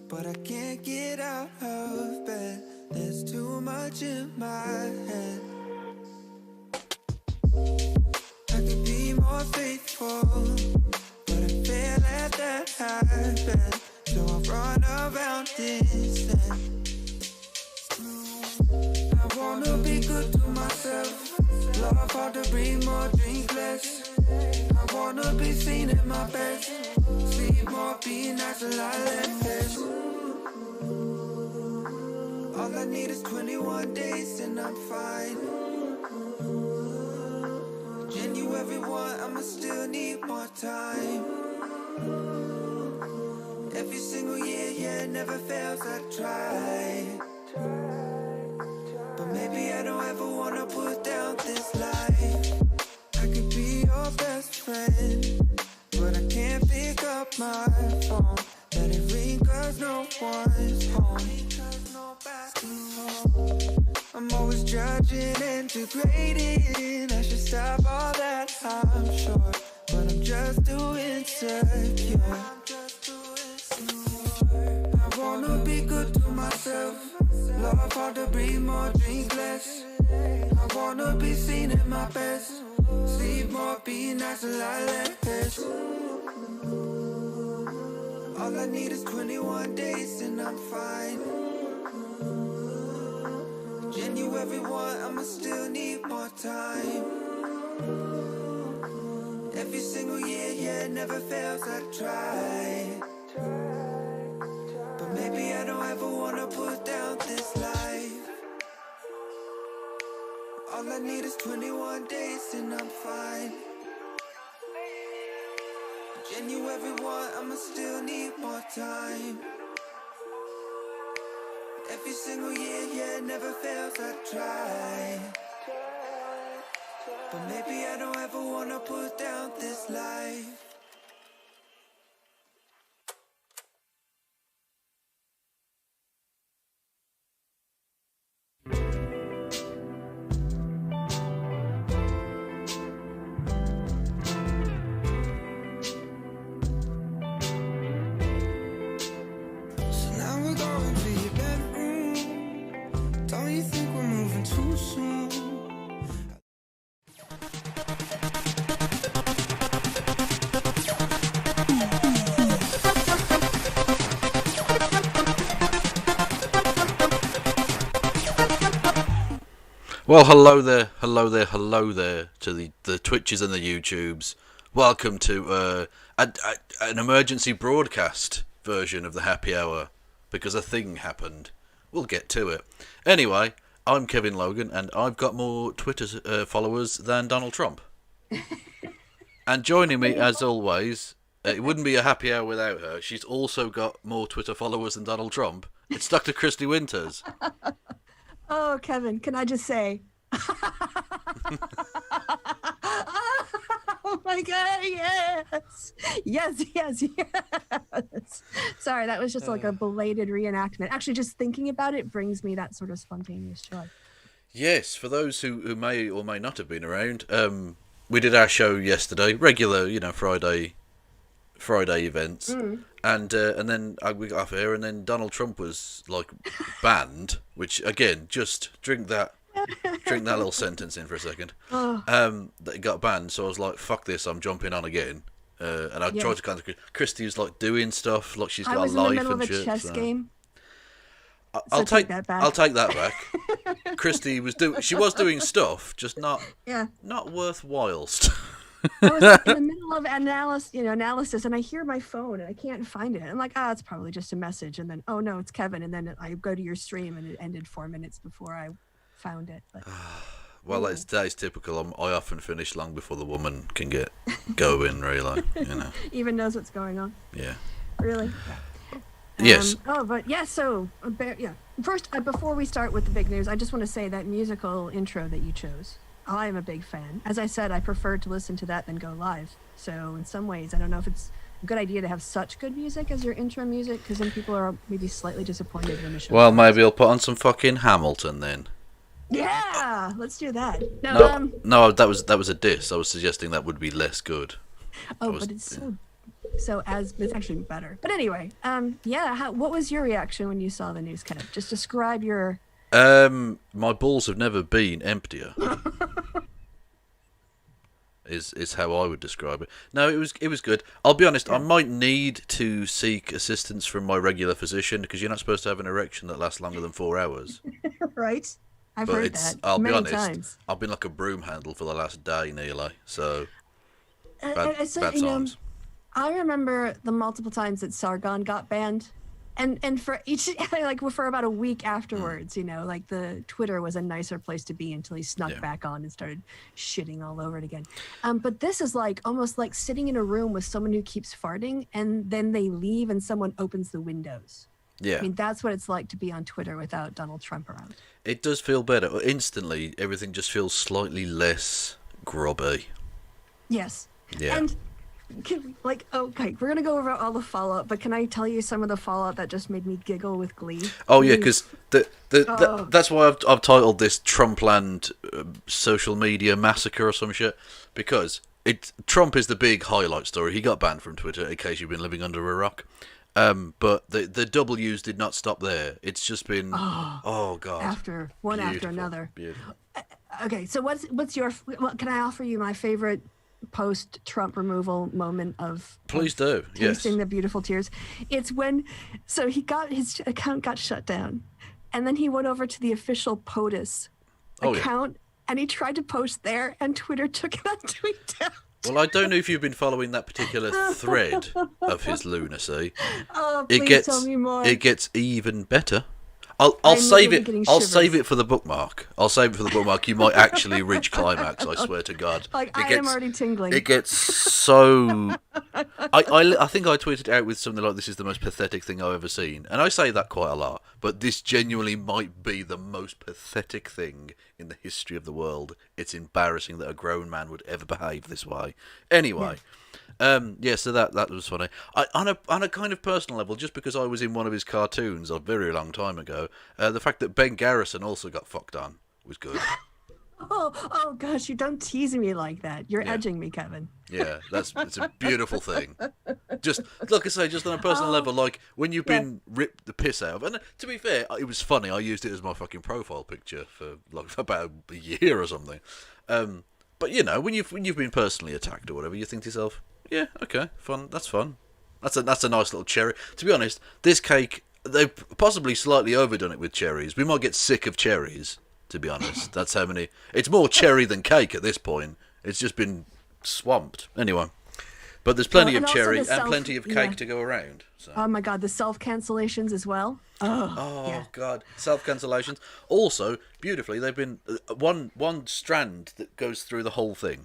but I can't get out of bed. There's too much in my head. I could be more faithful, but I fail at that habit. So I run around instead. I wanna be good to myself, love hard to breathe more, drink less. I wanna be seen at my best, sleep more, be nice a lot less. All I need is 21 days and I'm fine. January 1, I'ma still need more time. Every single year, yeah, it never fails, I try. But maybe I don't ever wanna put down this life. I could be your best friend, but I can't pick up my phone. Let it ring cause no one's home. I'm always judging and degrading. I should stop all that, I'm sure, but I'm just too insecure. I wanna be good to myself, love hard to breathe more, drink less. I wanna be seen at my best, sleep more, be nice a lot less. All I need is 21 days and I'm fine. January 1, I'ma still need more time. Every single year, yeah, it never fails, I try. But maybe I don't ever wanna put down this life. All I need is 21 days and I'm fine. January 1, I'ma still need more time. Every single year, yeah, it never fails, I try. But maybe I don't ever wanna put down this life. Well, hello there to the Twitches and the YouTubes. Welcome to an emergency broadcast version of the Happy Hour, because a thing happened. We'll get to it. Anyway, I'm Kevin Logan, and I've got more Twitter followers than Donald Trump. And joining me, as always, it wouldn't be a Happy Hour without her. She's also got more Twitter followers than Donald Trump. It's Dr. Kristi Winters. Oh, Kevin, can I just say? Oh my God, yes. Yes. Sorry, that was just like a belated reenactment. Actually, just thinking about it brings me that sort of spontaneous joy. Yes, for those who may or may not have been around, we did our show yesterday, regular, Friday events, and then we got off here, and then Donald Trump was like banned. Which again, just drink that little sentence in for a second. That it got banned, so I was like, "Fuck this! I'm jumping on again." And I tried to contact Kristi, was like doing stuff, like she's got a life and shit. I was in the middle of a chess game. I'll take that back. I'll take that back. Kristi was doing stuff, just not worthwhile. I was in the middle of analysis, and I hear my phone, and I can't find it. I'm like, it's probably just a message. And then, oh no, it's Kevin. And then I go to your stream, and it ended 4 minutes before I found it. But, well, that is typical. I often finish long before the woman can get going, really. Even knows what's going on. Yeah. Really? Yes. First, before we start with the big news, I just want to say that musical intro that you chose, I am a big fan. As I said, I prefer to listen to that than go live. So in some ways, I don't know if it's a good idea to have such good music as your intro music, because then people are maybe slightly disappointed when the show Well, maybe I'll put on some fucking Hamilton then. Yeah, let's do that. No, that was a diss. I was suggesting that would be less good. But it's so So as it's actually better. But anyway, yeah. What was your reaction when you saw the news? Kind of just describe your. My balls have never been emptier. is how I would describe it. No, it was good. I'll be honest. Yeah. I might need to seek assistance from my regular physician because you're not supposed to have an erection that lasts longer than 4 hours. Right. I've heard that. I'll many be honest. Times. I've been like a broom handle for the last day nearly. So bad you times. Know, I remember the multiple times that Sargon got banned. And for each, like, for about a week afterwards, you know, like the Twitter was a nicer place to be until he snuck back on and started shitting all over it again. But this is like almost like sitting in a room with someone who keeps farting and then they leave and someone opens the windows. Yeah. I mean, that's what it's like to be on Twitter without Donald Trump around. It does feel better. Instantly, everything just feels slightly less grubby. Yes. Yeah. And okay, we're gonna go over all the fallout, but can I tell you some of the fallout that just made me giggle with glee? Oh yeah, because that's why I've titled this Trumpland social media massacre or some shit, because Trump is the big highlight story. He got banned from Twitter in case you've been living under a rock. But the W's did not stop there. It's just been God, after another. Beautiful. Okay, so what's your? Can I offer you my favorite post-Trump removal moment of please do tasting the beautiful tears? It's when his account got shut down and then he went over to the official POTUS account and he tried to post there and Twitter took that tweet down. Well, I don't know if you've been following that particular thread of his lunacy. Oh, please tell me more. It gets even better. I'll save it. I'll save it for the bookmark. You might actually reach climax. I swear to God. I am already tingling. It gets so. I think I tweeted out with something like, "This is the most pathetic thing I've ever seen," and I say that quite a lot. But this genuinely might be the most pathetic thing in the history of the world. It's embarrassing that a grown man would ever behave this way. Anyway. Yeah. So that was funny. On a kind of personal level, just because I was in one of his cartoons a very long time ago, the fact that Ben Garrison also got fucked on was good. Oh gosh, you don't tease me like that. You're edging me, Kevin. Yeah, it's a beautiful thing. Just like I say, just on a personal level, like when you've been ripped the piss out of, and to be fair, it was funny. I used it as my fucking profile picture for like about a year or something. But you know, when you've been personally attacked or whatever, you think to yourself, yeah, okay, fun. That's fun. That's a nice little cherry. To be honest, this cake, they've possibly slightly overdone it with cherries. We might get sick of cherries, to be honest. That's how many. It's more cherry than cake at this point. It's just been swamped. Anyway. But there's plenty of cherry and plenty of cake to go around. So. Oh my God, the self-cancellations as well. God, self-cancellations. Also, beautifully, they've been one strand that goes through the whole thing.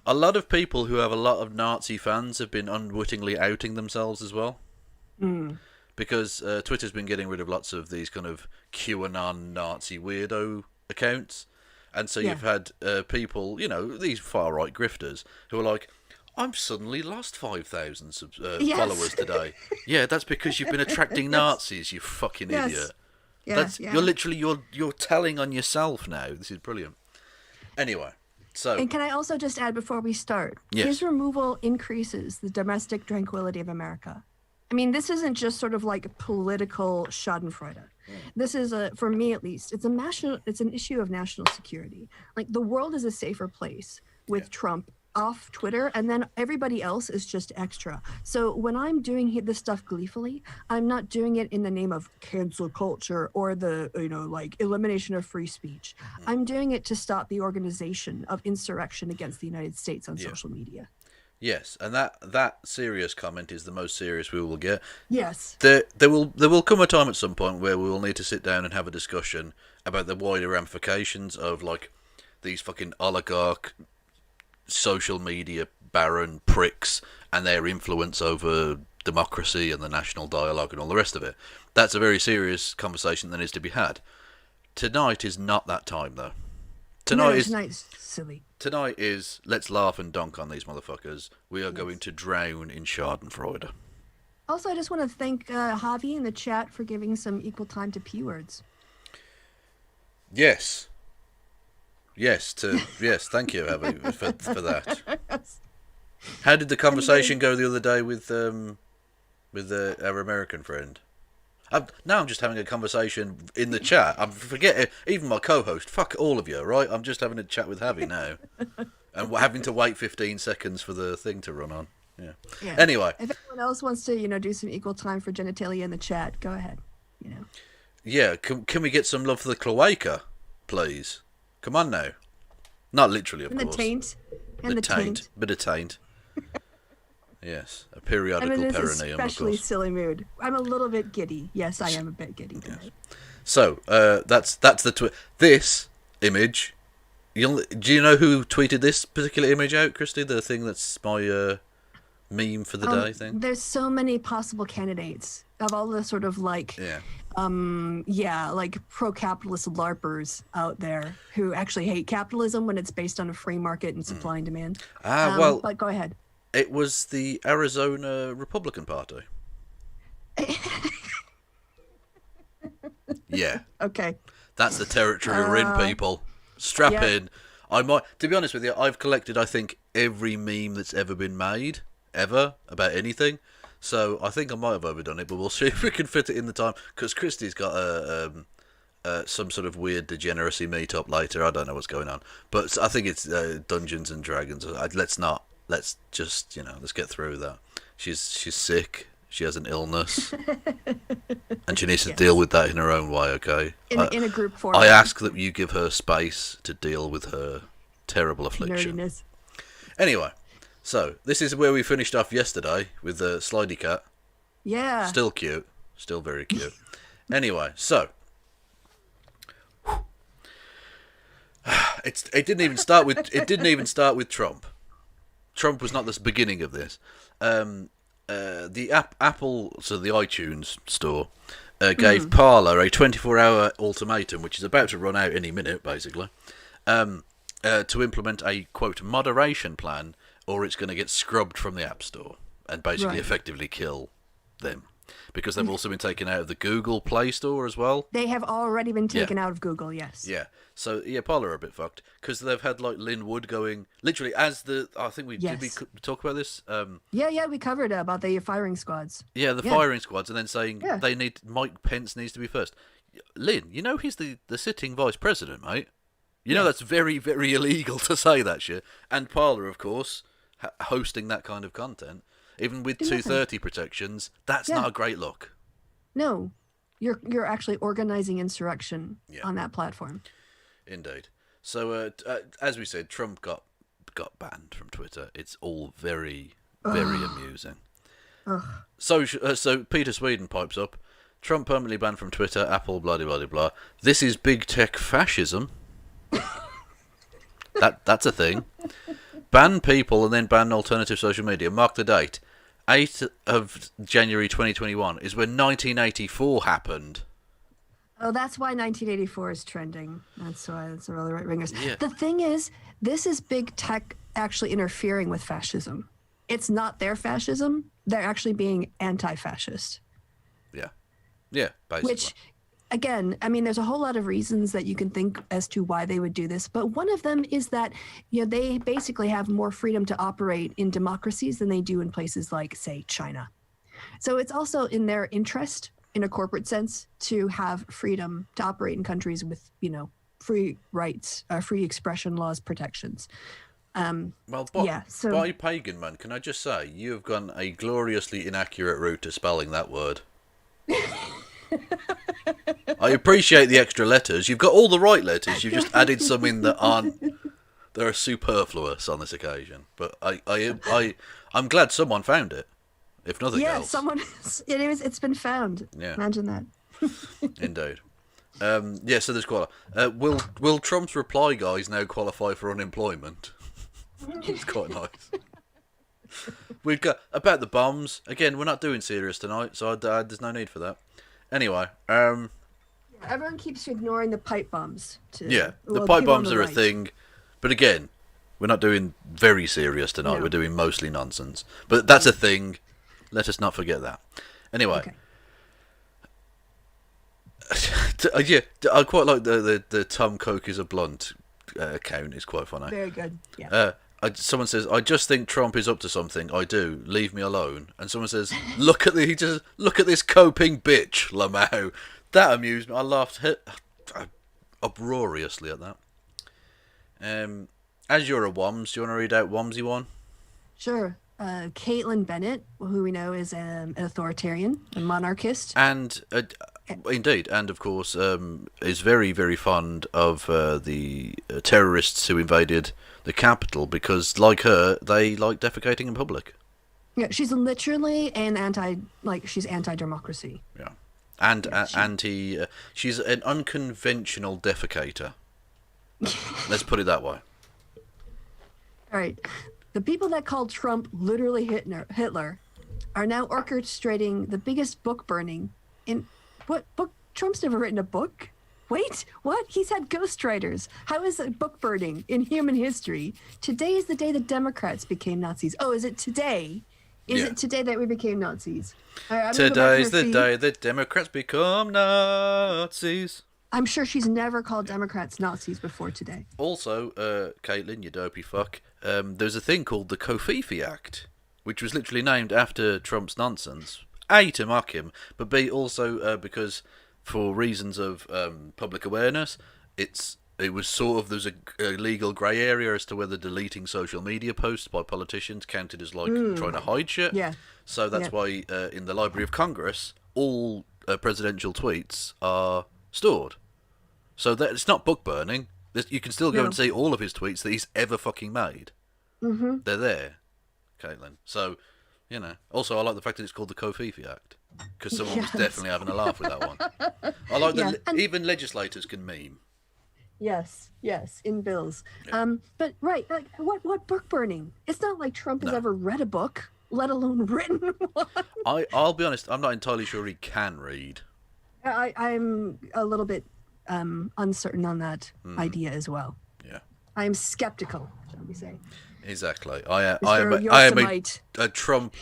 A lot of people who have a lot of Nazi fans have been unwittingly outing themselves as well. Because Twitter's been getting rid of lots of these kind of QAnon Nazi weirdo accounts. And so you've had people, you know, these far-right grifters who are like, I've suddenly lost 5,000 followers today. Yeah, that's because you've been attracting Nazis, you fucking idiot. You're literally, you're telling on yourself now. This is brilliant. Anyway. So, and can I also just add before we start, his removal increases the domestic tranquility of America. I mean, this isn't just sort of like political schadenfreude. This is for me at least, it's an issue of national security. Like the world is a safer place with Trump off Twitter, and then everybody else is just extra. So when I'm doing this stuff gleefully, I'm not doing it in the name of cancel culture or the, you know, like elimination of free speech. I'm doing it to stop the organization of insurrection against the United States on social media. Yes, and that serious comment is the most serious we will get. Yes. There will come a time at some point where we will need to sit down and have a discussion about the wider ramifications of like these fucking oligarch social media baron pricks and their influence over democracy and the national dialogue and all the rest of it. That's a very serious conversation that needs to be had. Tonight is not that time, though. Tonight's silly. Tonight is let's laugh and dunk on these motherfuckers. We are going to drown in Schadenfreude. Also, I just want to thank Javi in the chat for giving some equal time to P words. Yes, thank you, Abby, for that. How did the conversation go the other day with our American friend? Now I'm just having a conversation in the chat. I'm forgetting even my co-host. Fuck all of you, right? I'm just having a chat with Javi now, and having to wait 15 seconds for the thing to run on. Yeah. Anyway, if anyone else wants to, do some equal time for genitalia in the chat, go ahead. Yeah. Can we get some love for the cloaca, please? Come on now. Not literally, of course. And the taint. Bit of taint. Yes, a periodical I'm in perineum, this especially of course. silly mood. I'm a little bit giddy. Yes, I am a bit giddy tonight. Yes. So, that's the this image. Do you know who tweeted this particular image out, Kristi? The thing that's my meme for the day thing? There's so many possible candidates of all the sort of like pro-capitalist LARPers out there who actually hate capitalism when it's based on a free market and supply and demand. But go ahead. It was the Arizona Republican Party. Yeah. Okay. That's the territory we're in, people. Strap in. To be honest with you, I've collected, I think, every meme that's ever been made, ever, about anything. So I think I might have overdone it, but we'll see if we can fit it in the time. Because Kristi's got some sort of weird degeneracy meetup later. I don't know what's going on. But I think it's Dungeons and Dragons. Let's just, let's get through that. She's sick. She has an illness. And she needs to deal with that in her own way, okay? In a group format. I ask that you give her space to deal with her terrible affliction. Nerdiness. Anyway, so this is where we finished off yesterday with the Slidey Cat. Yeah. Still cute. Still very cute. Anyway, so it didn't even start with Trump. Trump was not the beginning of this. The Apple, so the iTunes store, gave Parler a 24-hour ultimatum, which is about to run out any minute, basically, to implement a, quote, moderation plan, or it's going to get scrubbed from the App Store and basically effectively kill them. Because they've also been taken out of the Google Play Store as well. They have already been taken out of Google, yes. Yeah. So, Parler are a bit fucked. Because they've had, like, Lynn Wood going... Literally, I think did we talk about this? Yeah, we covered about the firing squads. Yeah, firing squads, and then saying Mike Pence needs to be first. Lynn, he's the sitting vice president, mate. You know that's very, very illegal to say that shit. And Parler, of course, hosting that kind of content... Even with 230 protections, that's not a great look. No, you're actually organizing insurrection on that platform. Indeed. So, as we said, Trump got banned from Twitter. It's all very, very amusing. So Peter Sweden pipes up. Trump permanently banned from Twitter, Apple, blah, blah, blah, blah. This is big tech fascism. That's a thing. Ban people and then ban alternative social media. Mark the date. 8th of January 2021 is when 1984 happened. Oh, that's why 1984 is trending. That's why it's all the right ringers. Yeah. The thing is, this is big tech actually interfering with fascism. It's not their fascism. They're actually being anti-fascist. Yeah. Yeah, basically. Which, again, I mean, there's a whole lot of reasons that you can think as to why they would do this, but one of them is that, they basically have more freedom to operate in democracies than they do in places like, say, China. So it's also in their interest, in a corporate sense, to have freedom to operate in countries with, free rights, free expression laws, protections. By pagan man, can I just say, you have gone a gloriously inaccurate route to spelling that word. I appreciate the extra letters. You've got all the right letters. You've just added some in that are superfluous on this occasion. But I'm glad someone found it. If nothing else. Yeah, it's been found. Yeah. Imagine that. Indeed. So there's will Trump's reply guys now qualify for unemployment? It's quite nice. We've got about the bombs. Again, we're not doing serious tonight, so there's no need for that. Anyway, everyone keeps ignoring the pipe bombs. The pipe bombs are a thing, but again, we're not doing very serious tonight. No. We're doing mostly nonsense, but that's a thing. Let us not forget that. Anyway, I quite like the Tom Coke is a blunt account. It's quite funny. Very good. Yeah. someone says, "I just think Trump is up to something. I do. Leave me alone." And someone says, "Look at this coping bitch, Lamau." That amused me. I laughed uproariously at that. As you're a Woms, do you want to read out Womsy one? Sure. Caitlin Bennett, who we know is an authoritarian, a monarchist. And indeed, and of course, is very, very fond of the terrorists who invaded the Capitol because, like her, they like defecating in public. Yeah, she's literally she's anti-democracy. Yeah, and she's an unconventional defecator. Let's put it that way. All right. The people that called Trump literally Hitler are now orchestrating the biggest book burning in what book? Trump's never written a book. Wait, what? He's had ghostwriters. How is a book burning in human history? Today is the day the Democrats became Nazis. Oh, is it today? Is it today that we became Nazis? Right, today's the day the Democrats become Nazis. I'm sure she's never called Democrats Nazis before today. Also, Caitlin, you dopey fuck, there's a thing called the Kofifi Act, which was literally named after Trump's nonsense. A, to mock him, but B, also because for reasons of public awareness, it was sort of, there's a legal grey area as to whether deleting social media posts by politicians counted as trying to hide shit. Yeah. So that's why in the Library of Congress, all presidential tweets are stored. So that it's not book burning. You can still go and see all of his tweets that he's ever fucking made. Mm-hmm. They're there, Caitlin. So, Also, I like the fact that it's called the Kofifi Act because someone was definitely having a laugh with that one. I like that even legislators can meme. Yes, in bills. Yeah. But what book burning? It's not like Trump has ever read a book, let alone written one. I'll be honest. I'm not entirely sure he can read. I'm a little bit uncertain on that idea as well. Yeah, I'm skeptical, shall we say? Exactly. I am a Trump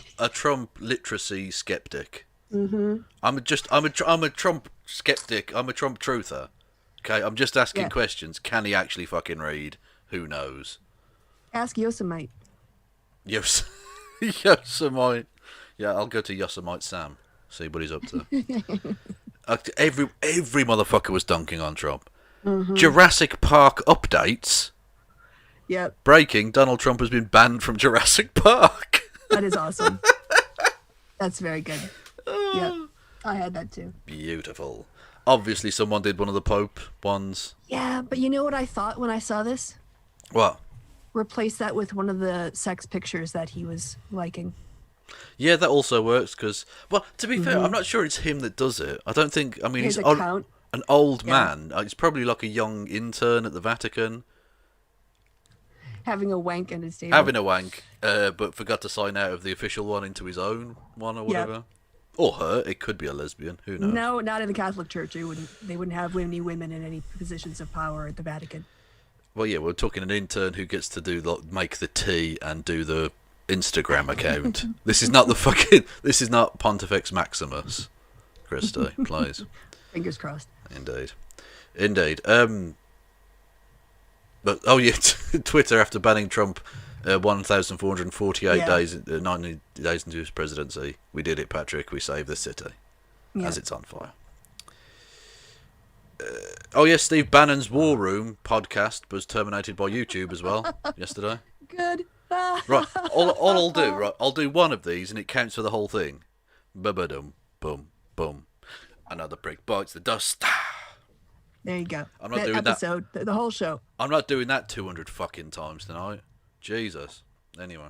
literacy skeptic. Mm-hmm. I'm a Trump skeptic. I'm a Trump truther. Okay, I'm just asking questions. Can he actually fucking read? Who knows? Ask Yosemite. Yosemite. Yeah, I'll go to Yosemite Sam. See what he's up to. Every motherfucker was dunking on Trump. Mm-hmm. Jurassic Park updates. Yep. Breaking: Donald Trump has been banned from Jurassic Park. That is awesome. That's very good. Yep. I had that too. Beautiful. Obviously, someone did one of the Pope ones. Yeah, but you know what I thought when I saw this? What? Replace that with one of the sex pictures that he was liking. Yeah, that also works because, well, to be fair, I'm not sure it's him that does it. I don't think. I mean, he's an old man. It's probably like a young intern at the Vatican. Having a wank in his table. Having a wank, but forgot to sign out of the official one into his own one or whatever. Yep. Or her. It could be a lesbian. Who knows? No, not in the Catholic Church. They wouldn't have any women in any positions of power at the Vatican. Well, yeah, we're talking an intern who gets to make the tea and do the Instagram account. This is not Pontifex Maximus, Kristi, please. Fingers crossed. Indeed. But Twitter after banning Trump 1,448 days, 90 days into his presidency. We did it, Patrick. We saved the city as it's on fire. Steve Bannon's War Room podcast was terminated by YouTube as well yesterday. Good. Right, all I'll do one of these and it counts for the whole thing. Ba-ba-dum, boom, boom. Another prick bites the dust. There you go. I'm not doing episode, that. The whole show. I'm not doing that 200 fucking times tonight. Jesus. Anyway.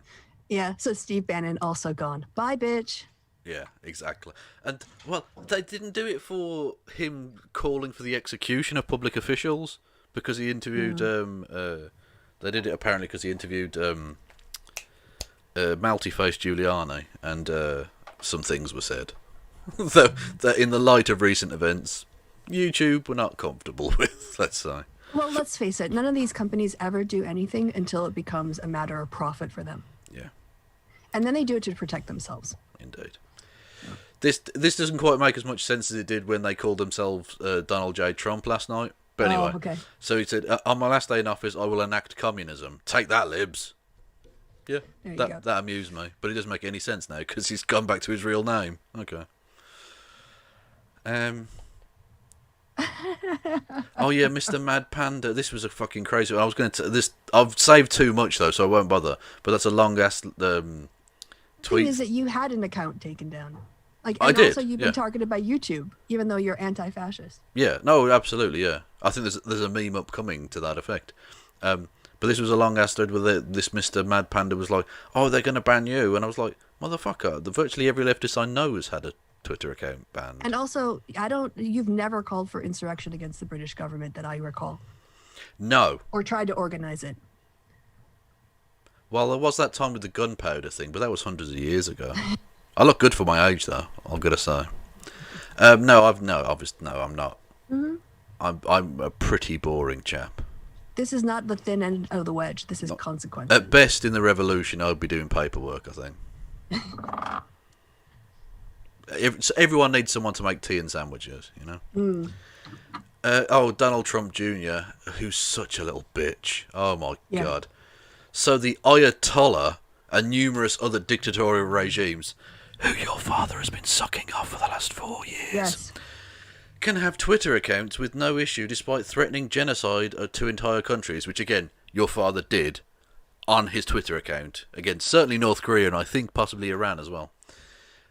Yeah, so Steve Bannon also gone. Bye, bitch. Yeah, exactly. And, well, they didn't do it for him calling for the execution of public officials because he interviewed, they did it apparently because he interviewed Malty-faced Giuliani and some things were said. Though that in the light of recent events, YouTube were not comfortable with, let's say. Well, let's face it, none of these companies ever do anything until it becomes a matter of profit for them. Yeah. And then they do it to protect themselves. Indeed. This doesn't quite make as much sense as it did when they called themselves Donald J. Trump last night. But anyway, okay. So he said, on my last day in office, I will enact communism. Take that, libs. Yeah, There you go. that amused me, but it doesn't make any sense now because he's gone back to his real name. Okay. Oh yeah, Mr. Mad Panda. This was a fucking crazy one. I was going to this. I've saved too much though, so I won't bother. But that's a long ass tweet. The thing is that you had an account taken down. Like, I and did, also you've been yeah. targeted by YouTube, even though you're anti-fascist. Yeah, no, absolutely, yeah. I think there's a meme upcoming to that effect. But this was a long ass thread where this Mr. Mad Panda was like, "Oh, they're going to ban you," and I was like, "Motherfucker!" Virtually every leftist I know has had a Twitter account banned. And also, you've never called for insurrection against the British government that I recall, No. or tried to organize it. Well, there was that time with the gunpowder thing, but that was hundreds of years ago. I look good for my age, though. I've got to say. I'm not. Mm-hmm. I'm a pretty boring chap. This is not the thin end of the wedge. This is consequence. At best, in the revolution, I'd be doing paperwork, I think. Everyone needs someone to make tea and sandwiches, you know? Donald Trump Jr., who's such a little bitch. Oh, my God. So the Ayatollah and numerous other dictatorial regimes, who your father has been sucking off for the last 4 years, Yes. can have Twitter accounts with no issue despite threatening genocide to entire countries, which, again, your father did on his Twitter account. Again, certainly North Korea and I think possibly Iran as well.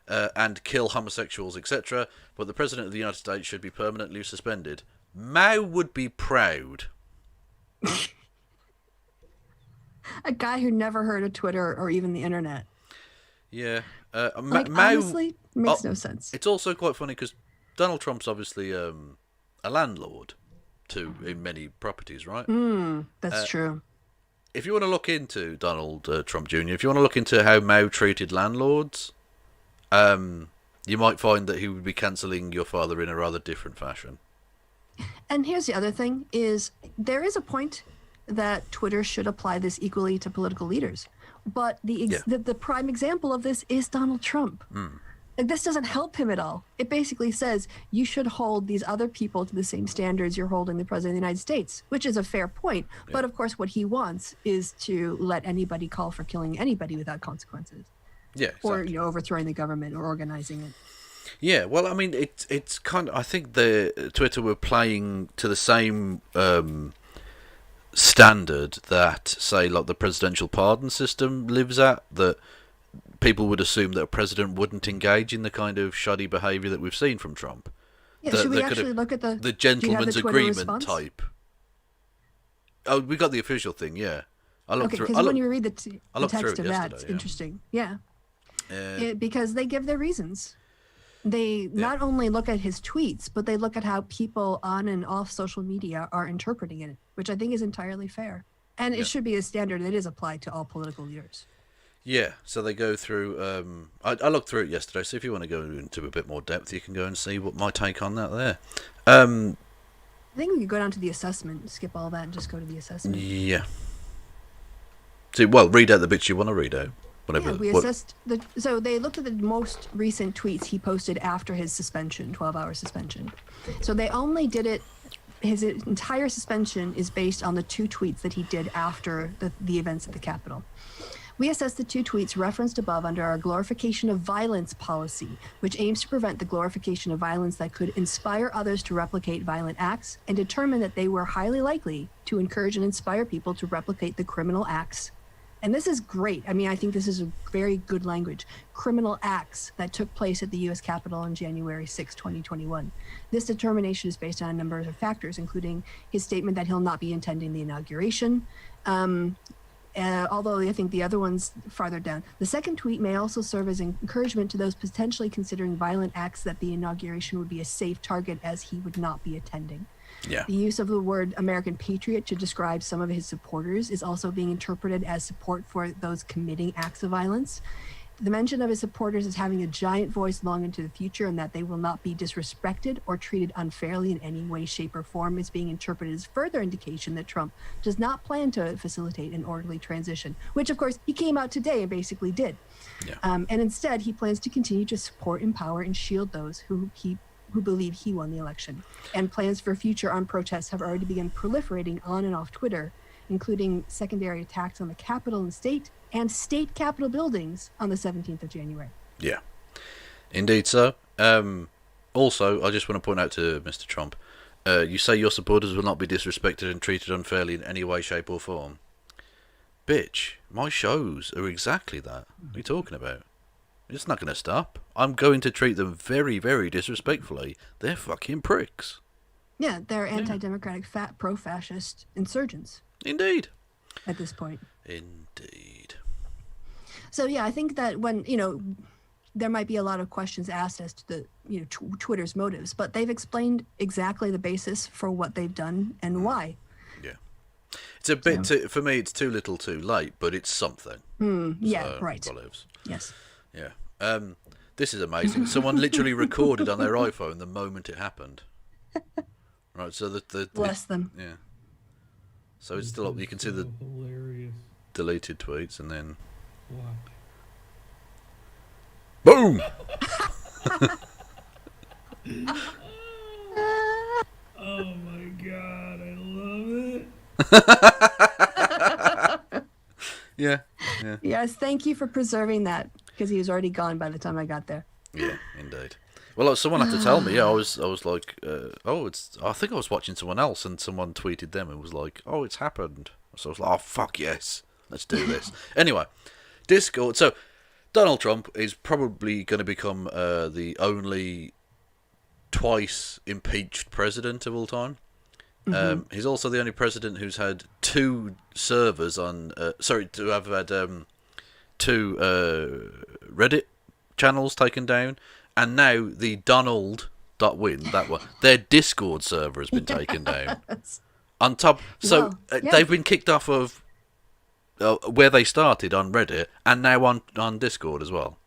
And kill homosexuals, etc. But the President of the United States should be permanently suspended. Mao would be proud. A guy who never heard of Twitter or even the internet. Yeah. Mao, honestly, makes no sense. It's also quite funny because Donald Trump's obviously a landlord in many properties, right? That's true. If you want to look into Donald Trump Jr., if you want to look into how Mao treated landlords, you might find that he would be cancelling your father in a rather different fashion. And here's the other thing, is there is a point that Twitter should apply this equally to political leaders. But the prime example of this is Donald Trump. Like, this doesn't help him at all. It basically says you should hold these other people to the same standards you're holding the President of the United States, which is a fair point. Yeah. But of course, what he wants is to let anybody call for killing anybody without consequences. Yeah, exactly. Or overthrowing the government or organizing it. Yeah, well, I mean, it's kind of. I think the Twitter were playing to the same standard that, say, like the presidential pardon system lives at. That people would assume that a president wouldn't engage in the kind of shoddy behaviour that we've seen from Trump. Yeah, should we actually look at the gentleman's agreement response? type? Oh, we got the official thing. Yeah, I looked through. Because when you read the text of that, it's yeah. interesting. Yeah. Because they give their reasons. They not only look at his tweets, but they look at how people on and off social media are interpreting it, which I think is entirely fair. And it should be a standard that is applied to all political leaders. Yeah, so they go through... I looked through it yesterday, so if you want to go into a bit more depth, you can go and see what my take on that there. I think we could go down to the assessment, skip all that, and just go to the assessment. Yeah. So, well, read out the bits you want to read out. Whatever. Yeah, we assessed so they looked at the most recent tweets he posted after his suspension, 12-hour suspension. So they only did it, his entire suspension is based on the 2 tweets that he did after the events at the Capitol. We assessed the 2 tweets referenced above under our glorification of violence policy, which aims to prevent the glorification of violence that could inspire others to replicate violent acts, and determine that they were highly likely to encourage and inspire people to replicate the criminal acts. And this is great. I mean, I think this is a very good language. Criminal acts that took place at the U.S. Capitol on January 6, 2021. This determination is based on a number of factors, including his statement that he'll not be attending the inauguration, although I think the other one's farther down. The second tweet may also serve as encouragement to those potentially considering violent acts that the inauguration would be a safe target, as he would not be attending. Yeah. The use of the word American patriot to describe some of his supporters is also being interpreted as support for those committing acts of violence. The mention of his supporters as having a giant voice long into the future, and that they will not be disrespected or treated unfairly in any way, shape, or form, is being interpreted as further indication that Trump does not plan to facilitate an orderly transition, which of course he came out today and basically did. Yeah. And instead he plans to continue to support, empower, and shield those who believe he won the election. And plans for future armed protests have already begun proliferating on and off Twitter, including secondary attacks on the Capitol and state Capitol buildings on the 17th of January. Yeah, indeed so. Also, I just want to point out to Mr. Trump, you say your supporters will not be disrespected and treated unfairly in any way, shape or form. Bitch, my shows are exactly that. What are you talking about? It's not going to stop. I'm going to treat them very, very disrespectfully. They're fucking pricks. Yeah, they're anti-democratic, pro-fascist insurgents. Indeed. At this point. Indeed. So yeah, I think that when, there might be a lot of questions asked as to the, Twitter's motives, but they've explained exactly the basis for what they've done and why. Yeah. It's a bit, for me, it's too little too late, but it's something. Yeah, so, right. Olives. Yes. Yeah. This is amazing. Someone literally recorded on their iPhone the moment it happened. Right, so the bless them. Yeah. So it's still up. You can see the hilarious deleted tweets, and then what? boom. Oh my god, I love it. Yeah. Yes, thank you for preserving that, because he was already gone by the time I got there. Yeah, indeed. Well, someone had to tell me. Yeah, I was like, I think I was watching someone else, and someone tweeted them and was like, oh, it's happened. So I was like, oh, fuck yes, let's do this. Anyway, Discord. So Donald Trump is probably going to become the only twice impeached president of all time. He's also the only president who's had two servers on. To have had two Reddit channels taken down. And now the Donald.win, that one, their Discord server has been taken down. On top, so they've been kicked off of where they started on Reddit, and now on Discord as well.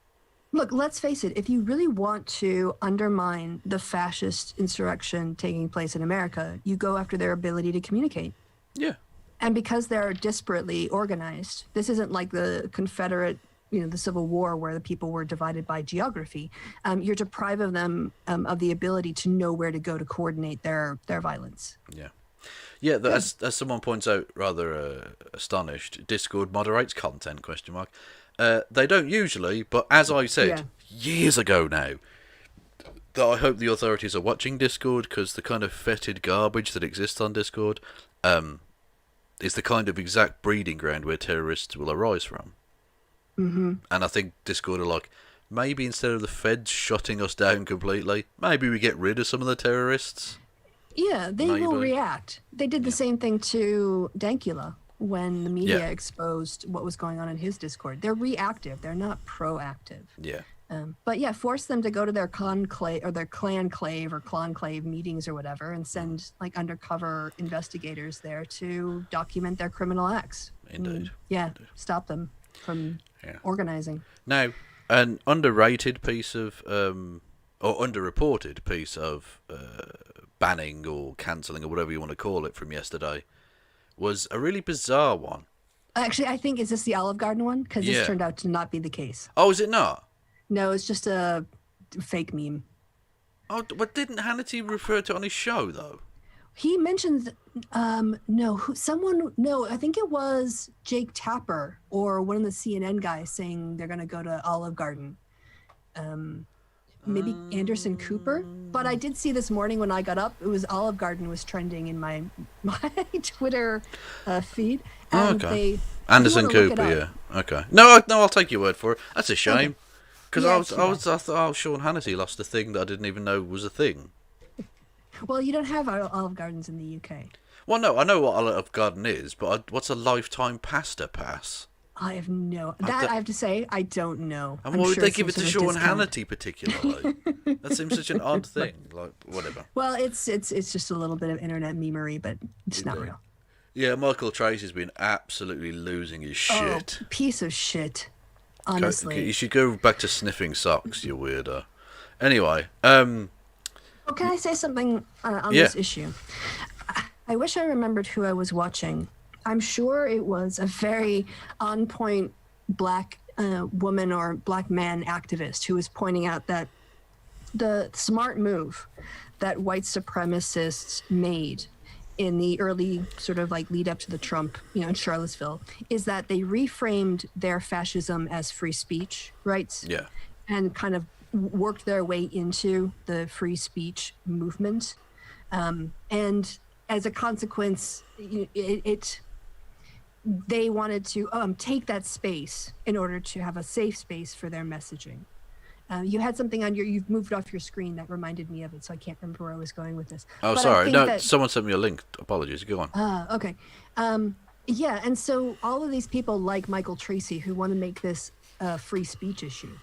Look, let's face it, if you really want to undermine the fascist insurrection taking place in America, you go after their ability to communicate. Yeah. And because they're disparately organized, this isn't like the Confederate, the Civil War, where the people were divided by geography. You're depriving them of the ability to know where to go to coordinate their violence. Yeah. Yeah, as someone points out, rather astonished, Discord moderates content, ? They don't usually, but as I said years ago now, that I hope the authorities are watching Discord, because the kind of fetid garbage that exists on Discord is the kind of exact breeding ground where terrorists will arise from. Mm-hmm. And I think Discord are like, maybe instead of the feds shutting us down completely, maybe we get rid of some of the terrorists. Yeah, they will react. They did the same thing to Dankula when the media exposed what was going on in his Discord. They're reactive. They're not proactive. Yeah. But yeah, force them to go to their conclave or their clanclave or clonclave meetings or whatever, and send like undercover investigators there to document their criminal acts. Indeed. Stop them from organizing. Now, an underrated piece of, or underreported piece of banning or cancelling or whatever you want to call it from yesterday was a really bizarre one. Actually, I think, is this the Olive Garden one? Because this turned out to not be the case. Oh, is it not? No, it's just a fake meme. Oh, but didn't Hannity refer to it on his show, though? He mentioned, I think it was Jake Tapper or one of the CNN guys saying they're going to go to Olive Garden. Maybe Anderson Cooper. But I did see this morning when I got up, it was Olive Garden was trending in my Twitter feed. And Anderson Cooper, yeah. Okay. No, I'll take your word for it. That's a shame. Because I thought Sean Hannity lost a thing that I didn't even know was a thing. Well, you don't have Olive Gardens in the UK. Well, no, I know what Olive Garden is, but what's a lifetime pasta pass? I have I have to say, I don't know. And why would they give it to Sean Hannity particularly? That seems such an odd thing. Like, whatever. Well, it's just a little bit of internet memery, but it's not real. Yeah, Michael Tracy's been absolutely losing his shit. Oh, piece of shit. Honestly. You should go back to sniffing socks, you weirdo. Anyway, can I say something on this issue? I wish I remembered who I was watching. I'm sure it was a very on-point black woman or black man activist who was pointing out that the smart move that white supremacists made in the early sort of like lead up to the Trump, in Charlottesville, is that they reframed their fascism as free speech rights. Yeah. And kind of worked their way into the free speech movement. And as a consequence, they wanted to take that space in order to have a safe space for their messaging. You had something you've moved off your screen that reminded me of it, so I can't remember where I was going with this. Oh, but sorry. No, someone sent me a link. Apologies. Go on. Okay. Yeah, and so all of these people like Michael Tracy who want to make this a free speech issue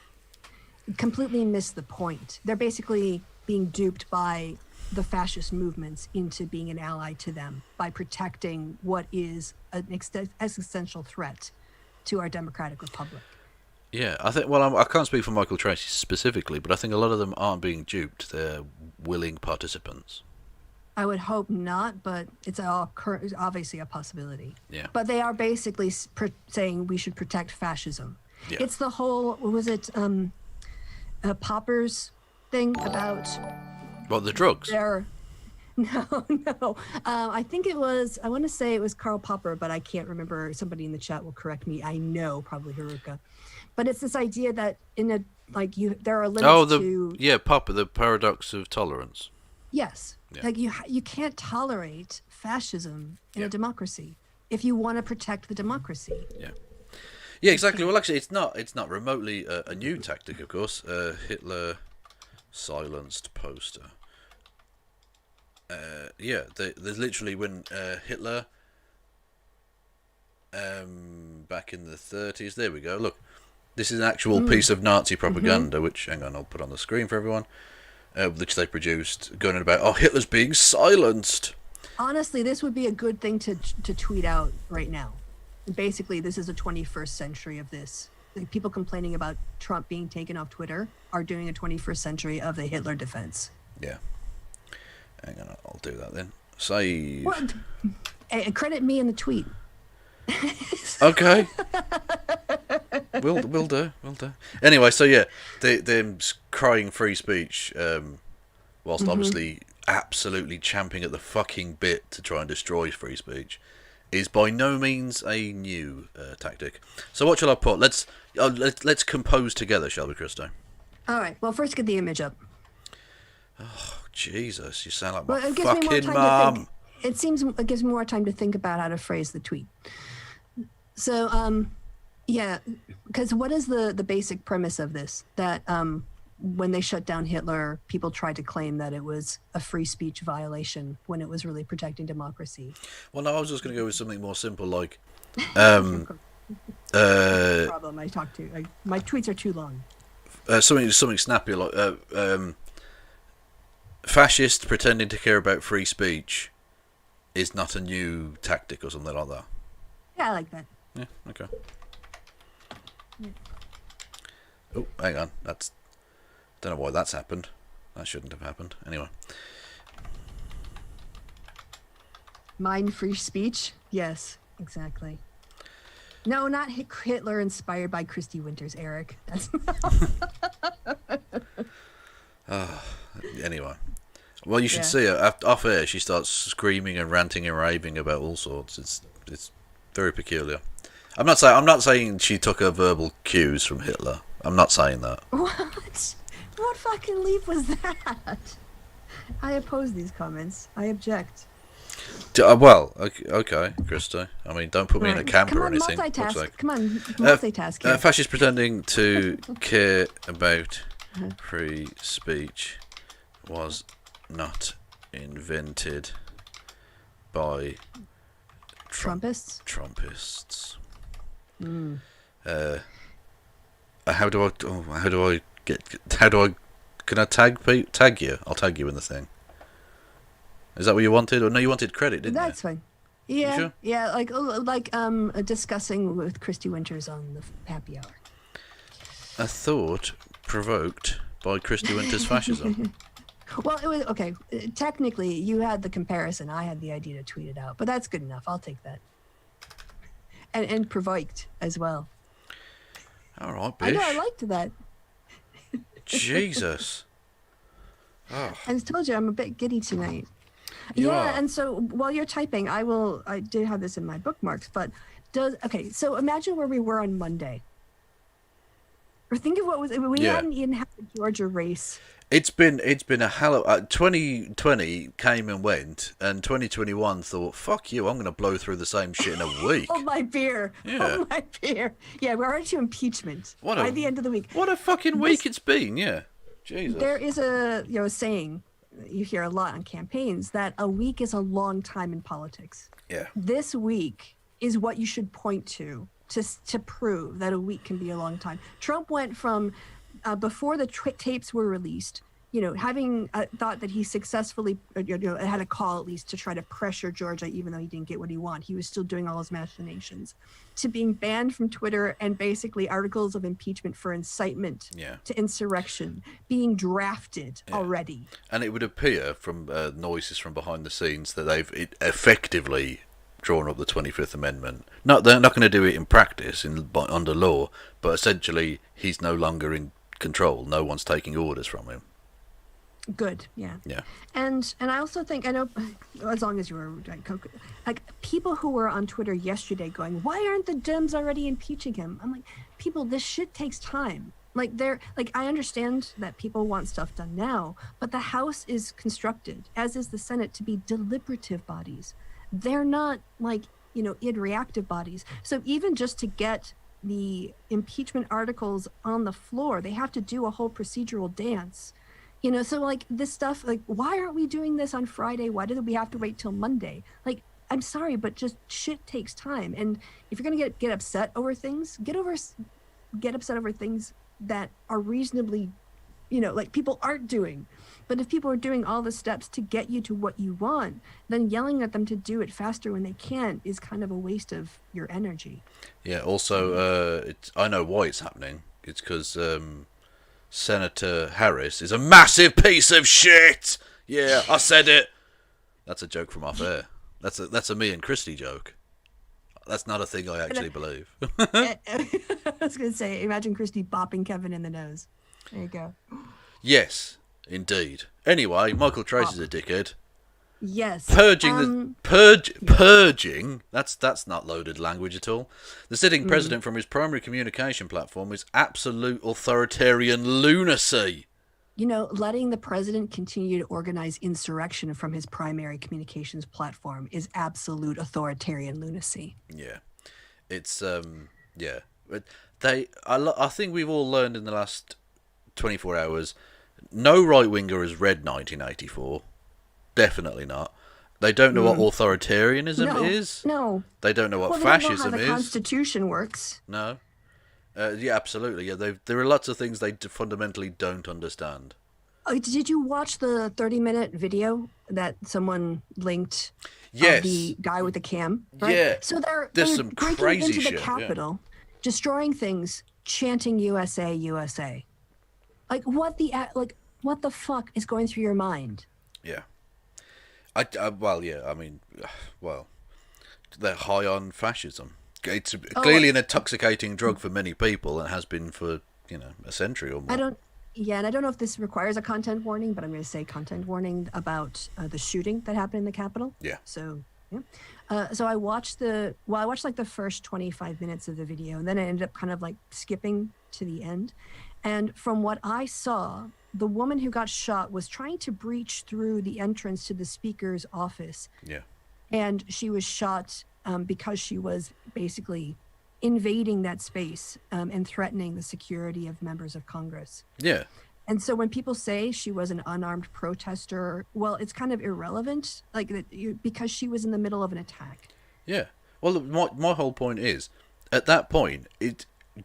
completely miss the point. They're basically being duped by the fascist movements into being an ally to them by protecting what is an existential threat to our democratic republic. Yeah, I think. Well, I can't speak for Michael Tracy specifically, but I think a lot of them aren't being duped. They're willing participants. I would hope not, but it's obviously a possibility. Yeah. But they are basically saying we should protect fascism. Yeah. It's the whole, what was it, Popper's thing about... What, the drugs? No. I think it was, I want to say it was Karl Popper, but I can't remember. Somebody in the chat will correct me. I know, probably Haruka. But it's this idea that there are limits to... Yeah, Popper, the paradox of tolerance. Yes. Yeah. Like you can't tolerate fascism in a democracy if you want to protect the democracy. Yeah. Yeah, exactly. Well, actually, it's not remotely a new tactic, of course. Hitler silenced poster. There's literally when Hitler, back in the 30s. There we go. Look, this is an actual piece of Nazi propaganda, which, hang on, I'll put on the screen for everyone. Which they produced, going on about, Hitler's being silenced. Honestly, this would be a good thing to tweet out right now. Basically, this is a 21st century of this. Like, people complaining about Trump being taken off Twitter are doing a 21st century of the Hitler defense. Yeah. Hang on, I'll do that then. Save. What? Hey, credit me in the tweet. Okay. We'll do. Anyway, so yeah, them crying free speech, whilst obviously absolutely champing at the fucking bit to try and destroy free speech, is by no means a new tactic. So what shall I put? Let's compose together, shall we, Kristi? All right. Well, first get the image up. Oh Jesus, you sound like my fucking mom. It gives me more time to think about how to phrase the tweet. So, yeah, because what is the basic premise of this? That when they shut down Hitler, people tried to claim that it was a free speech violation when it was really protecting democracy. Well, no, I was just going to go with something more simple, like... problem I talk to. My tweets are too long. Something snappy, like... fascists pretending to care about free speech is not a new tactic or something like that. Yeah, I like that. Yeah, okay. Yeah. Oh, hang on. Don't know why that's happened. That shouldn't have happened. Anyway. Mind free speech? Yes, exactly. No, not Hitler inspired by Kristi Winters, Eric. That's anyway. Well, you should see her. Off air, she starts screaming and ranting and raving about all sorts. It's very peculiar. I'm not saying she took her verbal cues from Hitler. I'm not saying that. What? What fucking leap was that? I oppose these comments. I object. Well, okay, Kristi. I mean, don't put me in a camp or anything. Come on, multitask. Fascists pretending to care about free speech was not invented by Trumpists. Can I tag you? I'll tag you in the thing. Is that what you wanted? Or no, you wanted credit, didn't you? That's fine. Yeah, sure? Yeah, like discussing with Kristi Winters on the happy hour. A thought provoked by Kristi Winters fascism. Well, it was okay. Technically, you had the comparison. I had the idea to tweet it out, but that's good enough. I'll take that. And provoked as well. All right, Bish. I know. I liked that. Jesus. Oh. I just told you I'm a bit giddy tonight. You yeah, are. and so while you're typing, I did have this in my bookmarks, but so imagine where we were on Monday. Or think of what we Yeah. hadn't even had the Georgia race. It's been a hell of 2020 came and went, and 2021 thought, "Fuck you! I'm going to blow through the same shit in a week." Oh my beer. Yeah. Oh my beer. Yeah, we're already to impeachment by the end of the week. What a fucking week it's been, yeah. Jesus. There is a saying that you hear a lot on campaigns that a week is a long time in politics. Yeah. This week is what you should point to prove that a week can be a long time. Trump went from before the tapes were released, having thought that he successfully had a call at least to try to pressure Georgia, even though he didn't get what he wanted. He was still doing all his machinations, to being banned from Twitter and basically articles of impeachment for incitement to insurrection being drafted already. And it would appear from noises from behind the scenes that they've effectively drawn up the 25th Amendment. They're not going to do it in practice under law, but essentially he's no longer in control. No one's taking orders from him. Good, yeah. Yeah. And I also think, I know, as long as you were like people who were on Twitter yesterday going, why aren't the Dems already impeaching him? I'm like, people, this shit takes time. I understand that people want stuff done now, but the House is constructed, as is the Senate, to be deliberative bodies. They're not reactive bodies. So even just to get the impeachment articles on the floor, they have to do a whole procedural dance. So this stuff, why aren't we doing this on Friday? Why did we have to wait till Monday? I'm sorry, but just shit takes time. And if you're gonna get upset over things, get upset over things that are reasonably, people aren't doing. But if people are doing all the steps to get you to what you want, then yelling at them to do it faster when they can't is kind of a waste of your energy. Yeah. Also, I know why it's happening. It's because Senator Harris is a massive piece of shit. Yeah, I said it. That's a joke from off air. That's a me and Kristi joke. That's not a thing I actually believe. I was going to say, imagine Kristi bopping Kevin in the nose. There you go. Yes, indeed. Anyway, Michael Tracy's a dickhead. Yes. Purging. That's not loaded language at all. The sitting president from his primary communication platform is absolute authoritarian lunacy. Letting the president continue to organize insurrection from his primary communications platform is absolute authoritarian lunacy. Yeah, it's yeah. But I think we've all learned in the last 24 hours. No right winger has read 1984. Definitely not. They don't know what authoritarianism is. No. They don't know what they fascism don't know how the is. Constitution works. No. Yeah, absolutely. Yeah, there are lots of things they fundamentally don't understand. Did you watch the 30-minute video that someone linked? Yes. Of the guy with the cam. Right? Yeah. So they're some breaking crazy into shit. the Capitol, destroying things, chanting "USA, USA." What the fuck is going through your mind? Yeah. They're high on fascism. It's clearly an intoxicating drug for many people and has been for, a century or more. And I don't know if this requires a content warning, but I'm going to say content warning about the shooting that happened in the Capitol. Yeah. So, yeah. So I watched the first 25 minutes of the video, and then I ended up kind of skipping to the end. And from what I saw, the woman who got shot was trying to breach through the entrance to the speaker's office. Yeah. And she was shot because she was basically invading that space and threatening the security of members of Congress. Yeah. And so when people say she was an unarmed protester, well, it's kind of irrelevant, because she was in the middle of an attack. Yeah. Well, my whole point is, at that point,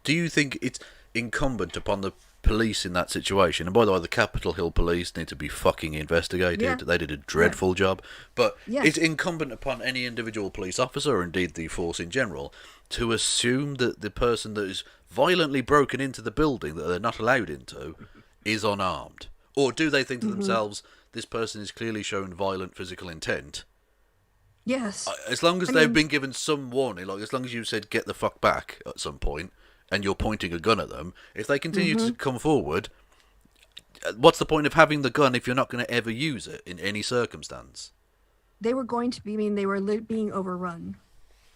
do you think it's incumbent upon the police in that situation? And by the way, the Capitol Hill police need to be fucking investigated. Yeah. They did a dreadful job. But Yeah. it's incumbent upon any individual police officer, or indeed the force in general, to assume that the person that is violently broken into the building that they're not allowed into is unarmed. Or do they think to themselves, this person is clearly shown violent physical intent? Yes. As long as they've been given some warning, as long as you said get the fuck back at some point, and you're pointing a gun at them, if they continue to come forward, what's the point of having the gun if you're not going to ever use it in any circumstance? they were going to be. I mean, they were being overrun.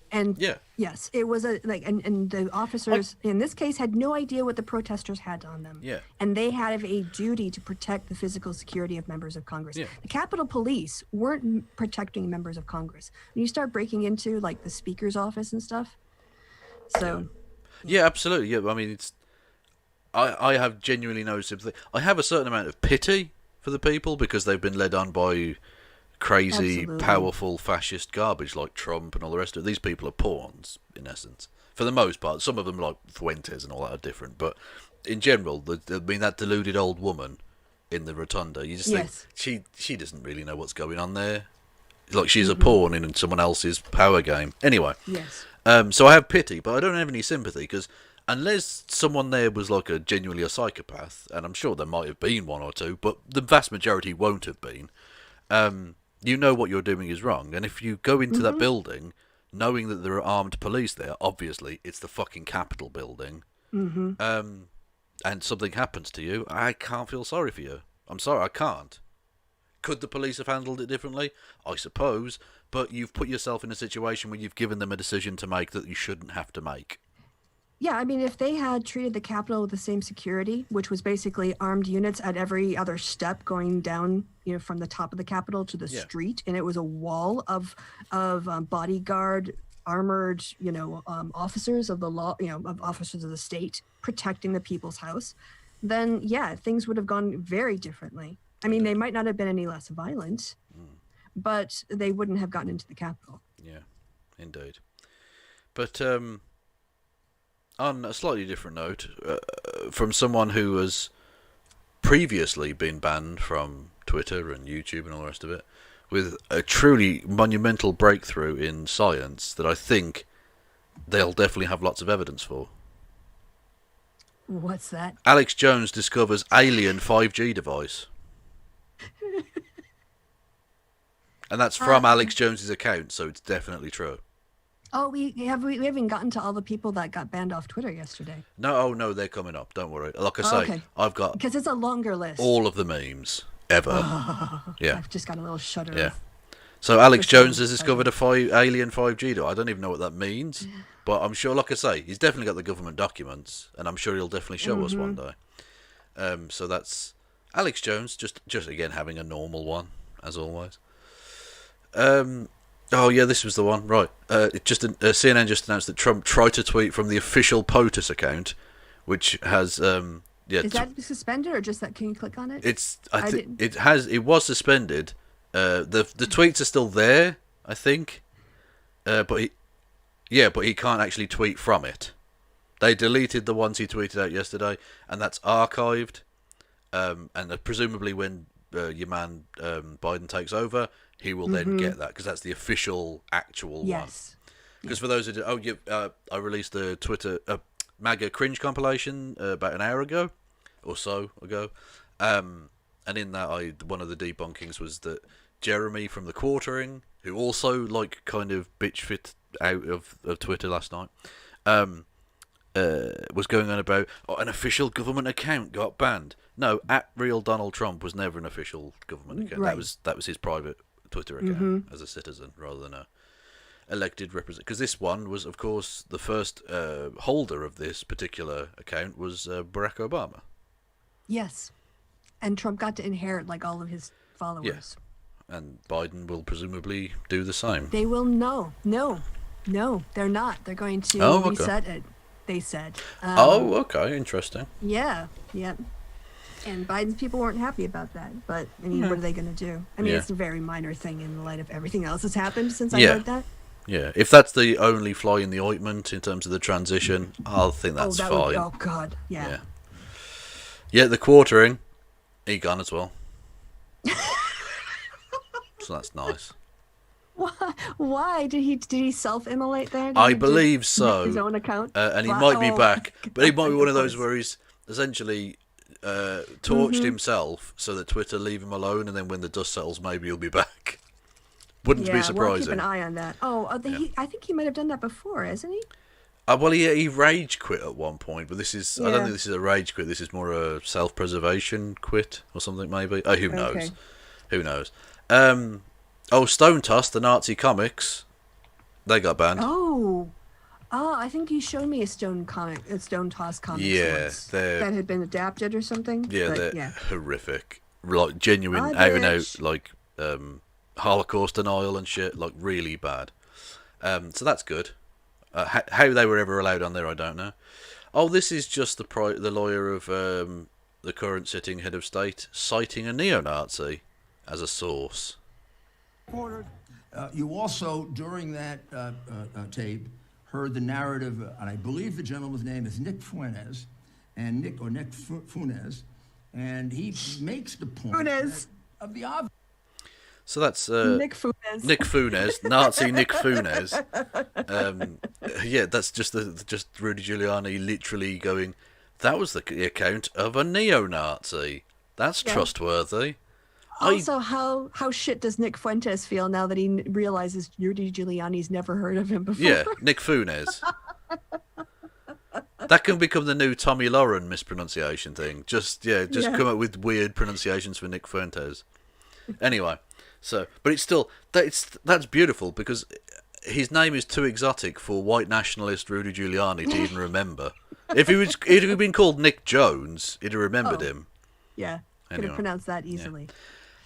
And Yeah. yes, it was and the officers in this case had no idea what the protesters had on them. Yeah. And they had a duty to protect the physical security of members of Congress. Yeah. The Capitol Police weren't protecting members of Congress. When you start breaking into like the Speaker's office and stuff. So. Yeah, absolutely. Yeah, I mean, it's. I have genuinely no sympathy. I have a certain amount of pity for the people because they've been led on by crazy, Absolutely. powerful fascist garbage like Trump and all the rest of it. These people are pawns, in essence. For the most part. Some of them, like Fuentes and all that, are different. But in general, that deluded old woman in the rotunda, you just think she doesn't really know what's going on there. Like, she's a pawn in someone else's power game. Anyway. Yes. So I have pity, but I don't have any sympathy, because unless someone there was like genuinely a psychopath, and I'm sure there might have been one or two, but the vast majority won't have been, you know what you're doing is wrong. And if you go into that building knowing that there are armed police there, obviously it's the fucking Capitol building, and something happens to you, I can't feel sorry for you. I'm sorry, I can't. Could the police have handled it differently? I suppose, but you've put yourself in a situation where you've given them a decision to make that you shouldn't have to make. Yeah, I mean, if they had treated the Capitol with the same security, which was basically armed units at every other step going down, from the top of the Capitol to the street, and it was a wall of bodyguard, armored, officers of the law, of officers of the state protecting the people's house, then yeah, things would have gone very differently. I mean, they might not have been any less violent, but they wouldn't have gotten into the Capitol. Yeah, indeed. But on a slightly different note, from someone who has previously been banned from Twitter and YouTube and all the rest of it, with a truly monumental breakthrough in science that I think they'll definitely have lots of evidence for. What's that? Alex Jones discovers alien 5G device. And that's from Alex Jones's account, so it's definitely true. Oh, we haven't gotten to all the people that got banned off Twitter yesterday. No, they're coming up. Don't worry. Like I say, okay. I've got because it's a longer list. all of the memes ever. Yeah, I've just got a little shudder. Yeah. So Alex Jones has discovered alien 5G device. I don't even know what that means, but I'm sure, like I say, he's definitely got the government documents, and I'm sure he'll definitely show us one day. So that's Alex Jones, just again having a normal one as always. Oh yeah, this was the one, right? CNN just announced that Trump tried to tweet from the official POTUS account, which has Is that suspended or just that? Can you click on it? It was suspended. The tweets are still there, I think. But he can't actually tweet from it. They deleted the ones he tweeted out yesterday, and that's archived. And presumably when your man Biden takes over, he will then get that, because that's the official, actual one. Because for those who do, I released the Twitter MAGA cringe compilation about an hour ago, or so ago, and in that, one of the debunkings was that Jeremy from the Quartering, who also kind of bitch fit out of Twitter last night, was going on about an official government account got banned. No, @real Donald Trump was never an official government account. Right. That was his private Twitter account as a citizen rather than a elected representative. Because this one was, of course, the first holder of this particular account was Barack Obama. Yes, and Trump got to inherit all of his followers. Yeah. And Biden will presumably do the same. They will no, they're not. They're going to reset it. They said. Okay, interesting. Yeah. And Biden's people weren't happy about that. But, I mean, what are they going to do? I mean, it's a very minor thing in light of everything else that's happened since I heard that. Yeah, if that's the only fly in the ointment in terms of the transition, I'll think that's fine. Oh, God, yeah. Yeah, the Quartering, he gone as well. So that's nice. Why did he self-immolate there? I believe so. His own account, and he might be back, but he might be one of those where he's essentially torched himself so that Twitter leave him alone, and then when the dust settles, maybe he'll be back. Wouldn't be surprising. We'll keep an eye on that. I think he might have done that before, hasn't he? Well, he rage quit at one point, but this is I don't think this is a rage quit. This is more a self-preservation quit or something, maybe. Who knows? Who knows? Oh, Stone Toss, the Nazi comics, they got banned. Oh, I think you showed me a Stone Toss comics Yeah, once they're that had been adapted or something. yeah, But they're yeah, horrific. Like genuine out and out like Holocaust denial and shit. Like really bad. So that's good. How they were ever allowed on there, I don't know. Oh, this is just the lawyer of the current sitting head of state citing a neo-Nazi as a source. You also, during that tape, heard the narrative, and I believe the gentleman's name is Nick Funes, and Nick Funes, and he makes the point of the obvious. So that's Nick Funes. Nick Funes, Nazi Nick Funes. Yeah, that's just Rudy Giuliani literally going, that was the account of a neo-Nazi. That's trustworthy. Also, how shit does Nick Fuentes feel now that he realizes Rudy Giuliani's never heard of him before? Yeah, Nick Funes. That can become the new Tommy Lauren mispronunciation thing. Just come up with weird pronunciations for Nick Fuentes. Anyway, but it's still that's beautiful because his name is too exotic for white nationalist Rudy Giuliani to even remember. If he'd been called Nick Jones, he'd have remembered him. Yeah, could have pronounced that easily.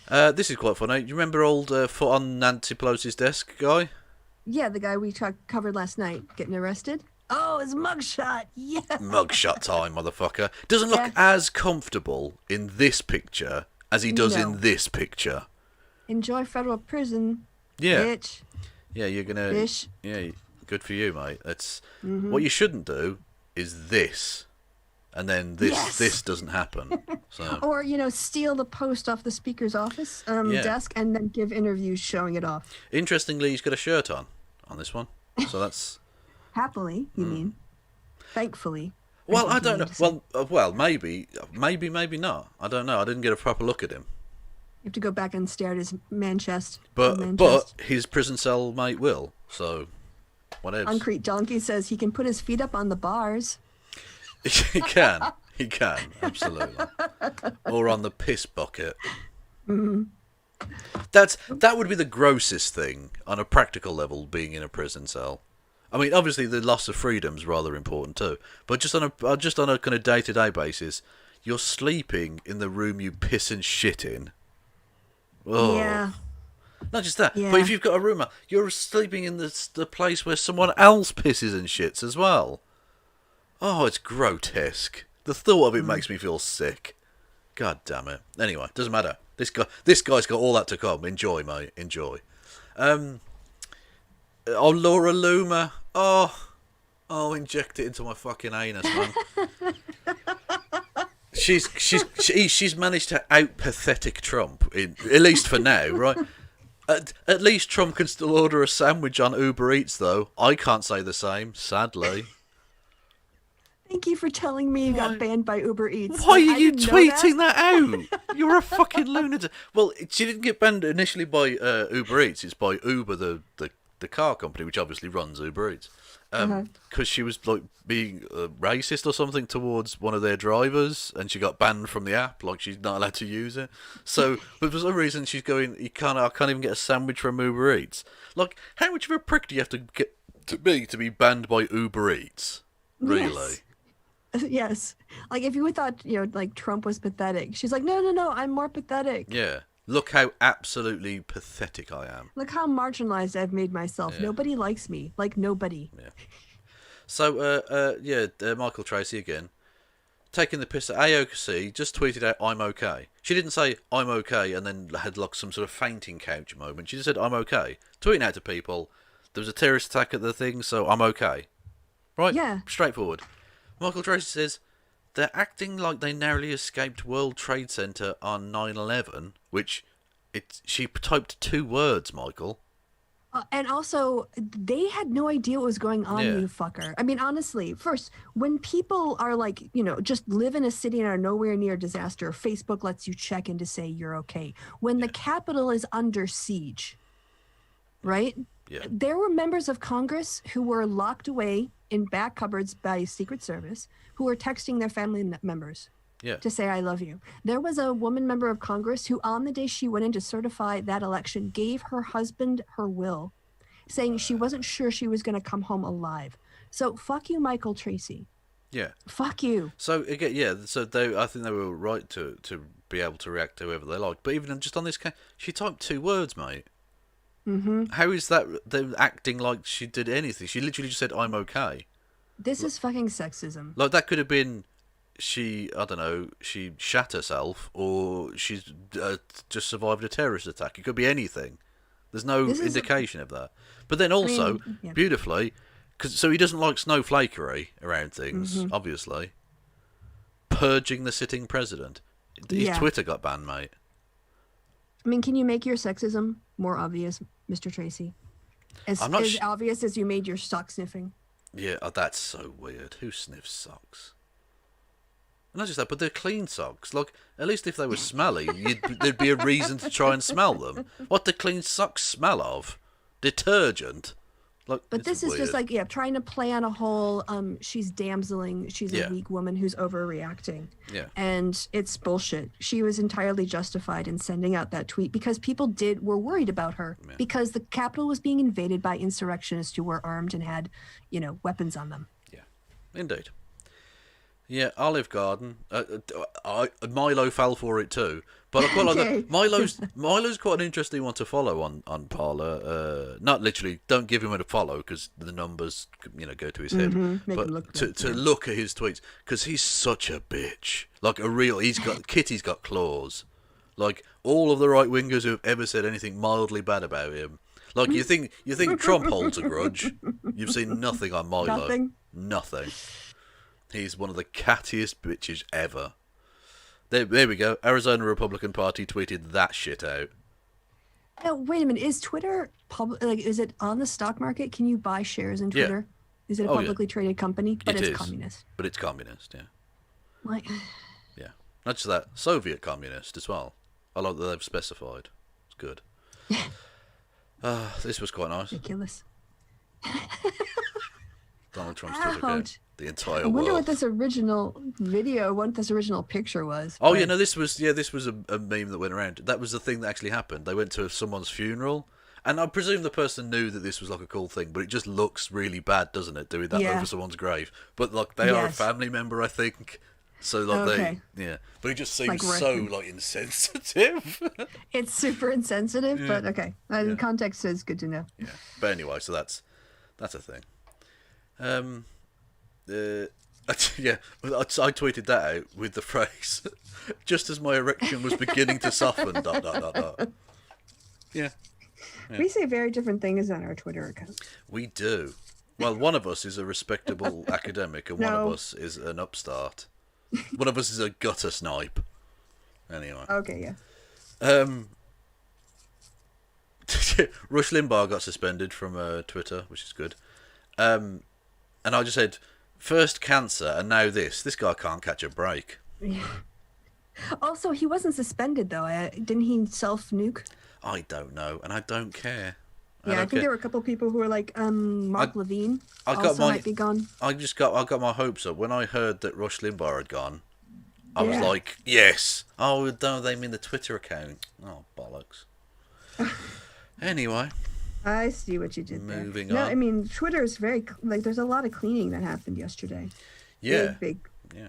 Yeah. This is quite funny. You remember old foot on Nancy Pelosi's desk guy? Yeah, the guy we covered last night getting arrested. Oh, his mugshot. Yeah. Mugshot time, motherfucker. Doesn't look as comfortable in this picture as he does in this picture. Enjoy federal prison. Yeah. Bitch. Yeah, you're gonna. Bish. Yeah, good for you, mate. That's what you shouldn't do. Is this, and then this doesn't happen. So. Or steal the post off the speaker's office desk and then give interviews showing it off. Interestingly, he's got a shirt on this one, so that's happily. You mean? Thankfully. Well, I don't know. Well, maybe not. I don't know. I didn't get a proper look at him. You have to go back and stare at his man chest. But his prison cell mate will. So, whatever. Concrete Donkey says he can put his feet up on the bars. He can, absolutely. Or on the piss bucket. Mm-hmm. That would be the grossest thing on a practical level, being in a prison cell. I mean, obviously the loss of freedom is rather important too, but just on a kind of day-to-day basis, you're sleeping in the room you piss and shit in. Oh. Yeah. Not just that, but if you've got a room, you're sleeping in the place where someone else pisses and shits as well. Oh, it's grotesque. The thought of it makes me feel sick. God damn it. Anyway, doesn't matter. This guy's got all that to come. Enjoy, mate. Enjoy. Laura Loomer. Oh, inject it into my fucking anus, man. She's managed to out pathetic Trump, at least for now, right? At least Trump can still order a sandwich on Uber Eats, though. I can't say the same, sadly. Thank you for telling me you got banned by Uber Eats. Why are you tweeting that out? You're a fucking lunatic. Well, she didn't get banned initially by Uber Eats. It's by Uber, the car company, which obviously runs Uber Eats. Because she was like being racist or something towards one of their drivers, and she got banned from the app. Like she's not allowed to use it. So, but for some reason, she's going. I can't even get a sandwich from Uber Eats. Like, how much of a prick do you have to get to be banned by Uber Eats? Really? Yes. Like if you thought like Trump was pathetic, she's like, no, I'm more pathetic. Yeah. Look how absolutely pathetic I am. Look how marginalized I've made myself. Yeah. Nobody likes me. Like nobody. Yeah. So, Michael Tracy again, taking the piss at AOC, just tweeted out, I'm okay. She didn't say, I'm okay, and then had like some sort of fainting couch moment. She just said, I'm okay. Tweeting out to people, there was a terrorist attack at the thing, so I'm okay. Right? Yeah. Straightforward. Michael Tracy says, they're acting like they narrowly escaped World Trade Center on 9/11, which she typed 2 words, Michael. And also, they had no idea what was going on, you fucker. I mean, honestly, first, when people are like, just live in a city and are nowhere near disaster, Facebook lets you check in to say you're okay. When the Capitol is under siege, right? Yeah. There were members of Congress who were locked away in back cupboards by Secret Service who were texting their family members. Yeah. to say I love you. There was a woman member of Congress who, on the day she went in to certify that election, gave her husband her will, saying she wasn't sure she was going to come home alive. So fuck you, Michael Tracy. Yeah. Fuck you. So again, yeah. So I think they were right to be able to react to whoever they liked. But even just on this case, she typed 2 words, mate. Mm-hmm. How is that them acting like she did anything? She literally just said, "I'm okay." This is fucking sexism. Like that could have been I don't know, she shat herself, or she's just survived a terrorist attack. It could be anything. There's no indication of that. But then also, beautifully, so he doesn't like snowflakery around things, obviously. Purging the sitting president. His Twitter got banned, mate. I mean, can you make your sexism more obvious, Mr. Tracy? As obvious as you made your sock sniffing? Yeah, that's so weird. Who sniffs socks? Not just that, but they're clean socks. Like, at least if they were smelly, there'd be a reason to try and smell them. What do clean socks smell of? Detergent. Like, but this is just like, trying to play on a whole, she's damseling, she's a weak woman who's overreacting. Yeah. And it's bullshit. She was entirely justified in sending out that tweet because people were worried about her because the Capitol was being invaded by insurrectionists who were armed and had, weapons on them. Yeah, indeed. Yeah, Olive Garden. Milo fell for it too, but I quite like that. Milo's quite an interesting one to follow on Parler. Not literally, don't give him a follow because the numbers, go to his head. But to look at his tweets, because he's such a bitch. Like Kitty's got claws. Like all of the right wingers who have ever said anything mildly bad about him. Like you think Trump holds a grudge? You've seen nothing on Milo. Nothing. He's one of the cattiest bitches ever. There we go. Arizona Republican Party tweeted that shit out. Now, wait a minute. Is Twitter public? Like, is it on the stock market? Can you buy shares in Twitter? Yeah. Is it a publicly traded company? But it's communist. But it's communist, yeah. Like, yeah. Not just that. Soviet communist as well. I like that they've specified. It's good. This was quite nice. Ridiculous. Donald Trump's Twitter account. The entire world. I wonder what this original picture was. Oh, yeah, no, this was a meme that went around. That was the thing that actually happened. They went to someone's funeral, and I presume the person knew that this was like a cool thing, but it just looks really bad, doesn't it, doing that over someone's grave? But like they are a family member, I think. So like but it just seems like so like insensitive. It's super insensitive, but okay. Context is good to know. Yeah, but anyway, so that's a thing. I tweeted that out with the phrase, just as my erection was beginning to soften, ... Yeah. We say very different things on our Twitter account. We do. Well, one of us is a respectable academic and one of us is an upstart. One of us is a gutter snipe. Anyway. Okay, yeah. Rush Limbaugh got suspended from Twitter, which is good. And I just said, first cancer and now this. This guy can't catch a break. Yeah. Also, he wasn't suspended, though. Didn't he self-nuke? I don't know, and I don't care. I think there were a couple of people who were like, Mark Levine might be gone. I got my hopes up. When I heard that Rush Limbaugh had gone, I was like, yes. Oh, don't they mean the Twitter account? Oh, bollocks. Anyway. I see what you did there. Moving on. No, I mean, Twitter is very, there's a lot of cleaning that happened yesterday. Yeah. Big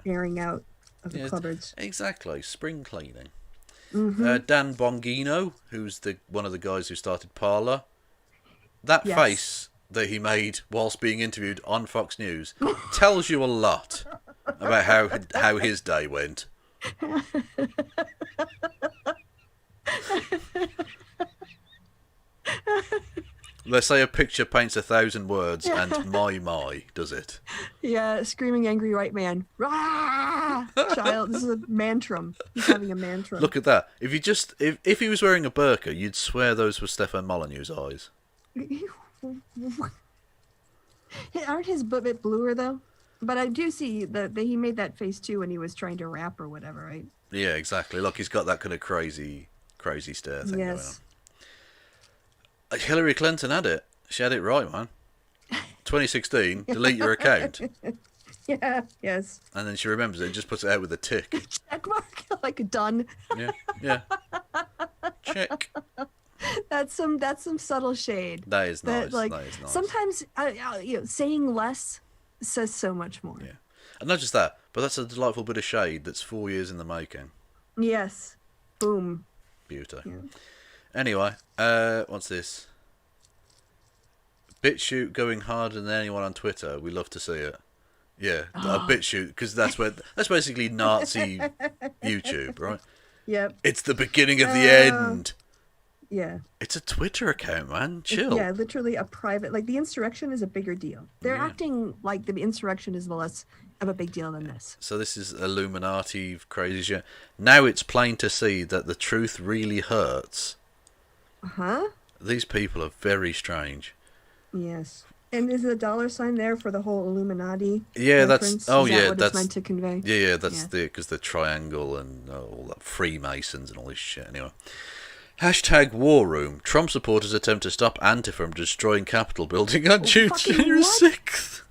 airing out of the cupboards. Exactly. Spring cleaning. Mm-hmm. Dan Bongino, who's one of the guys who started Parler, that face that he made whilst being interviewed on Fox News tells you a lot about how his day went. Let's say a picture paints 1,000 words, and my, does it? Yeah, screaming angry white man. Rah! Child, this is a mantrum. He's having a mantrum. Look at that. If he was wearing a burqa, you'd swear those were Stefan Molyneux's eyes. Aren't his a bit bluer, though? But I do see that he made that face, too, when he was trying to rap or whatever, right? Yeah, exactly. Look, he's got that kind of crazy stare thing going on. Hillary Clinton had it. She had it right, man. 2016, delete your account. Yeah. Yes. And then she remembers it and just puts it out with a tick. Check mark. Like done. Yeah. Check. That's some subtle shade. That is nice. Like that is nice. sometimes saying less says so much more. Yeah. And not just that, but that's a delightful bit of shade that's 4 years in the making. Yes. Boom. Beauty. Yeah. Anyway, what's this? BitChute going harder than anyone on Twitter. We love to see it. Yeah, BitChute, because that's basically Nazi YouTube, right? Yep. It's the beginning of the end. Yeah. It's a Twitter account, man. Chill. Yeah, literally a private. Like the insurrection is a bigger deal. They're acting like the insurrection is less of a big deal than this. So this is Illuminati crazy shit. Now it's plain to see that the truth really hurts. Huh? These people are very strange. Yes. And is the dollar sign there for the whole Illuminati? Yeah, reference? that's. Oh, is yeah, that what that's it's meant to convey. Yeah, that's because the triangle and all that Freemasons and all this shit. Anyway, hashtag War Room. Trump supporters attempt to stop Antifa from destroying Capitol building on January 6th.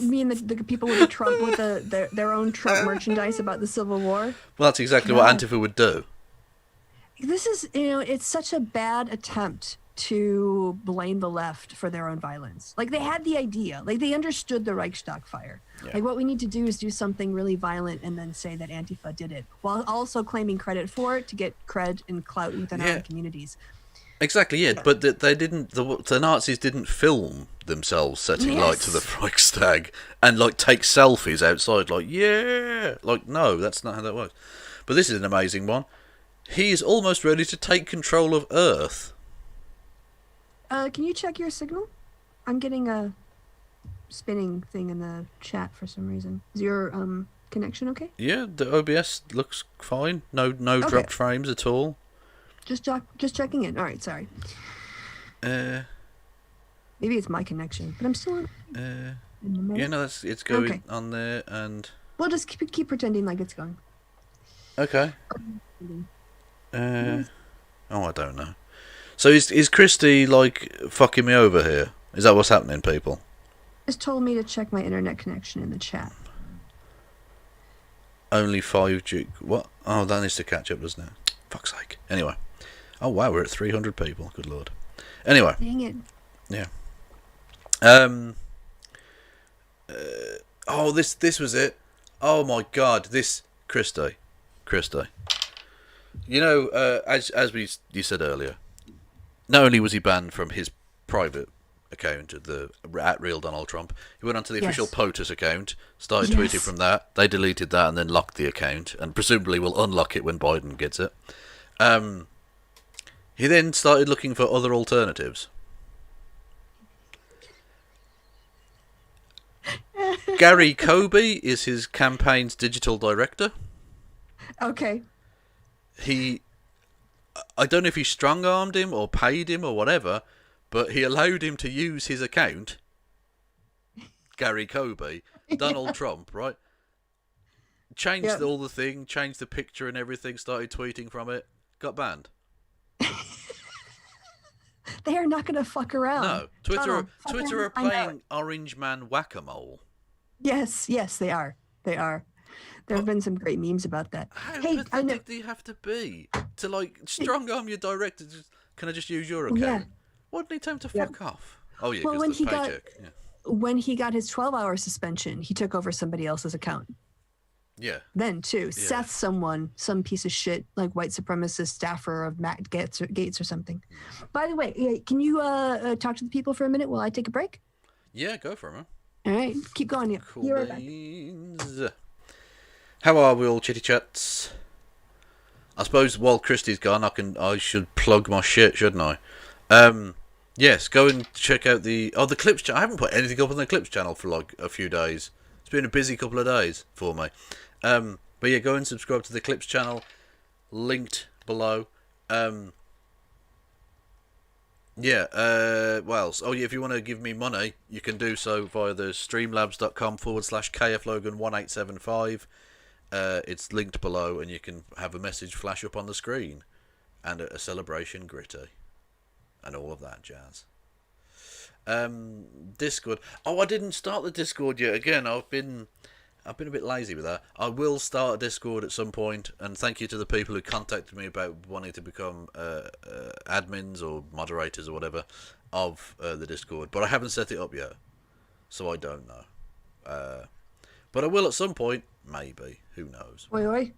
Me and the people with the Trump with their own Trump merchandise about the Civil War. Well, that's exactly what Antifa would do. This is, it's such a bad attempt to blame the left for their own violence. Like they had the idea, like they understood the Reichstag fire. Yeah. Like what we need to do is do something really violent and then say that Antifa did it, while also claiming credit for it to get cred and clout within our own communities. Exactly, yeah, but they didn't. The Nazis didn't film themselves setting light to the Reichstag and like take selfies outside. No, that's not how that works. But this is an amazing one. He's almost ready to take control of Earth. Can you check your signal? I'm getting a spinning thing in the chat for some reason. Is your connection okay? Yeah, the OBS looks fine. No dropped frames at all. Just checking in. All right, sorry. Maybe it's my connection, but I'm still on. Yeah, no, it's going on there, and we'll just keep pretending like it's going. Okay. I don't know. So is Kristi like fucking me over here? Is that what's happening, people? Just told me to check my internet connection in the chat. Only 5G. What? Oh, that needs to catch up, doesn't it? Fuck's sake. Anyway. Oh wow, we're at 300 people. Good lord. Anyway. Dang it. Yeah. This was it. Oh my god, this Kristi. You know, as you said earlier, not only was he banned from his private account at Real Donald Trump, he went onto the official POTUS account, started tweeting from that. They deleted that and then locked the account, and presumably will unlock it when Biden gets it. He then started looking for other alternatives. Gary Kobe is his campaign's digital director. Okay. I don't know if he strong-armed him or paid him or whatever, but he allowed him to use his account, Gary Kobe, Donald Trump, right? Changed all the thing, changed the picture and everything, started tweeting from it, got banned. They are not going to fuck around. No, Twitter are playing Orange Man Whack-A-Mole. Yes, they are. There have been some great memes about that. How pathetic do you have to be to like strong arm your director? Can I just use your account? Yeah. Why didn't he tell him to fuck off? Oh yeah, because the paycheck. When he got his 12-hour suspension, he took over somebody else's account. Yeah. Then too, Seth, some piece of shit like white supremacist staffer of Matt Gates or something. By the way, can you talk to the people for a minute while I take a break? Yeah, go for a minute. All right, keep going. Yeah, cool right back. How are we all, chitty chats? I suppose while Kristi's gone, I should plug my shit, shouldn't I? Yes, go and check out the Clips channel. I haven't put anything up on the Clips channel for like a few days. It's been a busy couple of days for me. But yeah, go and subscribe to the Clips channel, linked below. If you want to give me money, you can do so via the streamlabs.com/KFLogan1875. It's linked below, and you can have a message flash up on the screen, and a celebration gritty, and all of that jazz. Discord. Oh, I didn't start the Discord yet. Again, I've been a bit lazy with that. I will start a Discord at some point, and thank you to the people who contacted me about wanting to become admins or moderators or whatever of the Discord. But I haven't set it up yet, so I don't know. But I will at some point, maybe. Who knows? Oi, oi.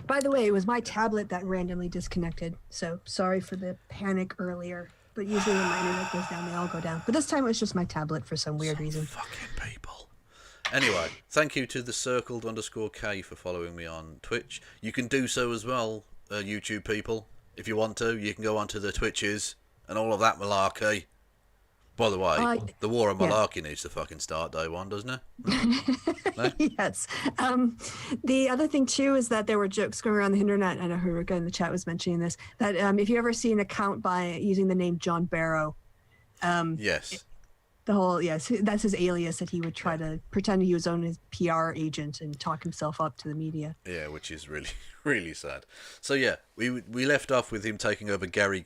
By the way, it was my tablet that randomly disconnected, so sorry for the panic earlier. But usually when my internet goes down, they all go down. But this time it was just my tablet for some weird reason. Fucking people. Anyway, thank you to the circled_K for following me on Twitch. You can do so as well, YouTube people. If you want to, you can go onto the Twitches and all of that malarkey. By the way, the war on malarkey needs to fucking start day one, doesn't it? No? Yes. The other thing, too, is that there were jokes going around the internet. I know who in the chat was mentioning this. That if you ever see an account by using the name John Barrow. Yes. That's his alias that he would try to pretend he was his PR agent and talk himself up to the media. Yeah, which is really, really sad. So yeah, we left off with him taking over Gary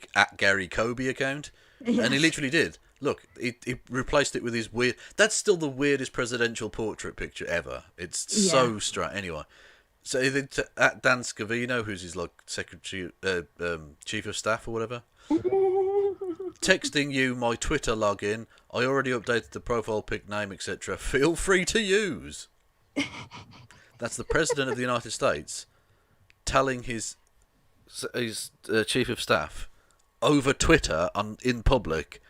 Kobe account, Yes. and he literally did. Look, he replaced it with his weird. That's still the weirdest presidential portrait picture ever. It's so strange. Anyway, so at Dan Scavino, who's his like secretary, chief of staff or whatever. Texting you my Twitter login. I already updated the profile pic name, etc. Feel free to use. That's the president of the United States telling his chief of staff over Twitter in public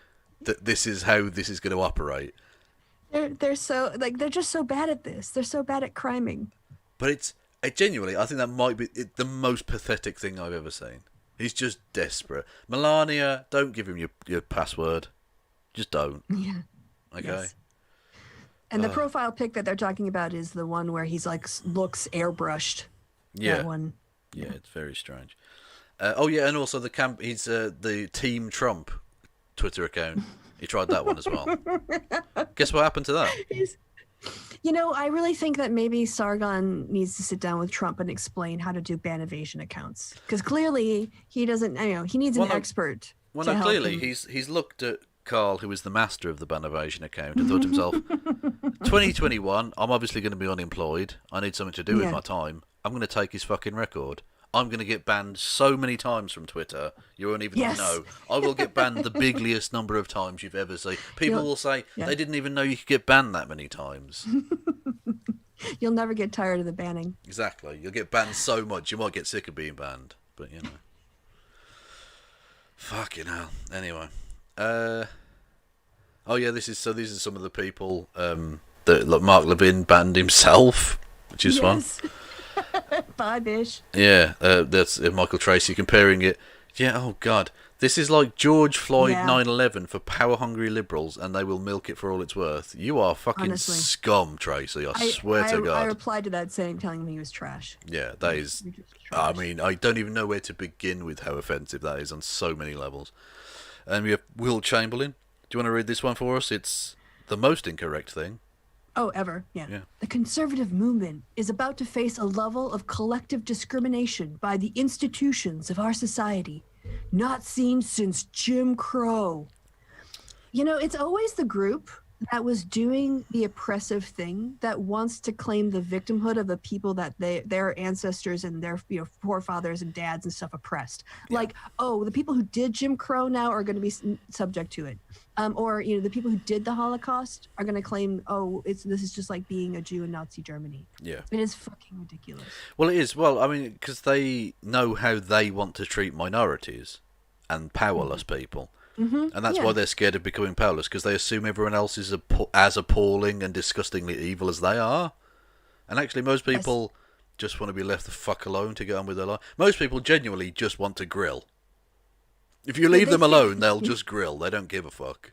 that this is how this is going to operate. They're so they're just so bad at this. They're so bad at criming. But it genuinely, I think that might be the most pathetic thing I've ever seen. He's just desperate. Melania, don't give him your password. Just don't. Yeah. Okay. Yes. And the profile pic that they're talking about is the one where he's looks airbrushed. Yeah. That one. Yeah, it's very strange. And also he's the Team Trump Twitter account. He tried that one as well. Guess what happened to that? I really think that maybe Sargon needs to sit down with Trump and explain how to do ban evasion accounts. Because clearly he doesn't, he needs an expert. Well, no, clearly he's looked at Carl, who is the master of the ban evasion account, and thought to himself, 2021, I'm obviously going to be unemployed. I need something to do with my time. I'm going to take his fucking record. I'm going to get banned so many times from Twitter, you won't even know. I will get banned the bigliest number of times you've ever seen. People will say they didn't even know you could get banned that many times. You'll never get tired of the banning. Exactly. You'll get banned so much, you might get sick of being banned. But, Fucking hell. Anyway. These are some of the people that Mark Levin banned himself, which is fun. Bye, Bish. Yeah, that's Michael Tracy comparing it. Yeah, oh God. This is like George Floyd 9/11 for power-hungry liberals, and they will milk it for all it's worth. You are fucking scum, Tracy. I swear to God. I replied to that telling him he was trash. Yeah, that is... I mean, I don't even know where to begin with how offensive that is on so many levels. And we have Will Chamberlain. Do you want to read this one for us? It's the most incorrect thing. Oh, ever. Yeah. The conservative movement is about to face a level of collective discrimination by the institutions of our society not seen since Jim Crow. It's always the group that was doing the oppressive thing that wants to claim the victimhood of the people that their ancestors and their forefathers and dads and stuff oppressed. The people who did Jim Crow now are going to be subject to it. Or the people who did the Holocaust are going to claim, this is just like being a Jew in Nazi Germany. Yeah. It is fucking ridiculous. Well, it is. Well, I mean, because they know how they want to treat minorities and powerless people. Mm-hmm. And that's why they're scared of becoming powerless, because they assume everyone else is as appalling and disgustingly evil as they are. And actually, most people just want to be left the fuck alone to get on with their life. Most people genuinely just want to grill. If you leave them alone, they'll just grill. They don't give a fuck.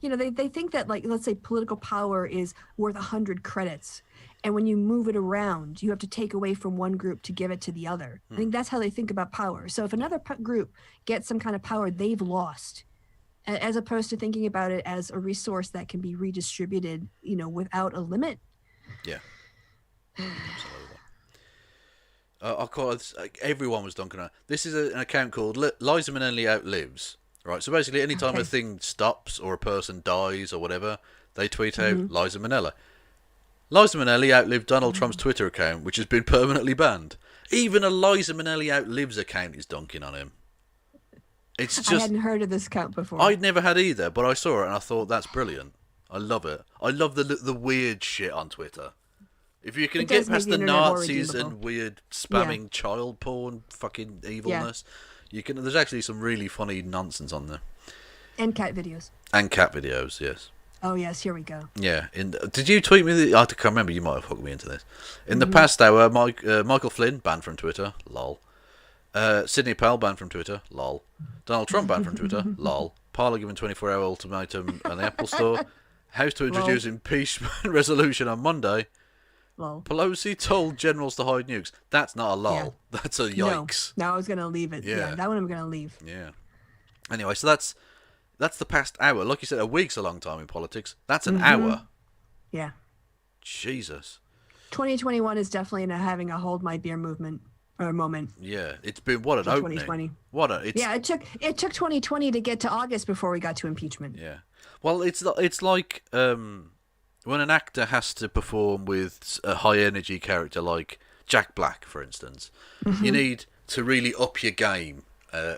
They think that, let's say political power is worth 100 credits. And when you move it around, you have to take away from one group to give it to the other. I think that's how they think about power. So if another group gets some kind of power, they've lost. As opposed to thinking about it as a resource that can be redistributed, without a limit. Yeah. Absolutely. I'll call it, everyone was dunking on. This is an account called Liza Minnelli Outlives, Right, so basically any time Okay. a thing stops or a person dies or whatever, they tweet out Liza Minnelli. Liza Minnelli outlived Donald Trump's Twitter account, which has been permanently banned. Even a Liza Minnelli outlives account is dunking on him. It's I just... hadn't heard of this account before. I'd never had either, but I saw it and I thought, that's brilliant. I love it. I love the weird shit on Twitter. If you can It get does make past the the internet more Nazis redeemable. and weird spamming child porn fucking evilness, you can. There's actually some really funny nonsense on there. And cat videos. And cat videos, yes. Oh, yes, here we go. Yeah. Did you tweet me? I can't remember. You might have hooked me into this. In the past hour, Michael Flynn banned from Twitter. Lol. Sidney Powell banned from Twitter. Lol. Donald Trump banned from Twitter. Lol. Parler given 24-hour ultimatum on the Apple Store. House to introduce impeachment resolution on Monday. Lol. Pelosi told generals to hide nukes. That's not a lol. Yeah. That's a yikes. No, I was going to leave it. Yeah. Yeah, that one I'm going to leave. Yeah. Anyway, so that's the past hour. Like you said, a week's a long time in politics. That's an hour. Yeah. Jesus. 2021 is definitely having a hold my beer movement or moment. Yeah, it's been what an For opening. 2020. It's Yeah, it took 2020 to get to August before we got to impeachment. Yeah. Well, it's like when an actor has to perform with a high energy character like Jack Black, for instance. You need to really up your game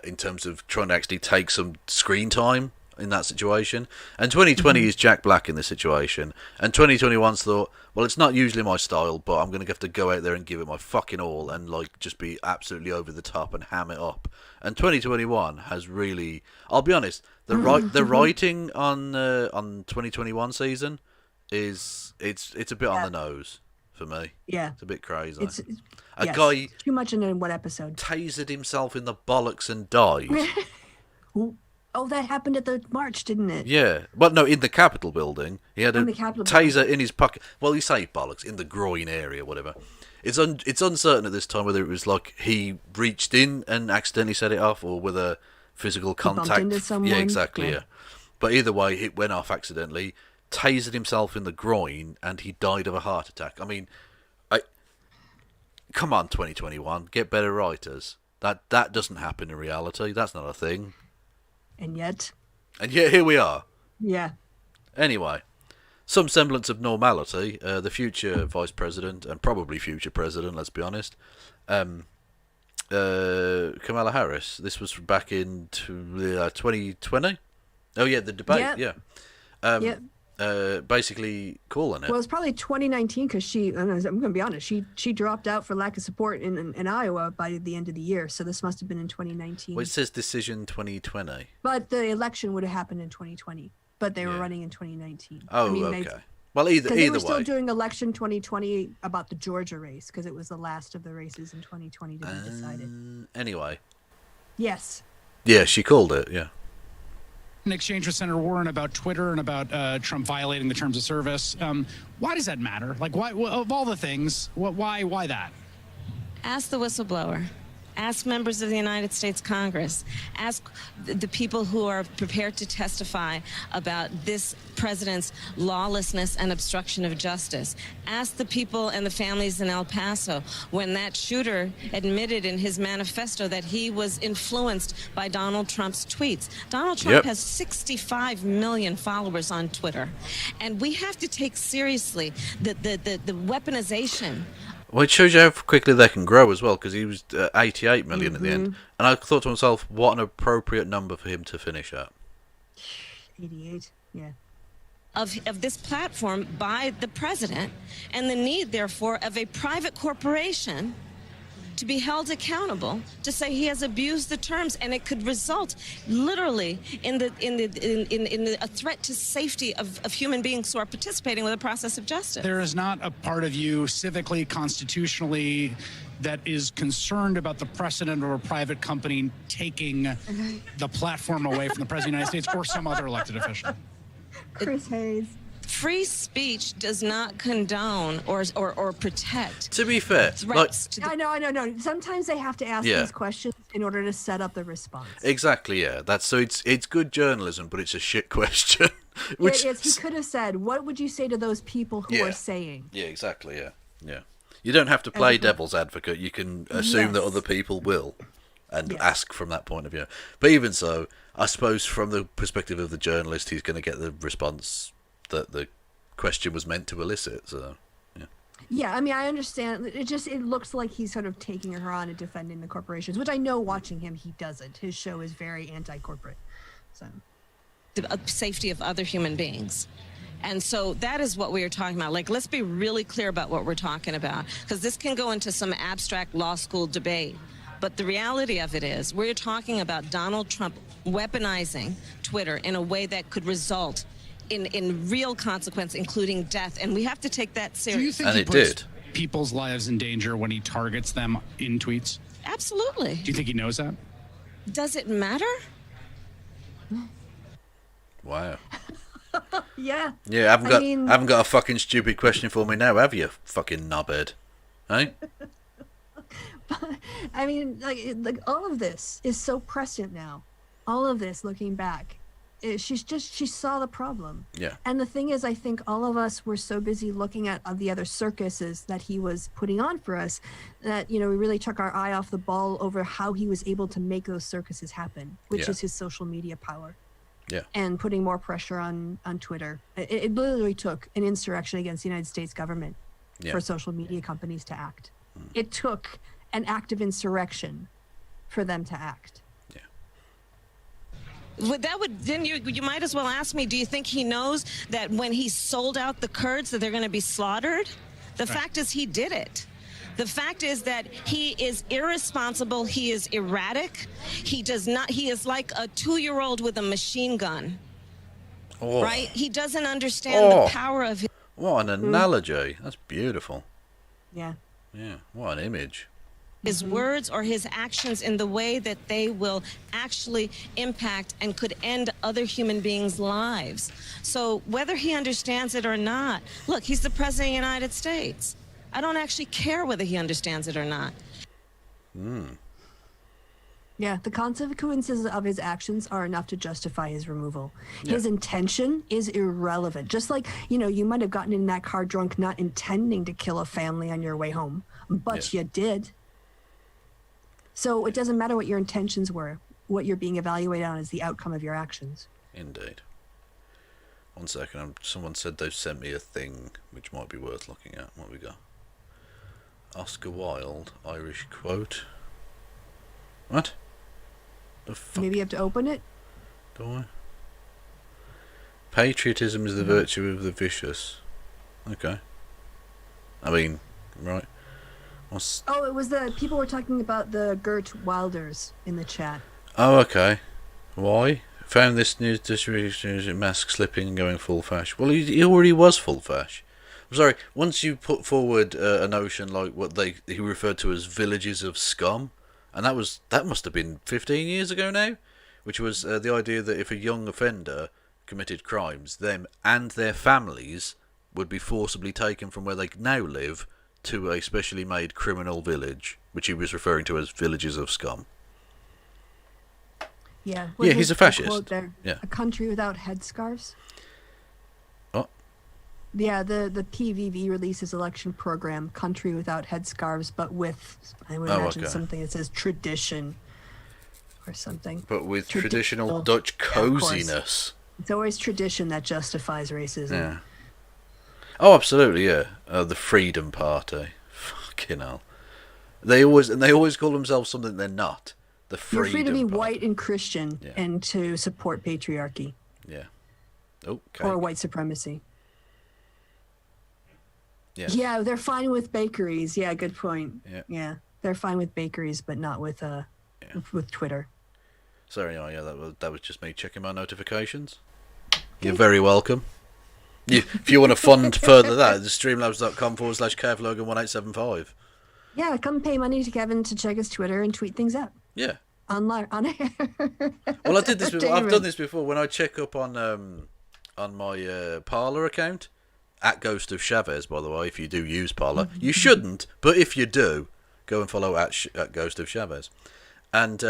in terms of trying to actually take some screen time in that situation. And 2020 is Jack Black in this situation. And 2021's thought, well, it's not usually my style, but I'm going to have to go out there and give it my fucking all and like just be absolutely over the top and ham it up. And 2021 has really, I'll be honest, the writing on 2021 season is it's a bit on the nose for me. Yeah. It's a bit crazy. It's A yes, guy too much in one episode. tasered himself in the bollocks and died. Oh, that happened at the march, didn't it? Yeah. Well, no, in the Capitol building. He had a In the Capitol taser in his pocket. Well, you say bollocks, in the groin area, whatever. It's uncertain at this time whether it was like he reached in and accidentally set it off or whether physical bumped contact. into someone. Yeah, exactly, Yeah. yeah. But either way, it went off accidentally, tasered himself in the groin, and he died of a heart attack. I mean, come on, 2021, get better writers. That doesn't happen in reality. That's not a thing. And yet, Here we are. yeah. Anyway, some semblance of normality. The future vice president and probably future president, let's be honest, Kamala Harris. This was back in 2020. Oh yeah, the debate. Yeah. Yeah. Basically calling it. Well, it's probably 2019 because I'm going to be honest, she dropped out for lack of support in Iowa by the end of the year. So this must have been in 2019. Well, it says decision 2020. But the election would have happened in 2020. But they were running in 2019. Oh, okay. Well, either they were way. still doing election 2020 about the Georgia race because it was the last of the races in 2020 to be decided. Anyway. Yes. Yeah, she called it. Yeah. An exchange with Senator Warren about Twitter and about Trump violating the terms of service. Why does that matter? Like, why of all the things? Why that? Ask the whistleblower. Ask members of the United States Congress. Ask the people who are prepared to testify about this president's lawlessness and obstruction of justice. Ask the people and the families in El Paso when that shooter admitted in his manifesto that he was influenced by Donald Trump's tweets. Donald Trump has 65 million followers on Twitter. And we have to take seriously the weaponization. Well, it shows you how quickly they can grow as well, because he was 88 million at the end. And I thought to myself, what an appropriate number for him to finish at. 88, yeah. Of this platform by the president, and the need, therefore, of a private corporation to be held accountable to say he has abused the terms, and it could result literally in a threat to safety of human beings who are participating with the process of justice. There is not a part of you civically, constitutionally, that is concerned about the precedent of a private company taking the platform away from the President of the United States or some other elected official. Chris Hayes. Free speech does not condone or protect. To be fair, threats to the I know. Sometimes they have to ask Yeah. these questions in order to set up the response. exactly, yeah. It's good journalism, but it's a shit question. Which He could have said, what would you say to those people who Yeah. are saying? Yeah, exactly, yeah. You don't have to play devil's advocate. You can assume that Yes. other people will. and Yeah. ask from that point of view. But even so, I suppose from the perspective of the journalist, he's going to get the response that the question was meant to elicit. So, yeah. Yeah, I mean, I understand. It looks like he's sort of taking her on and defending the corporations, which I know watching him, he doesn't. His show is very anti-corporate. So, The safety of other human beings. And so that is what we are talking about. Like, let's be really clear about what we're talking about, because this can go into some abstract law school debate. But the reality of it is we're talking about Donald Trump weaponizing Twitter in a way that could result in real consequence, including death. And we have to take that Do you serious. think And he it puts did. people's lives in danger when he targets them in tweets? Absolutely. Do you think he knows that? Does it matter? Wow. yeah. Yeah, I mean- haven't got a fucking stupid question for me now, have you, fucking knobhead? Hey? I mean, like all of this is so prescient now. All of this, looking back, she saw the problem. Yeah. And the thing is, I think all of us were so busy looking at the other circuses that he was putting on for us that, we really took our eye off the ball over how he was able to make those circuses happen, which Yeah. is his social media power. Yeah. And putting more pressure on Twitter. It literally took an insurrection against the United States government Yeah. for social media companies to act. It took an act of insurrection for them to act. Then you might as well ask me, do you think he knows that when he sold out the Kurds that they're going to be slaughtered? The fact is he did it. The fact is that he is irresponsible. He is erratic. He is like a 2-year-old with a machine gun, Oh, right? He doesn't understand the Oh. power of his what an analogy. That's beautiful. Yeah. Yeah, what an image. words or his actions in the way that they will actually impact and could end other human beings' lives. So whether he understands it or not, look, he's the president of the United States. I don't actually care whether he understands it or not. Yeah, the consequences of his actions are enough to justify his removal. His intention is irrelevant. Just like, you might have gotten in that car drunk not intending to kill a family on your way home, but you did. So it doesn't matter what your intentions were. What you're being evaluated on is the outcome of your actions. Indeed. 1 second, someone said they've sent me a thing which might be worth looking at. What we got? Oscar Wilde, Irish quote. What? The fuck Maybe you have to open it. do I? Patriotism is the virtue of the vicious. Okay. I mean, right. What's... Oh, it was people were talking about the Gert Wilders in the chat. Oh, okay. Why? Found this news distribution mask slipping and going full fash. Well, he already was full fash. I'm sorry. Once you put forward a notion like what he referred to as villages of scum, and that must have been 15 years ago now, which was the idea that if a young offender committed crimes, them and their families would be forcibly taken from where they now live to a specially made criminal village, which he was referring to as villages of scum. Yeah. Yeah, he's a fascist. Quote there? Yeah. A country without headscarves. Oh. Yeah, the PVV releases election program, country without headscarves, but with, I would imagine, okay. something that says tradition or something. But with Traditional. traditional Dutch Yeah, of course. coziness. It's always tradition that justifies racism. Yeah. Oh, absolutely, yeah. The Freedom Party. Fucking hell. They always call themselves something they're not. The You're Freedom free to be Party. white and Christian Yeah. and to support patriarchy Yeah. Okay. or white supremacy. Yeah. Yeah, they're fine with bakeries. Yeah, good point. Yeah. Yeah, they're fine with bakeries, but not with with Twitter. Sorry, oh yeah, that was just me checking my notifications. You're very welcome. If you want to fund further that, it's streamlabs.com/KevLogan1875. Yeah, come pay money to Kevin to check his Twitter and tweet things up Yeah. on air. Well, I did this before. I've David. done this before when I check up on my Parler account at Ghost of Chavez. By the way, if you do use Parler, you shouldn't, but if you do, go and follow at Ghost of Chavez. And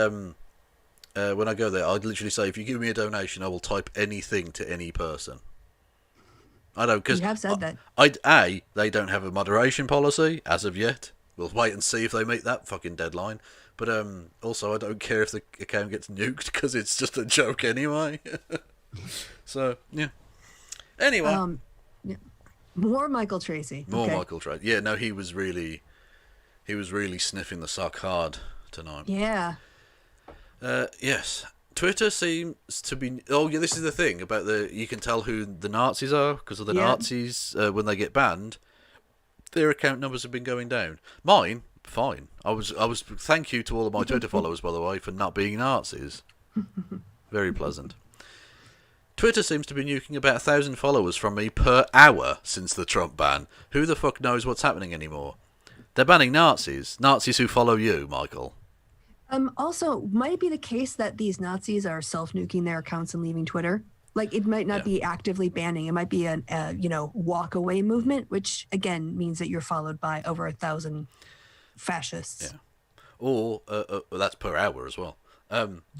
when I go there, I'd literally say, if you give me a donation, I will type anything to any person. I don't, because You have said that. they don't have a moderation policy as of yet. We'll wait and see if they meet that fucking deadline. But also, I don't care if the account gets nuked because it's just a joke anyway. So yeah. Anyway, Yeah. More Michael Tracy. more Okay. Michael Tracy. Yeah, no, he was really sniffing the sock hard tonight. Yeah. Yes. Twitter seems to be. Oh, yeah. This is the thing about you can tell who the Nazis are because of the Nazis when they get banned. Their account numbers have been going down. Mine, fine. I was. Thank you to all of my Twitter followers, by the way, for not being Nazis. Very pleasant. Twitter seems to be nuking about 1,000 followers from me per hour since the Trump ban. Who the fuck knows what's happening anymore? They're banning Nazis. Nazis who follow you, Michael. Also, might it be the case that these Nazis are self-nuking their accounts and leaving Twitter? Like, it might not be actively banning. It might be a walk away movement, which again means that you're followed by over 1,000 fascists. Yeah. Or that's per hour as well.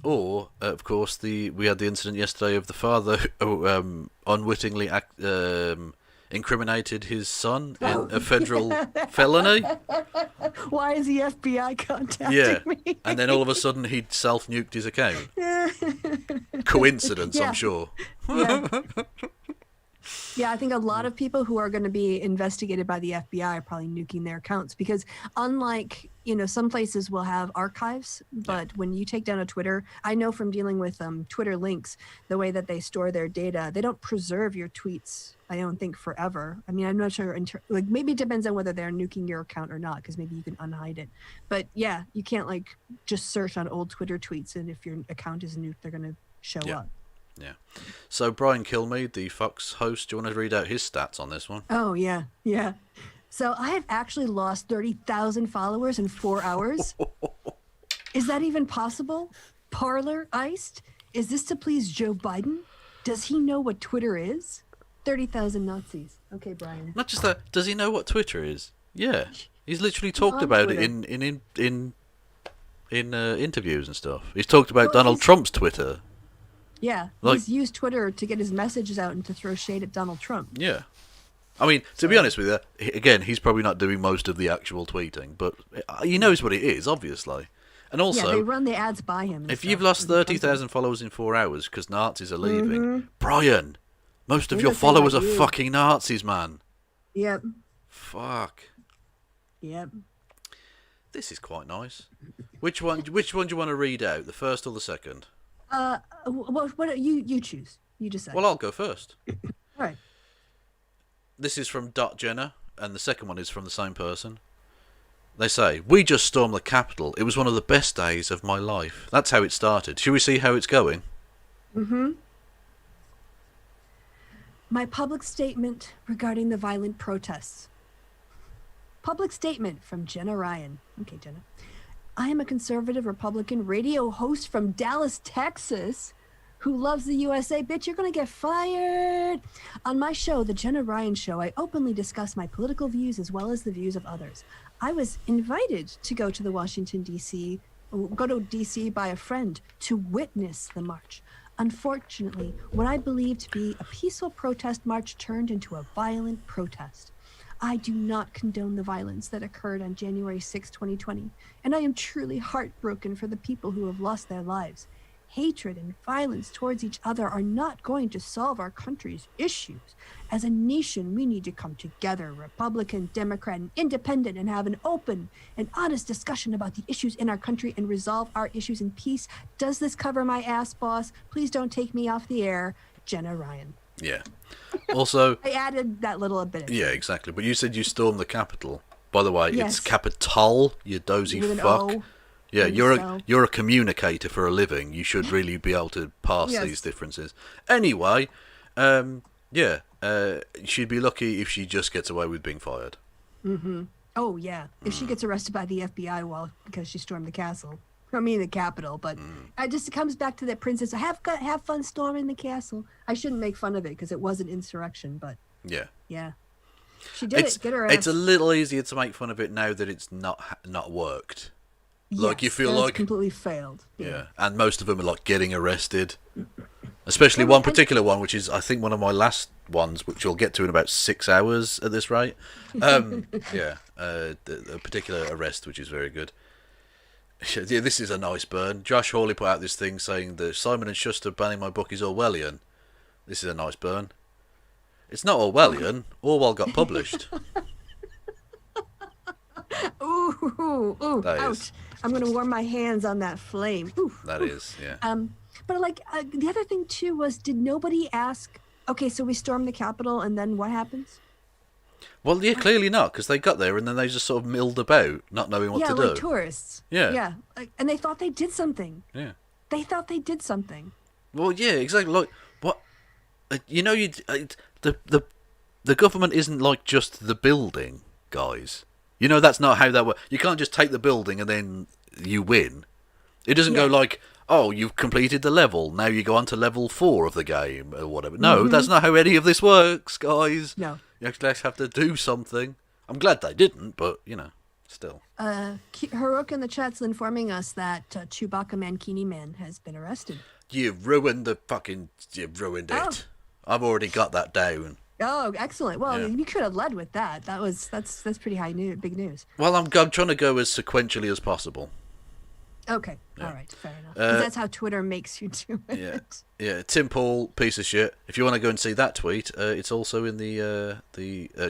Or of course we had the incident yesterday of the father who unwittingly incriminated his son in a federal felony. Why is the FBI contacting me? And then all of a sudden he'd self-nuked his account. Coincidence, I'm sure. Yeah. Yeah, I think a lot of people who are going to be investigated by the FBI are probably nuking their accounts because unlike, some places will have archives, but when you take down a Twitter, I know from dealing with Twitter links, the way that they store their data, they don't preserve your tweets, I don't think, forever. I mean, I'm not sure. Maybe it depends on whether they're nuking your account or not, because maybe you can unhide it. But yeah, you can't just search on old Twitter tweets, and if your account is nuked, they're going to show up. Yeah. So Brian Kilmeade, the Fox host, do you want to read out his stats on this one? Oh, yeah. Yeah. So I have actually lost 30,000 followers in 4 hours. Is that even possible? Parler iced? Is this to please Joe Biden? Does he know what Twitter is? 30,000 Nazis. Okay, Brian. Not just that. Does he know what Twitter is? Yeah. He's literally talked about it in interviews and stuff. He's talked about Donald Trump's Twitter. Yeah, he's used Twitter to get his messages out and to throw shade at Donald Trump. Yeah. I mean, to be honest with you, again, he's probably not doing most of the actual tweeting, but he knows what it is, obviously. And also, they run the ads by him. If you've lost 30,000 followers in 4 hours because Nazis are leaving, Brian, most of your followers are fucking Nazis, man. Yep. Fuck. Yep. This is quite nice. Which one do you want to read out, the first or the second? What you choose. You decide. Well, I'll go first. All right. This is from Jenner, and the second one is from the same person. They say, "We just stormed the Capitol. It was one of the best days of my life." That's how it started. Should we see how it's going? Mm-hmm. My public statement regarding the violent protests. Public statement from Jenna Ryan. Okay, Jenna. I am a conservative Republican radio host from Dallas, Texas, who loves the USA. Bitch, you're going to get fired. On my show, The Jenna Ryan Show, I openly discuss my political views as well as the views of others. I was invited to go to D.C. by a friend to witness the march. Unfortunately, what I believed to be a peaceful protest march turned into a violent protest. I do not condone the violence that occurred on January 6, 2020, and I am truly heartbroken for the people who have lost their lives. Hatred and violence towards each other are not going to solve our country's issues. As a nation, we need to come together, Republican, Democrat, and Independent, and have an open and honest discussion about the issues in our country and resolve our issues in peace. Does this cover my ass, boss? Please don't take me off the air. Jenna Ryan. Yeah. Also, I added that little bit. Yeah, exactly. But you said you stormed the Capitol. By the way, yes. It's Capitol, you dozy fuck. Yeah, you're a communicator for a living. You should really be able to pass these differences. Anyway, she'd be lucky if she just gets away with being fired. Mm-hmm. Oh yeah, if she gets arrested by the FBI because she stormed the castle. I mean the Capitol, but it comes back to that princess. Have fun storming the castle. I shouldn't make fun of it because it was an insurrection, but yeah, she did it. Get her ass. It's a little easier to make fun of it now that it's not worked. Like you feel like completely failed. Yeah, and most of them are like getting arrested. Especially one particular one, which is I think one of my last ones, which you'll get to in about 6 hours at this rate. A particular arrest, which is very good. Yeah, this is a nice burn. Josh Hawley put out this thing saying that Simon and Schuster banning my book is Orwellian. This is a nice burn. It's not Orwellian. Orwell got published. Ooh, That ouch. is. I'm going to warm my hands on that flame. Ooh. That is, yeah. But like the other thing too was, did nobody ask, okay, so we storm the Capitol and then what happens? Well, yeah, clearly not, because they got there and then they just sort of milled about, not knowing what to do. Yeah, like tourists. Yeah. Yeah. And they thought they did something. Yeah. They thought they did something. Well, yeah, exactly. Like, what? The government isn't like just the building, guys. You know, that's not how that works. You can't just take the building and then you win. It doesn't go like, oh, you've completed the level, now you go on to level 4 of the game, or whatever. No, that's not how any of this works, guys. No. You actually have to do something. I'm glad they didn't, but, you know, still. Haruk in the chat's informing us that Chewbacca Mankini Man has been arrested. You've ruined it. Oh. I've already got that down. Oh, excellent. Well, Yeah. you could have led with that. That's pretty big news. Well, I'm trying to go as sequentially as possible. Okay. All right. Fair enough. 'Cause that's how Twitter makes you do it. Yeah, yeah. Tim Paul, piece of shit. If you want to go and see that tweet, it's also in the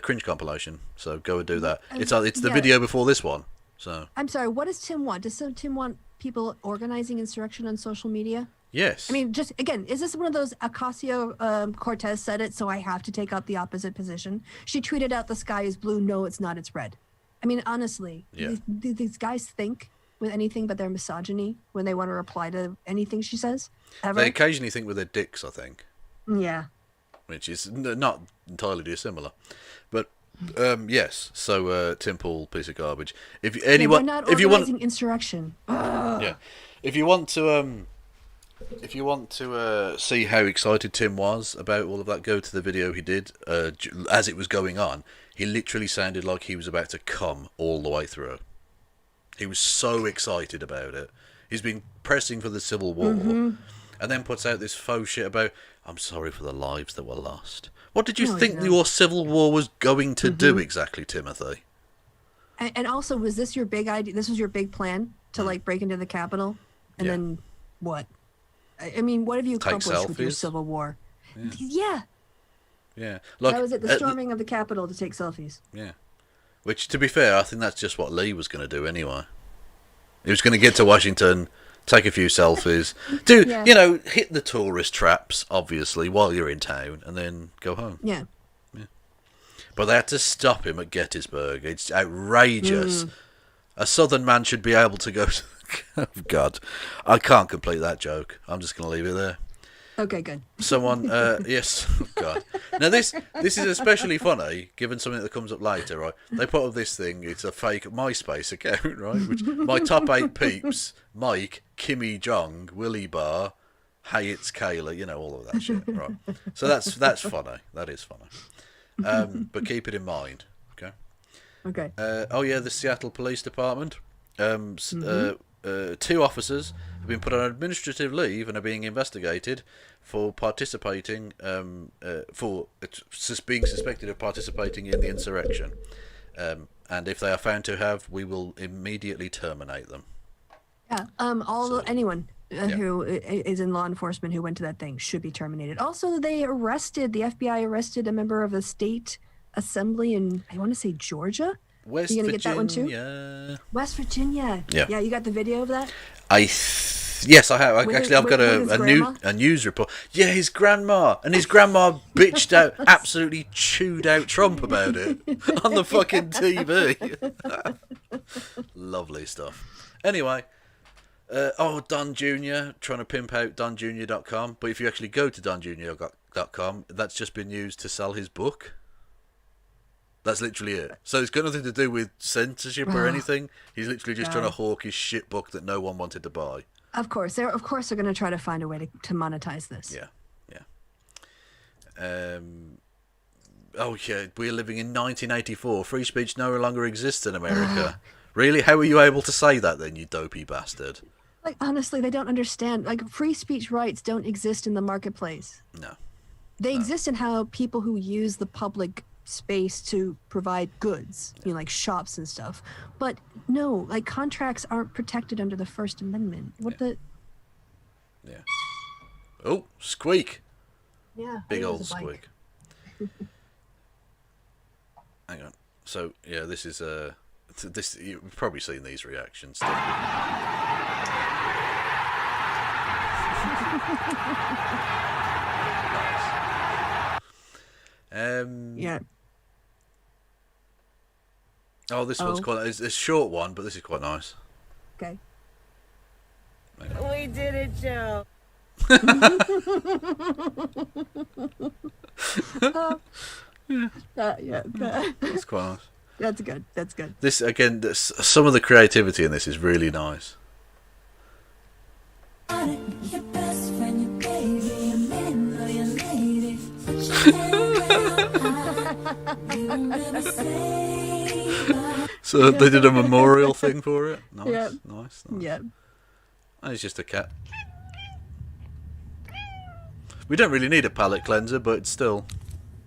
cringe compilation. So go and do that. It's the video before this one. So I'm sorry. What does Tim want? Does Tim want people organizing insurrection on social media? yes. I mean, just again, is this one of those Ocasio-Cortez said it, so I have to take up the opposite position? She tweeted out, "The sky is blue." No, it's not. It's red. I mean, honestly, Yeah. these guys think with anything but their misogyny when they want to reply to anything she says. Ever? They occasionally think with their dicks, I think, Yeah. which is not entirely dissimilar. But yes. So Tim Paul, piece of garbage. If We're anyone, not if you organizing want, insurrection. yeah, if you want to see how excited Tim was about all of that, go to the video he did as it was going on. He literally sounded like he was about to come all the way through. He was so excited about it. He's been pressing for the Civil War, and then puts out this faux shit about, I'm sorry for the lives that were lost. What did you think your Civil War was going to do exactly, Timothy? And also, was this your big idea? This was your big plan to like break into the Capitol, and Yeah. then what? I mean, what have you Take accomplished with your selfies? Civil War? Yeah, Yeah, like that was it. The storming of the Capitol to take selfies. yeah. Which, to be fair, I think that's just what Lee was going to do anyway. He was going to get to Washington, take a few selfies, hit the tourist traps, obviously, while you're in town, and then go home. Yeah. But they had to stop him at Gettysburg. It's outrageous. A southern man should be able to go to... Oh, God. I can't complete that joke. I'm just going to leave it there. Okay, good. Someone, yes, oh God. Now this is especially funny, given something that comes up later, right? They put up this thing, it's a fake MySpace account, right? Which, my top 8 peeps, Mike, Kimmy Jong, Willie Barr, Hey, it's Kayla, you know, all of that shit, right? So that's funny. That is funny. But keep it in mind, okay? Okay. The Seattle Police Department. 2 officers have been put on administrative leave and are being investigated for participating, being suspected of participating in the insurrection. And if they are found to have, we will immediately terminate them. Yeah. Anyone who is in law enforcement who went to that thing should be terminated. Also, the FBI arrested a member of the state assembly in, I want to say, Georgia. West You gonna Virginia. get that one too? West Virginia. Yeah. Yeah, you got the video of that? Yes, I have. I've got a news report. Yeah, his grandma bitched out, absolutely chewed out Trump about it on the fucking TV. Lovely stuff. Anyway, Don Jr. trying to pimp out donjr.com, but if you actually go to donjr.com, that's just been used to sell his book. That's literally it. So it's got nothing to do with censorship or anything. He's literally just trying to hawk his shit book that no one wanted to buy. Of course, they're going to try to find a way to monetize this. Yeah. We're living in 1984. Free speech no longer exists in America. Really? How are you able to say that then, you dopey bastard? Like, honestly, they don't understand. Like, free speech rights don't exist in the marketplace. No. They exist in how people who use the public space to provide goods, like shops and stuff. But no, like contracts aren't protected under the First Amendment. What the? Yeah. Oh, squeak! Yeah. Big old squeak. Hang on. So yeah, this is this you've probably seen these reactions. Yeah. Oh, this one's quite. It's a short one, but this is quite nice. Okay. We did it, Joe. Yeah. That's quite nice. That's good. That's good. This again, some of the creativity in this is really nice. Your best friend, your baby, your man or your lady. So they did a memorial thing for it. Nice, Yeah. nice. Yeah. And it's just a cat. We don't really need a palate cleanser, but it's still.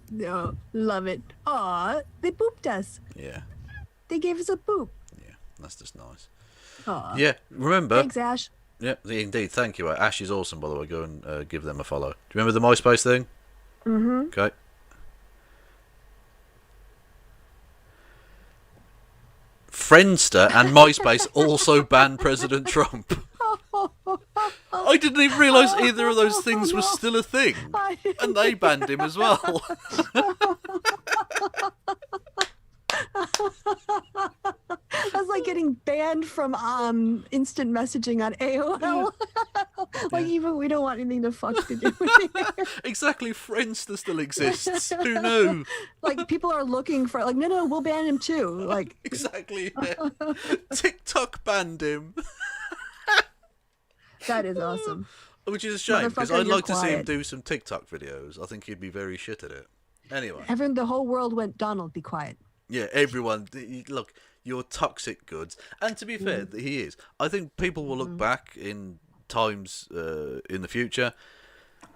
No, love it. Aw, they booped us. Yeah, They gave us a boop. yeah, that's just nice. Aw. Yeah, remember. Thanks, Ash. Yeah, indeed. Thank you. Ash is awesome, by the way. Go and give them a follow. Do you remember the MySpace thing? Mm-hmm. Okay. Friendster and MySpace also banned President Trump. I didn't even realise either of those things was still a thing. And they banned him as well. That's like getting banned from instant messaging on AOL. Like even we don't want anything to fuck to do with it. Exactly, Friendster still exists. Who knew? Like people are looking for like no, we'll ban him too. Like Exactly. Yeah. TikTok banned him. that is awesome. Which is a shame, because Motherfucker, I'd you're like to see him quiet. do some TikTok videos. I think he'd be very shit at it. Anyway. The whole world went, Donald, be quiet. Yeah, everyone. Look, you're toxic goods. And to be fair, he is. I think people will look back in times in the future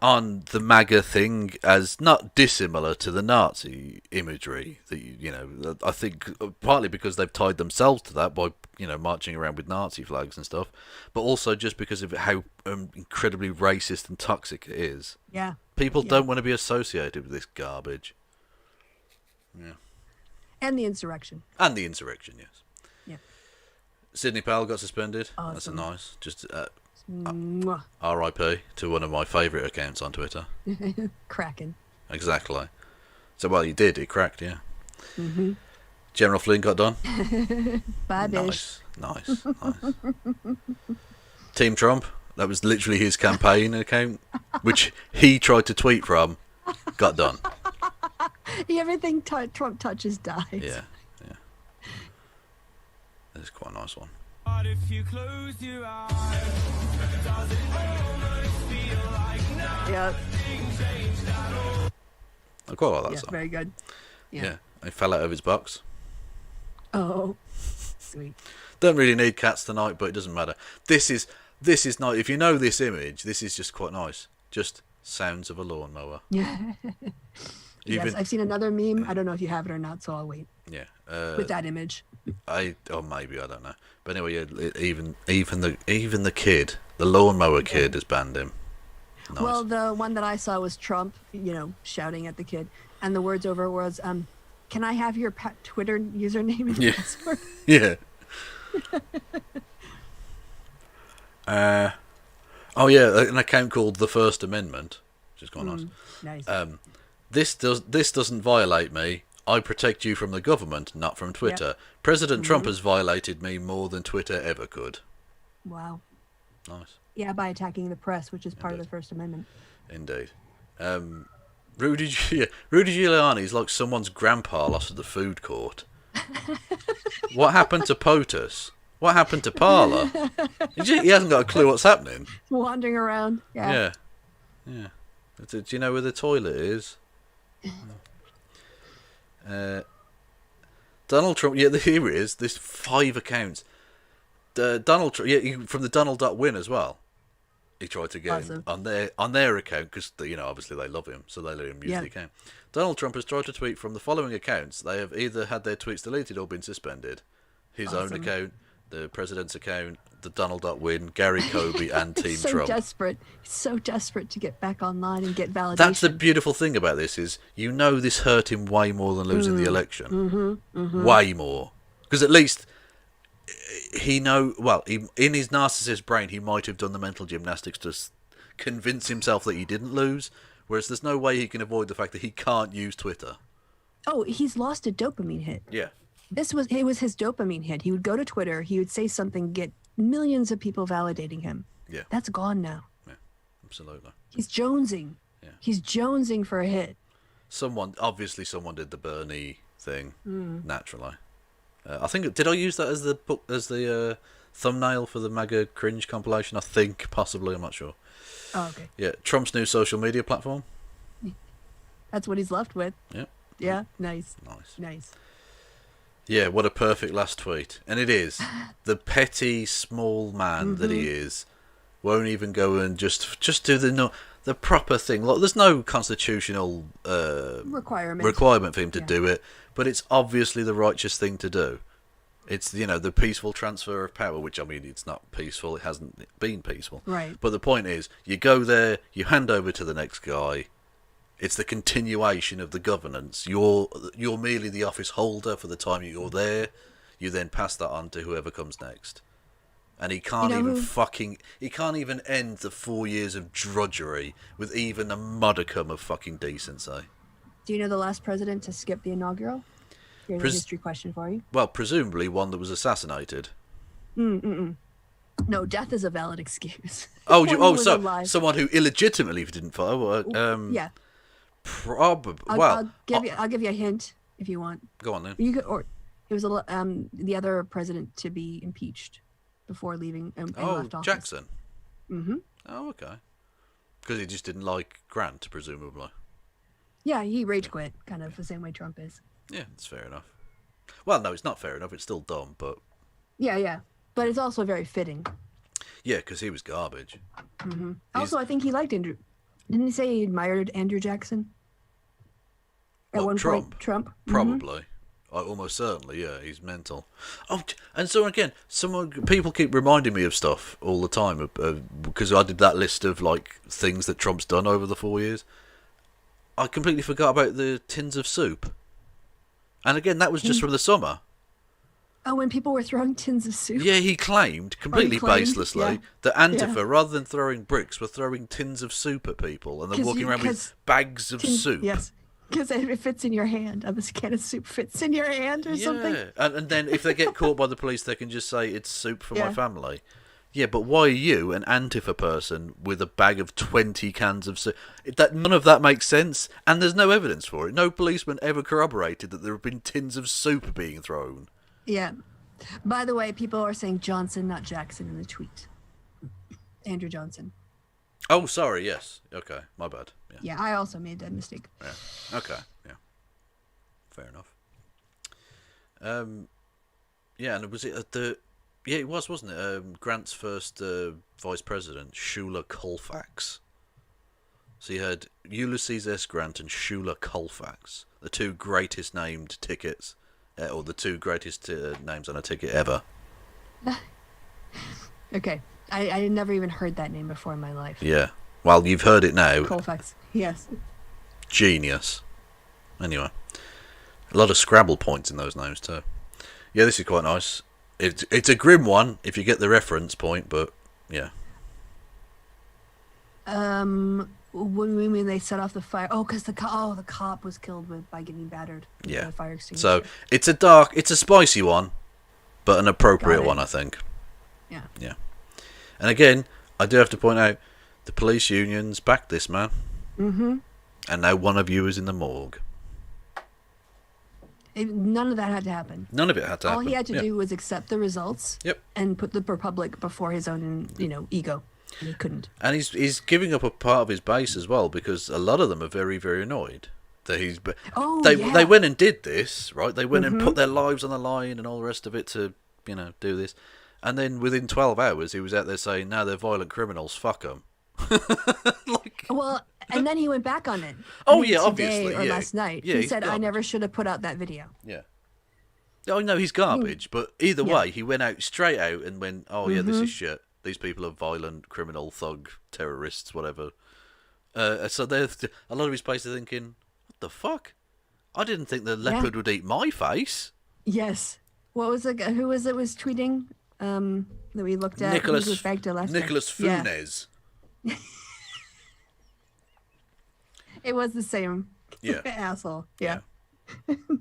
on the MAGA thing as not dissimilar to the Nazi imagery. That I think partly because they've tied themselves to that by marching around with Nazi flags and stuff, but also just because of how incredibly racist and toxic it is. Yeah. People don't want to be associated with this garbage. Yeah. And the insurrection. And the insurrection, yes. Yeah. Sidney Powell got suspended. Awesome. That's a nice. Just Mwah. R.I.P. to one of my favourite accounts on Twitter. Cracking. Exactly. So, well, you did. It cracked, yeah. Mm-hmm. General Flynn got done. Bye, bish. Nice. Team Trump. That was literally his campaign account, which he tried to tweet from. Got done. Everything Trump touches dies. Yeah. That's quite a nice one. But if you close your eyes, does it almost feel like Yep. nothing changed at all? I quite like that Yeah, song. very good. Yeah. He fell out of his box. Oh, sweet. Don't really need cats tonight, but it doesn't matter. This is nice. If you know this image, this is just quite nice. Just sounds of a lawnmower. Yeah. Yes, I've seen another meme. I don't know if you have it or not, so I'll wait. Yeah. With that image. Maybe I don't know. But anyway, yeah, even the kid, the lawnmower kid, has banned him. Nice. Well, the one that I saw was Trump, shouting at the kid, and the words over was, "Can I have your Twitter username and password?" Yeah. An account called The First Amendment, which is quite nice. Nice. This doesn't violate me. I protect you from the government, not from Twitter. President Trump has violated me more than Twitter ever could. Wow. Nice. Yeah, by attacking the press, which is part of the First Amendment. Indeed. Rudy Giuliani is like someone's grandpa lost at the food court. What happened to POTUS? What happened to Parler? He hasn't got a clue what's happening. Wandering around. Yeah. Do you know where the toilet is? Donald Trump. Yeah, here it is. There's 5 accounts. Donald Trump. Yeah, from the Donald.win as well. He tried to get Awesome. him on their account because obviously they love him, so they let him use the account. Donald Trump has tried to tweet from the following accounts. They have either had their tweets deleted or been suspended: his own account, the president's account, the Donald.win, Gary Kobe, and Team so Trump. Desperate. He's so desperate to get back online and get validation. That's the beautiful thing about this is this hurt him way more than losing the election. Way more, because at least in his narcissist brain, he might have done the mental gymnastics to convince himself that he didn't lose, whereas there's no way he can avoid the fact that he can't use Twitter. Oh, he's lost a dopamine hit. Yeah. It was his dopamine hit. He would go to Twitter, he would say something, get millions of people validating him. Yeah. That's gone now. Yeah, absolutely. He's jonesing. Yeah. He's jonesing for a hit. Someone did the Bernie thing, naturally. I think, did I use that as the thumbnail for the MAGA cringe compilation? I think, possibly, I'm not sure. Oh, okay. Yeah, Trump's new social media platform. That's what he's left with. Yeah. Yeah, nice. Yeah, what a perfect last tweet. And it is. The petty, small man that he is won't even go and just do the proper thing. Look, there's no constitutional requirement for him to do it, but it's obviously the righteous thing to do. It's, the peaceful transfer of power, which, I mean, it's not peaceful. It hasn't been peaceful. Right. But the point is, you go there, you hand over to the next guy. It's the continuation of the governance. You're merely the office holder for the time you're there. You then pass that on to whoever comes next. And he can't he can't even end the 4 years of drudgery with even a modicum of fucking decency. Do you know the last president to skip the inaugural? Here's a history question for you. Well, presumably one that was assassinated. No, death is a valid excuse. So someone who illegitimately didn't follow. Yeah. Probably. I'll give you a hint if you want. Go on then. It was the other president to be impeached before leaving and left office. Jackson. Oh, okay. Because he just didn't like Grant, presumably. Yeah, he rage quit, kind of the same way Trump is. Yeah, that's fair enough. Well, no, it's not fair enough. It's still dumb, but... Yeah. But it's also very fitting. Yeah, because he was garbage. Also, I think he liked Andrew. Didn't he say he admired Andrew Jackson? At one point, Trump? Probably. Almost certainly, yeah. He's mental. Oh, and so again, people keep reminding me of stuff all the time because I did that list of things that Trump's done over the 4 years. I completely forgot about the tins of soup. And again, that was just from the summer. Oh, when people were throwing tins of soup? Yeah, he claimed, completely baselessly, that Antifa, rather than throwing bricks, were throwing tins of soup at people. And they're walking around with bags of soup. Yes, because it fits in your hand. A can of soup fits in your hand or something. Yeah, and then if they get caught by the police, they can just say, it's soup for my family. Yeah, but why are you, an Antifa person, with a bag of 20 cans of soup? None of that makes sense, and there's no evidence for it. No policeman ever corroborated that there have been tins of soup being thrown. Yeah. By the way, people are saying Johnson, not Jackson, in the tweet. Andrew Johnson. Oh, sorry, yes. Okay, my bad. Yeah, I also made that mistake. Yeah. Okay, yeah. Fair enough. Yeah, and was it at the... Yeah, it was, wasn't it? Grant's first vice president, Shula Colfax. So you had Ulysses S. Grant and Shula Colfax, the two greatest named tickets, or the two greatest names on a ticket ever. Okay. I never even heard that name before in my life. Yeah. Well, you've heard it now. Colfax, yes. Genius. Anyway. A lot of Scrabble points in those names too. Yeah, this is quite nice. It's a grim one if you get the reference point, but yeah. When they set off the fire, because the cop was killed by getting battered. Yeah. By a fire extinguisher. So it's a spicy one, but an appropriate one, I think. Yeah. Yeah. And again, I do have to point out, the police unions backed this man. And now one of you is in the morgue. None of that had to happen. None of it had to happen. All he had to do was accept the results. Yep. And put the Republic before his own, ego. And he couldn't. And he's giving up a part of his base as well, because a lot of them are very, very annoyed that he's. They went and did this, right? They went and put their lives on the line and all the rest of it to, do this. And then within 12 hours, he was out there saying, "Now they're violent criminals. Fuck them." Like, Well, and then he went back on it. Oh, I mean, yeah, today obviously, or yeah. last night. Yeah, He he's said, "I garbage. never should have put out that video." yeah. Oh no, he's garbage. But either yeah. way, he went out straight out and went, "Oh yeah, this is shit. These people are violent, criminal, thug, terrorists, whatever." So a lot of his base are thinking, "What the fuck? I didn't think the leopard would eat my face." Yes. What was it? Who was tweeting? That we looked at. Who was back to last Nicholas night? Funes. Yeah. It was the same. Yeah. Asshole. Yeah.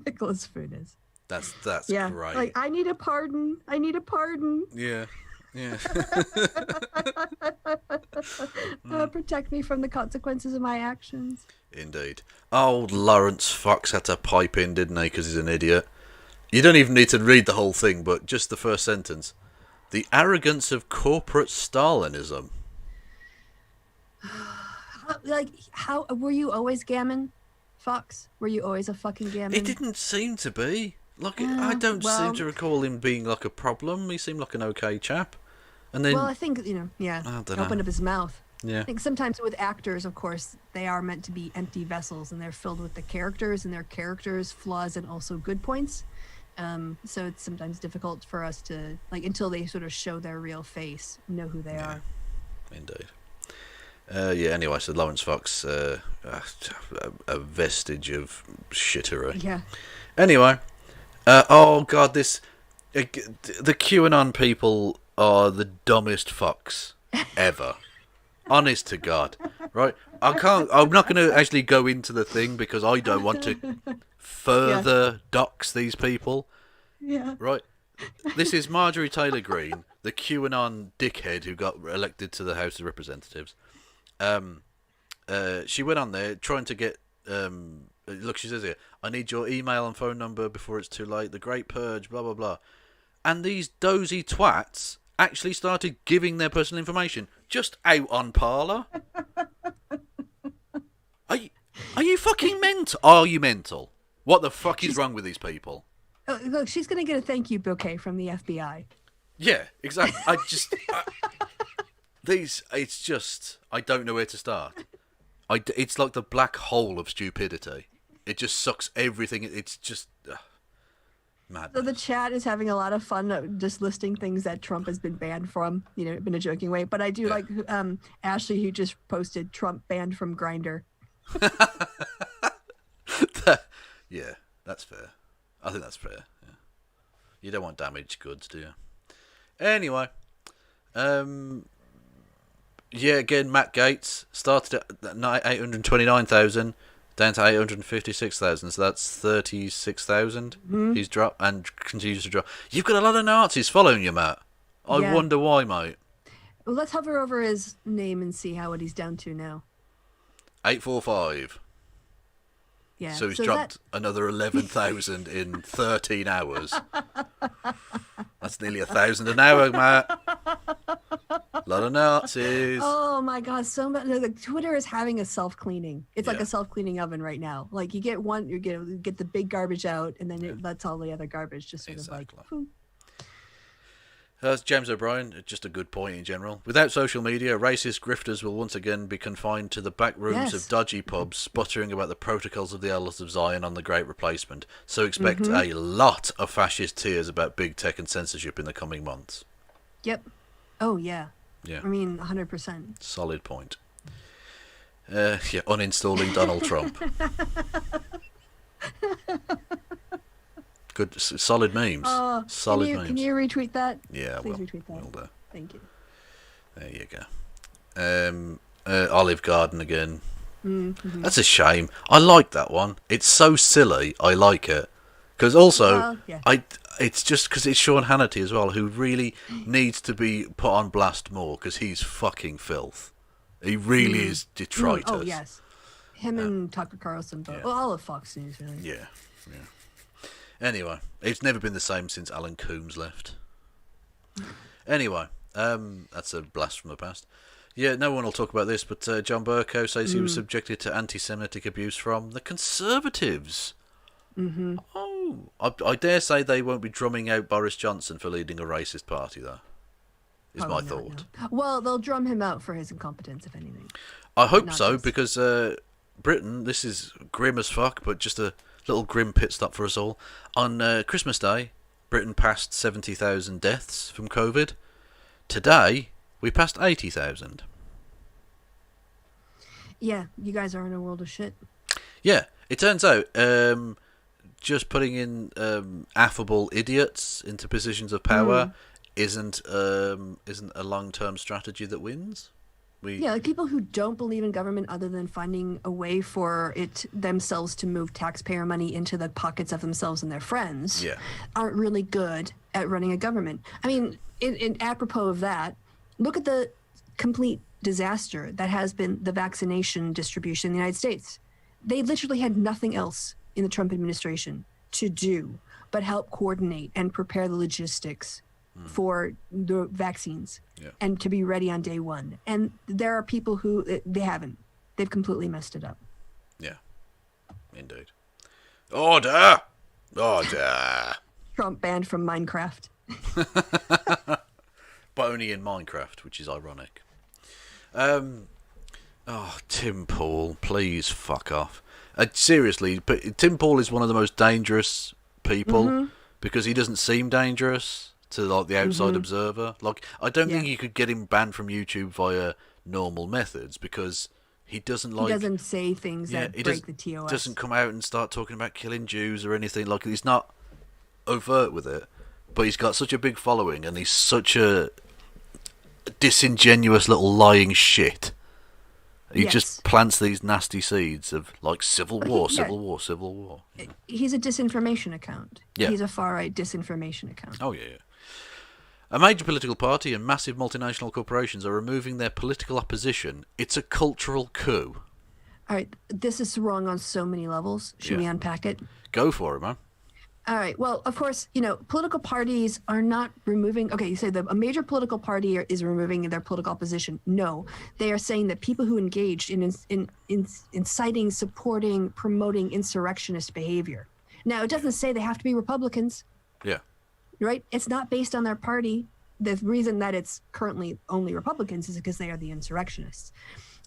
Nicholas Funes. That's Yeah. great. Like, I need a pardon. I need a pardon. Yeah. Yeah. Protect me from the consequences of my actions. Indeed. Old Lawrence Fox had to pipe in, didn't he? Because he's an idiot. You don't even need to read the whole thing, but just the first sentence. The arrogance of corporate Stalinism. How were you always gammon, Fox? Were you always a fucking gammon? It didn't seem to be. Like, I don't seem to recall him being like a problem. He seemed like an okay chap. And then, Well, I think, I don't opened know. up his mouth. Yeah. I think sometimes with actors, of course, they are meant to be empty vessels, and they're filled with the characters and their characters' flaws and also good points. So it's sometimes difficult for us to, like, until they sort of show their real face, know who they are. Indeed. Anyway, so Lawrence Fox, a vestige of shittery. Yeah. Anyway, oh god, the QAnon people are the dumbest fucks ever. Honest to God, right? I'm not going to actually go into the thing because I don't want to further dox these people. Yeah. Right? This is Marjorie Taylor Greene, the QAnon dickhead who got elected to the House of Representatives. She went on there trying to get. Look, she says here, "I need your email and phone number before it's too late. The Great Purge, blah blah blah." And these dozy twats actually started giving their personal information just out on Parler. Are you fucking mental? Are you mental? What the fuck is wrong with these people? Look, she's going to get a thank you bouquet from the FBI. Yeah, exactly. It's just, I don't know where to start. It's like the black hole of stupidity. It just sucks everything. It's just madness. So the chat is having a lot of fun just listing things that Trump has been banned from, in a joking way. But I do like Ashley, who just posted Trump banned from Grindr. Yeah, that's fair. I think that's fair. Yeah. You don't want damaged goods, do you? Anyway, again, Matt Gaetz started at 829,000 down to 856,000, so that's 36,000 he's dropped and continues to drop. You've got a lot of Nazis following you, Matt. I wonder why, mate. Well, let's hover over his name and see what he's down to now. 845. Yeah. So he's dropped another 11,000 in 13 hours. That's nearly 1,000 an hour, Matt. A lot of Nazis. Oh my God! So much. Twitter is having a self-cleaning. It's like a self-cleaning oven right now. Like you get the big garbage out, and then it lets all the other garbage just sort of like. That's James O'Brien. Just a good point in general. Without social media, racist grifters will once again be confined to the back rooms of dodgy pubs, sputtering about the protocols of the Elders of Zion on the Great Replacement. So expect a lot of fascist tears about big tech and censorship in the coming months. Yep. Oh yeah. Yeah. I mean, 100%. Solid point. Uninstalling Donald Trump. Good, solid memes. Solid memes. Can you retweet that? Yeah, Please retweet that. Will do. Thank you. There you go. Olive Garden again. Mm-hmm. That's a shame. I like that one. It's so silly. I like it. Because also, it's just because it's Sean Hannity as well, who really needs to be put on blast more because he's fucking filth. He really is detritus. Oh, yes. Him and Tucker Carlson, but all of Fox News, really. Yeah. Anyway, it's never been the same since Alan Coombs left. Anyway, that's a blast from the past. Yeah, no one will talk about this, but John Burko says he was subjected to anti-Semitic abuse from the Conservatives. Mm-hmm. Oh, I dare say they won't be drumming out Boris Johnson for leading a racist party, though. Is my thought. No. Well, they'll drum him out for his incompetence, if anything. I hope Not so, this. because Britain, this is grim as fuck, but just a little grim pit stop for us all. On Christmas Day, Britain passed 70,000 deaths from COVID. Today, we passed 80,000. Yeah, you guys are in a world of shit. Yeah, it turns out just putting in affable idiots into positions of power isn't a long-term strategy that wins. Yeah, like people who don't believe in government other than finding a way for it themselves to move taxpayer money into the pockets of themselves and their friends aren't really good at running a government. I mean, in apropos of that, look at the complete disaster that has been the vaccination distribution in the United States. They literally had nothing else in the Trump administration to do but help coordinate and prepare the logistics for the vaccines and to be ready on day one. And there are people who they haven't. They've completely messed it up. Yeah, indeed. Order! Order! Trump banned from Minecraft. But only in Minecraft, which is ironic. Tim Pool, please fuck off. Seriously, but Tim Pool is one of the most dangerous people because he doesn't seem dangerous to like the outside observer. Like, I don't think you could get him banned from YouTube via normal methods because he doesn't like. He doesn't say things that break the TOS. Doesn't come out and start talking about killing Jews or anything. Like, he's not overt with it, but he's got such a big following and he's such a disingenuous little lying shit. He just plants these nasty seeds of like civil war, civil war, civil war. He's a disinformation account. Yeah. He's a far-right disinformation account. Oh, yeah. A major political party and massive multinational corporations are removing their political opposition. It's a cultural coup. All right, this is wrong on so many levels. Should we unpack it? Go for it, man. All right. Well, of course, political parties are not removing. Okay, you say a major political party is removing their political opposition. No, they are saying that people who engaged in inciting, supporting, promoting insurrectionist behavior. Now, it doesn't say they have to be Republicans. Yeah. Right? It's not based on their party. The reason that it's currently only Republicans is because they are the insurrectionists.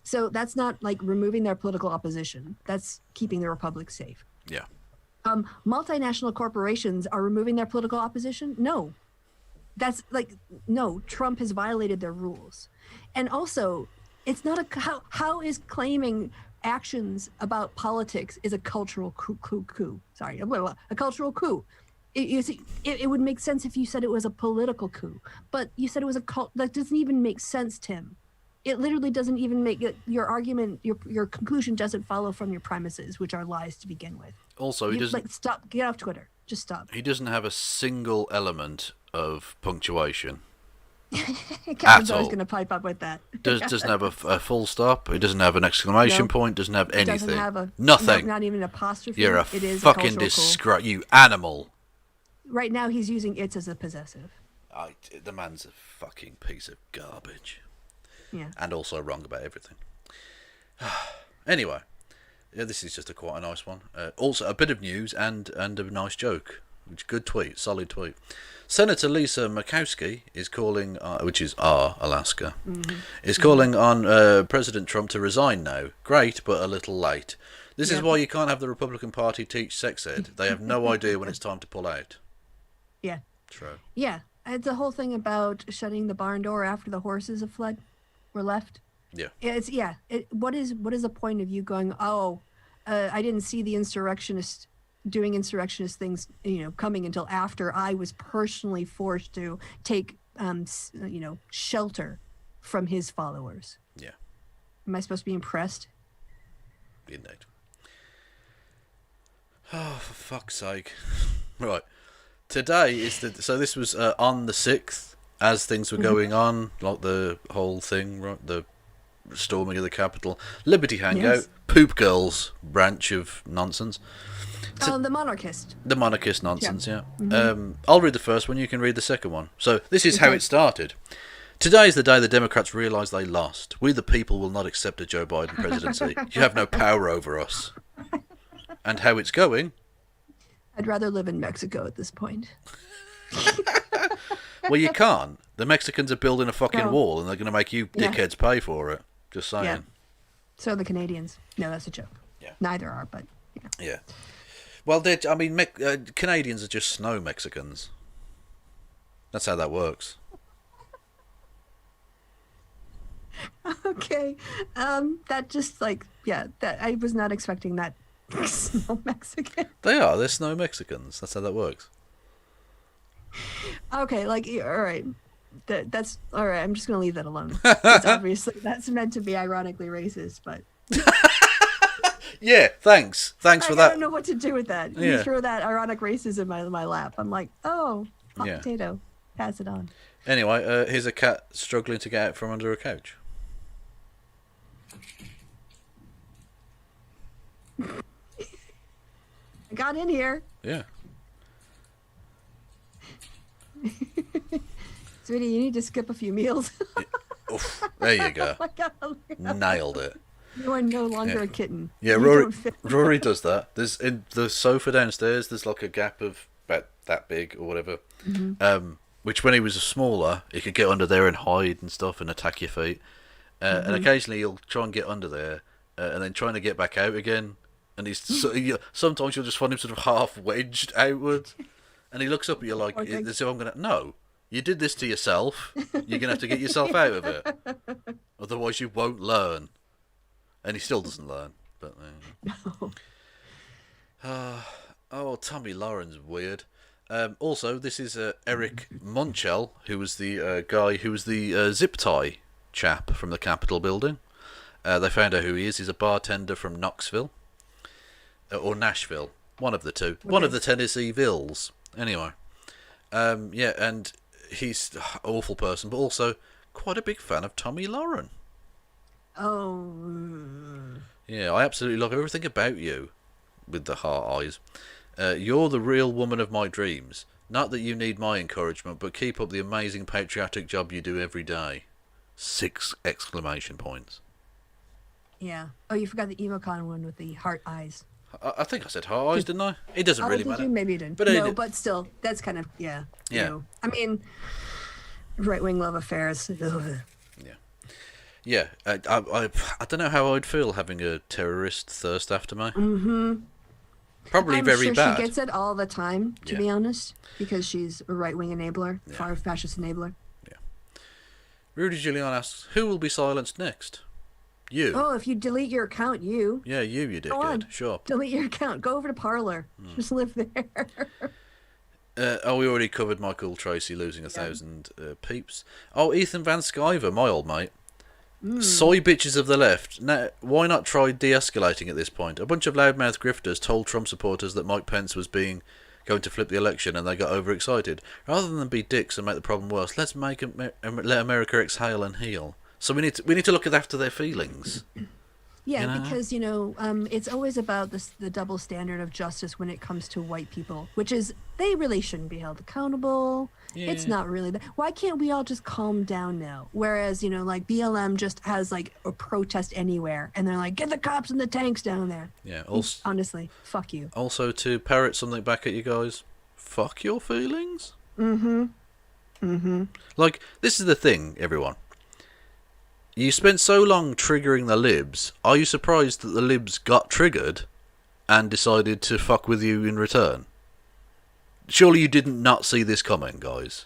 So that's not like removing their political opposition. That's keeping the republic safe. Yeah. Multinational corporations are removing their political opposition? No. That's no, Trump has violated their rules. And also, it's not how is claiming actions about politics is a cultural coup. Sorry, a cultural coup. It would make sense if you said it was a political coup, but you said it was a cult. That doesn't even make sense, Tim. It literally doesn't even make it, your argument, your conclusion doesn't follow from your premises, which are lies to begin with. Also, he doesn't stop. Get off Twitter. Just stop. He doesn't have a single element of punctuation. Kevin's always going to pipe up with that. Doesn't have a full stop. He doesn't have an exclamation point. Doesn't have anything. Doesn't have nothing. Not even an apostrophe. You're a it is fucking disgrace. You animal. Right now, he's using it as a possessive. The man's a fucking piece of garbage. Yeah. And also wrong about everything. Anyway, this is just quite a nice one. Also, a bit of news and a nice joke. Good tweet, solid tweet. Senator Lisa Murkowski is calling, which is Alaska, is calling on President Trump to resign now. Great, but a little late. This is why you can't have the Republican Party teach sex ed. They have no idea when it's time to pull out. Yeah. True. Yeah. It's the whole thing about shutting the barn door after the horses have fled. We're left. Yeah. What is the point of you going, I didn't see the insurrectionists doing insurrectionist things, coming until after I was personally forced to take, shelter from his followers. Yeah. Am I supposed to be impressed? Indeed. Oh, for fuck's sake. Right. Today is so this was on the 6th, as things were going on, like the whole thing, right? The storming of the Capitol, Liberty Hangout, Poop Girls branch of nonsense. The monarchist. The monarchist nonsense, yeah. I'll read the first one, you can read the second one. So this is how it started. Today is the day the Democrats realise they lost. We the people will not accept a Joe Biden presidency. You have no power over us. And how it's going... I'd rather live in Mexico at this point. Well, you can't. The Mexicans are building a fucking No. wall, and they're going to make you Yeah. dickheads pay for it. Just saying. Yeah. So are the Canadians. No, that's a joke. Yeah. Neither are, but Yeah. Well, Canadians are just snow Mexicans. That's how that works. okay. That just that I was not expecting that. Snow Mexican. They're snow Mexicans. That's how that works. Okay, all right. That's all right. I'm just gonna leave that alone. It's obviously that's meant to be ironically racist, but Yeah, thanks for I that. don't know what to do with that. Yeah. You throw that ironic racism in my lap. I'm like, oh, hot Yeah. potato. Pass it on. Anyway, here's a cat struggling to get out from under a couch. I got in here. Yeah. Sweetie, you need to skip a few meals. Oof, there you go. Oh my God. Nailed it. You are no longer a kitten. Yeah, You Rory. don't fit. Rory does that. There's in the sofa downstairs. There's like a gap of about that big or whatever. Which when he was smaller, he could get under there and hide and stuff and attack your feet. And occasionally he'll try and get under there, and then trying to get back out again. And sometimes you'll just find him sort of half wedged outwards, and he looks up at you like, as if I'm gonna. No, you did this to yourself. You're gonna have to get yourself out of it, otherwise you won't learn. And he still doesn't learn. But Tommy Lauren's weird. Also, this is Eric Monchel, who was the guy who was the zip tie chap from the Capitol building. They found out who he is. He's a bartender from Knoxville. Or Nashville. One of the two. Okay. One of the Tennessee Villes. Anyway. And he's an awful person, but also quite a big fan of Tommy Lauren. Oh. Yeah, I absolutely love everything about you. With the heart eyes. You're the real woman of my dreams. Not that you need my encouragement, but keep up the amazing patriotic job you do every day. 6 exclamation points. Yeah. Oh, you forgot the Emocon one with the heart eyes. I think I said heart eyes, didn't I? It doesn't really matter. Maybe you didn't. But but still, that's kind of, yeah. Yeah. You know, I mean, right-wing love affairs. Ugh. Yeah. I don't know how I'd feel having a terrorist thirst after me. Mm-hmm. Probably I'm very sure bad. She gets it all the time, to be honest, because she's a right-wing enabler, far fascist enabler. Yeah. Rudy Giuliani asks, who will be silenced next? You. Oh, if you delete your account, you. Yeah, you dickhead. Sure. Delete your account. Go over to Parler. Just live there. We already covered Michael Tracy losing 1,000 peeps. Oh, Ethan Van Sciver, my old mate. Soy bitches of the left. Now, why not try de-escalating at this point? A bunch of loudmouth grifters told Trump supporters that Mike Pence was going to flip the election, and they got overexcited. Rather than be dicks and make the problem worse, let's let America exhale and heal. So we need to look after their feelings. Yeah, You know? because, it's always about the double standard of justice when it comes to white people, which is they really shouldn't be held accountable. Yeah. It's not really that. Why can't we all just calm down now? Whereas, like BLM just has like a protest anywhere, and they're like, get the cops and the tanks down there. Yeah. Honestly, fuck you. Also, to parrot something back at you guys, fuck your feelings. Like, this is the thing, everyone. You spent so long triggering the libs. Are you surprised that the libs got triggered and decided to fuck with you in return? Surely you didn't not see this coming, guys.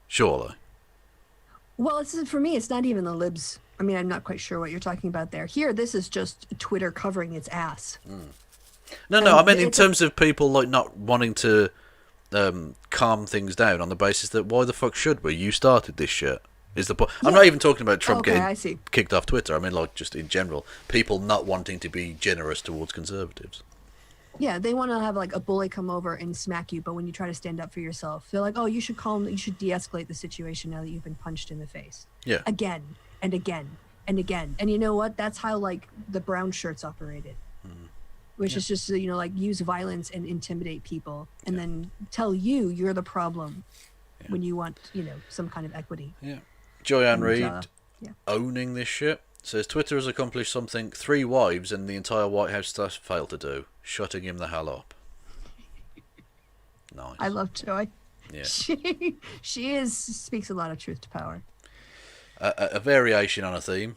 Surely. Well, for me, it's not even the libs. I mean, I'm not quite sure what you're talking about there. Here, this is just Twitter covering its ass. No, I meant in terms of people like not wanting to calm things down on the basis that why the fuck should we? You started this shit. Is the point? I'm not even talking about Trump getting kicked off Twitter. I mean, like, just in general, people not wanting to be generous towards conservatives. Yeah, they want to have like a bully come over and smack you, but when you try to stand up for yourself, they're like, "Oh, you should de-escalate the situation now that you've been punched in the face." Yeah. Again and again and again, and you know what? That's how like the brown shirts operated, which is just like use violence and intimidate people, and then tell you're the problem when you want some kind of equity. Yeah. Joyanne Reid owning this shit says Twitter has accomplished something 3 wives and the entire White House staff failed to do, shutting him the hell up. Nice. I love Joy. Yeah. She speaks a lot of truth to power. A variation on a theme.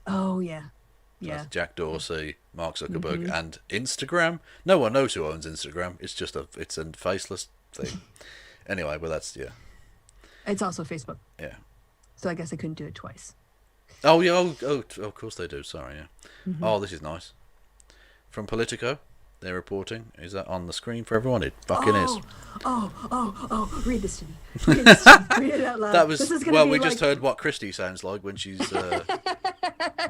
Oh yeah. Yeah. That's Jack Dorsey, Mark Zuckerberg, and Instagram. No one knows who owns Instagram. It's a faceless thing. Anyway, but that's It's also Facebook. Yeah. So I guess I couldn't do it twice. Oh yeah. Oh, of course they do. Sorry. Yeah. Oh, this is nice. From Politico, they're reporting. Is that on the screen for everyone? It fucking is. Oh! Read this to me. Read it out loud. That was This is gonna be we like... just heard what Kristi sounds like when she's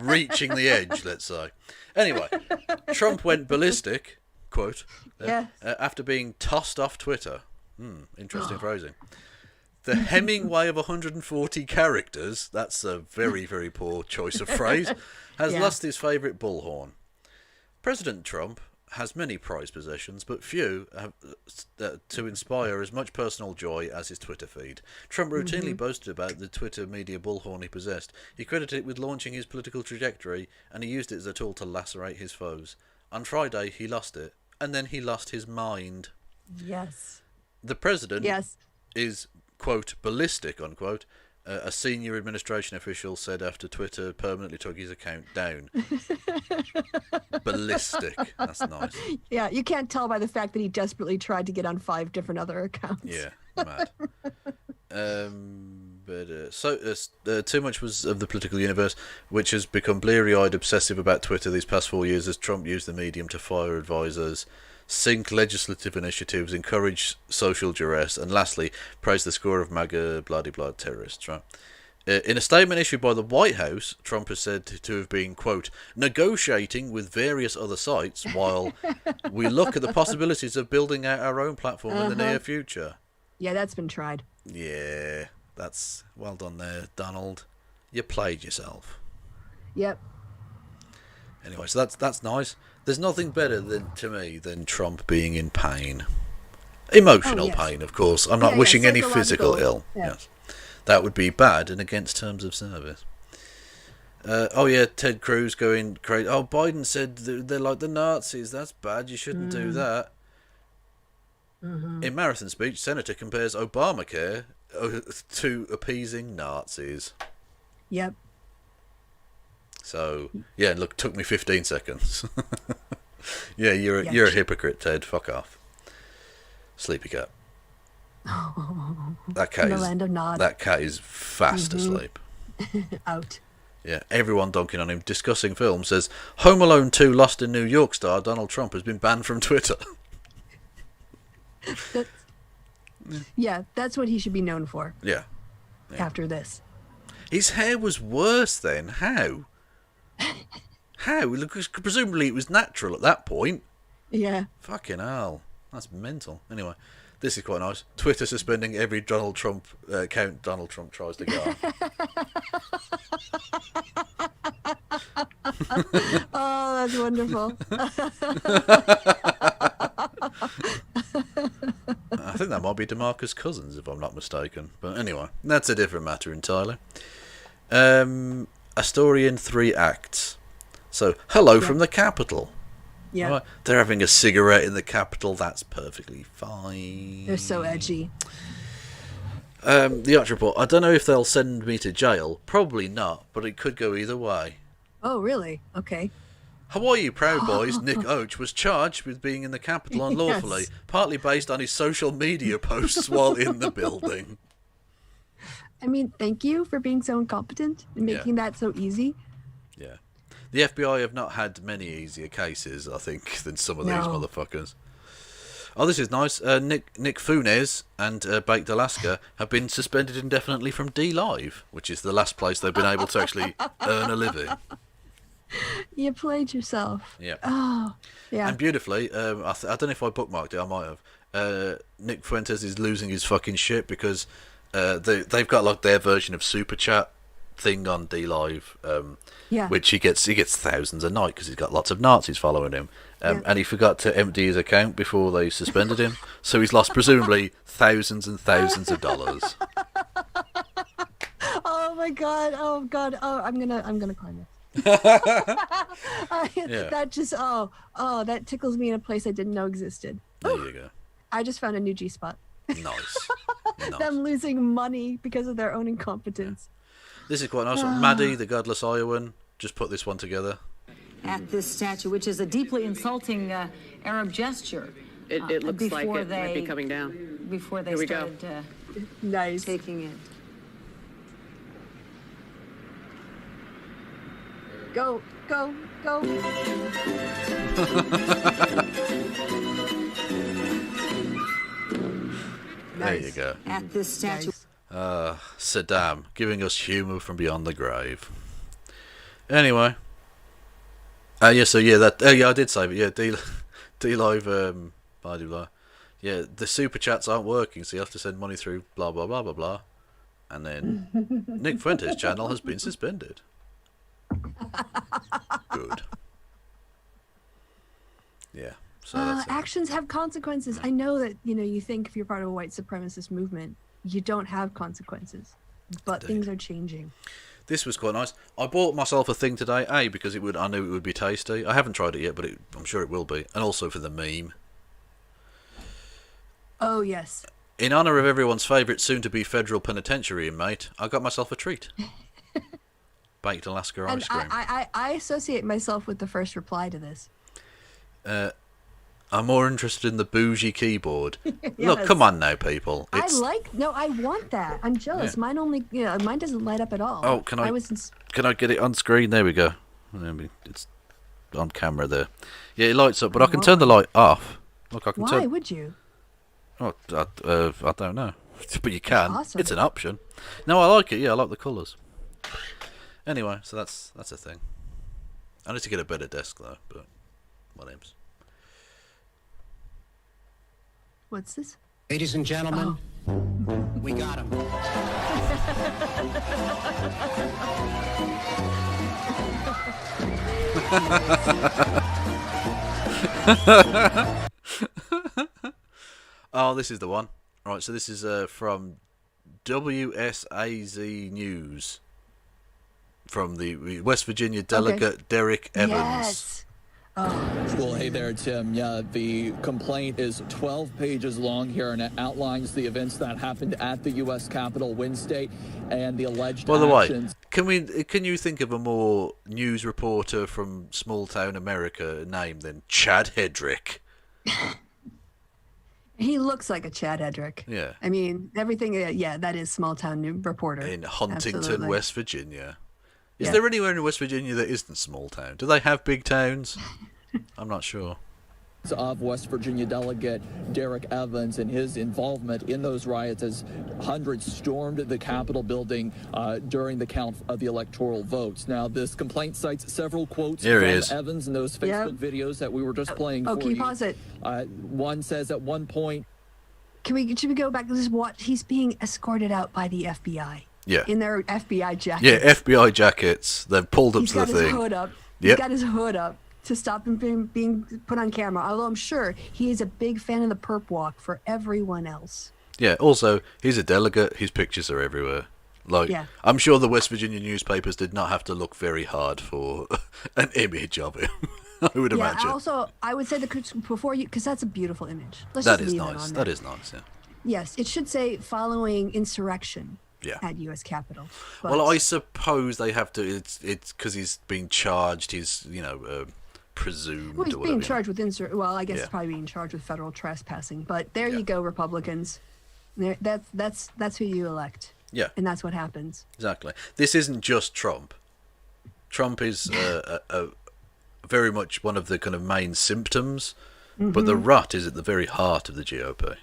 reaching the edge. Let's say. Anyway, Trump went ballistic. Quote. After being tossed off Twitter. Interesting phrasing. The Hemingway of 140 characters. That's a very, very poor choice of phrase. Has lost his favourite bullhorn. President Trump has many prized possessions, but few have, to inspire as much personal joy as his Twitter feed. Trump routinely boasted about the Twitter media bullhorn he possessed. He credited it with launching his political trajectory, and he used it as a tool to lacerate his foes. On Friday, he lost it, and then he lost his mind. Yes. The president is, quote, ballistic, unquote, a senior administration official said after Twitter permanently took his account down. Ballistic. That's nice. Yeah, you can't tell by the fact that he desperately tried to get on 5 different other accounts. Yeah, mad. Too much was of the political universe, which has become bleary-eyed obsessive about Twitter these past 4 years as Trump used the medium to fire advisors, sink legislative initiatives, encourage social duress, and lastly, praise the score of MAGA bloody-blah terrorists, right? In a statement issued by the White House, Trump is said to have been, quote, negotiating with various other sites while we look at the possibilities of building out our own platform in the near future. Yeah, that's been tried. Yeah, that's well done there, Donald. You played yourself. Yep. Anyway, so that's nice. There's nothing better to me than Trump being in pain. Emotional pain, of course. I'm not wishing any physical ill. Yeah. Yes. That would be bad and against terms of service. Ted Cruz going crazy. Oh, Biden said they're like the Nazis. That's bad. You shouldn't do that. In marathon speech, Senator compares Obamacare to appeasing Nazis. Yep. So, yeah, look, took me 15 seconds. Yeah, you're a hypocrite, Ted. Fuck off. Sleepy cat. That cat is land of Nod. That cat is fast asleep. Out. Yeah, everyone dunking on him. Discussing film says Home Alone 2 Lost in New York star Donald Trump has been banned from Twitter. That's what he should be known for. Yeah. After this. His hair was worse then. How? Look, presumably it was natural at that point. Yeah. Fucking hell. That's mental. Anyway, this is quite nice. Twitter suspending every Donald Trump account Donald Trump tries to get on. Oh, that's wonderful. I think that might be DeMarcus Cousins, if I'm not mistaken. But anyway, that's a different matter entirely. A story in 3 acts. So, hello from the Capitol. Yeah. Right. They're having a cigarette in the Capitol. That's perfectly fine. They're so edgy. The Arch report. I don't know if they'll send me to jail. Probably not, but it could go either way. Oh, really? Okay. Hawaii Proud Boys Nick Oach was charged with being in the Capitol unlawfully, partly based on his social media posts while in the building. I mean, thank you for being so incompetent and making that so easy. Yeah. The FBI have not had many easier cases, I think, than some of these motherfuckers. Oh, this is nice. Nick Funes and Baked Alaska have been suspended indefinitely from D-Live, which is the last place they've been able to actually earn a living. You played yourself. Yeah. Oh, yeah. And beautifully, I don't know if I bookmarked it, I might have. Nick Fuentes is losing his fucking shit because they've got like their version of Super Chat thing on D-Live, which he gets thousands a night because he's got lots of Nazis following him. And he forgot to empty his account before they suspended him, so he's lost presumably thousands and thousands of dollars. Oh my god! Oh god! Oh, I'm gonna climb it. That just that tickles me in a place I didn't know existed. There you go. I just found a new G spot. Nice. Them losing money because of their own incompetence. This is quite nice. Maddie, the Godless Iowan, just put this one together. At this statue, which is a deeply insulting Arab gesture. It looks like it might be coming down. Before they Here we started Nice. taking it. Go, go, go. There you go. At this statue. Saddam, giving us humour from beyond the grave. Anyway. I did say, but yeah, D-Live, blah, blah, blah. Yeah, the super chats aren't working, so you have to send money through blah, blah, blah, blah, blah. And then Nick Fuentes' channel has been suspended. Good. Yeah. So Actions have consequences. I know that, you think if you're part of a white supremacist movement, you don't have consequences. But things are changing. This was quite nice. I bought myself a thing today, because I knew it would be tasty. I haven't tried it yet, but I'm sure it will be. And also for the meme. Oh, yes. In honour of everyone's favourite soon-to-be federal penitentiary inmate, I got myself a treat. Baked Alaska ice cream. I associate myself with the first reply to this. I'm more interested in the bougie keyboard. Yes. Look, come on now, people. I want that. I'm jealous. Yeah. Mine only, mine doesn't light up at all. Oh, can I get it on screen? There we go. It's on camera there. Yeah, it lights up, but I can turn the light off. Look, I can Why would you? Oh, I don't know. But you can. Awesome. It's an option. No, I like it. Yeah, I like the colours. Anyway, so that's a thing. I need to get a better desk though, but my name's. What's this? Ladies and gentlemen, we got him. Oh, this is the one. Right, so this is from WSAZ News. From the West Virginia delegate Derek Evans. Yes. Well, hey there, Tim. Yeah, the complaint is 12 pages long here, and it outlines the events that happened at the U.S. Capitol Wednesday and the alleged actions. By the way, can you think of a more news reporter from small town America name than Chad Hedrick? He looks like a Chad Hedrick. Yeah. I mean, everything. Yeah, that is small town reporter in Huntington, Absolutely. West Virginia. Is there anywhere in West Virginia that isn't small town? Do they have big towns? I'm not sure. Of West Virginia delegate Derek Evans and his involvement in those riots as hundreds stormed the Capitol building during the count of the electoral votes. Now, this complaint cites several quotes from Evans in those Facebook videos that we were just playing for can you pause it? One says at one point... Should we go back to this? He's being escorted out by the FBI. Yeah. In their FBI jackets. Yeah, FBI jackets. They've pulled up to the thing. He's got his hood up. He's got his hood up to stop him being put on camera. Although I'm sure he is a big fan of the perp walk for everyone else. Yeah, also, he's a delegate. His pictures are everywhere. I'm sure the West Virginia newspapers did not have to look very hard for an image of him. I would imagine. Also, I would say because that's a beautiful image. That is nice. That is nice, yeah. Yes, it should say following insurrection. Yeah. At U.S. Capitol. But well, I suppose they have to. It's because he's being charged. He's presumed. Well, he's or being whatever. charged with Well, I guess he's probably being charged with federal trespassing. But there you go, Republicans. That's who you elect. Yeah. And that's what happens. Exactly. This isn't just Trump. Trump is very much one of the kind of main symptoms, but the rut is at the very heart of the GOP.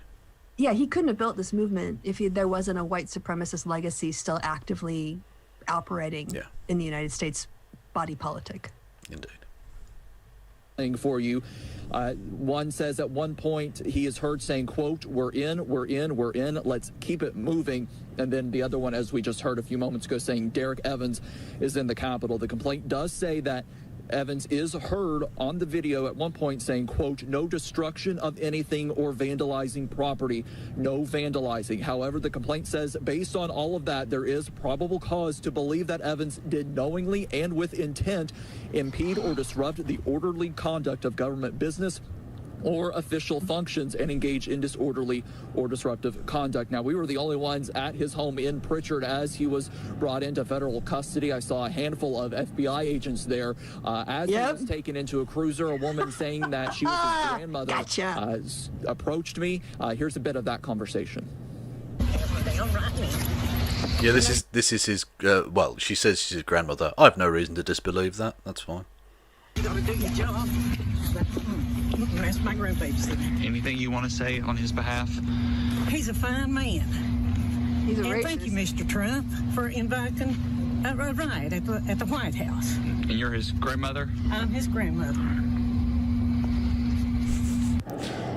Yeah, he couldn't have built this movement if there wasn't a white supremacist legacy still actively operating in the United States body politic. Indeed. For you. One says at one point he is heard saying, quote, we're in, let's keep it moving. And then the other one, as we just heard a few moments ago, saying Derek Evans is in the Capitol. The complaint does say that Evans is heard on the video at one point saying, quote, no destruction of anything or vandalizing property, no vandalizing. However, the complaint says based on all of that, there is probable cause to believe that Evans did knowingly and with intent impede or disrupt the orderly conduct of government business or official functions and engage in disorderly or disruptive conduct. Now, we were the only ones at his home in Pritchard as he was brought into federal custody. I saw a handful of FBI agents there as he was taken into a cruiser. A woman saying that she was his grandmother approached me. Here's a bit of that conversation. Yeah, this is his. Well, she says she's his grandmother. I've no reason to disbelieve that. That's fine. You gotta do your job. That's my grandbaby. Anything you want to say on his behalf? He's a fine man. He's a racist. Thank you, Mr. Trump, for inviting a riot at the White House. And you're his grandmother? I'm his grandmother.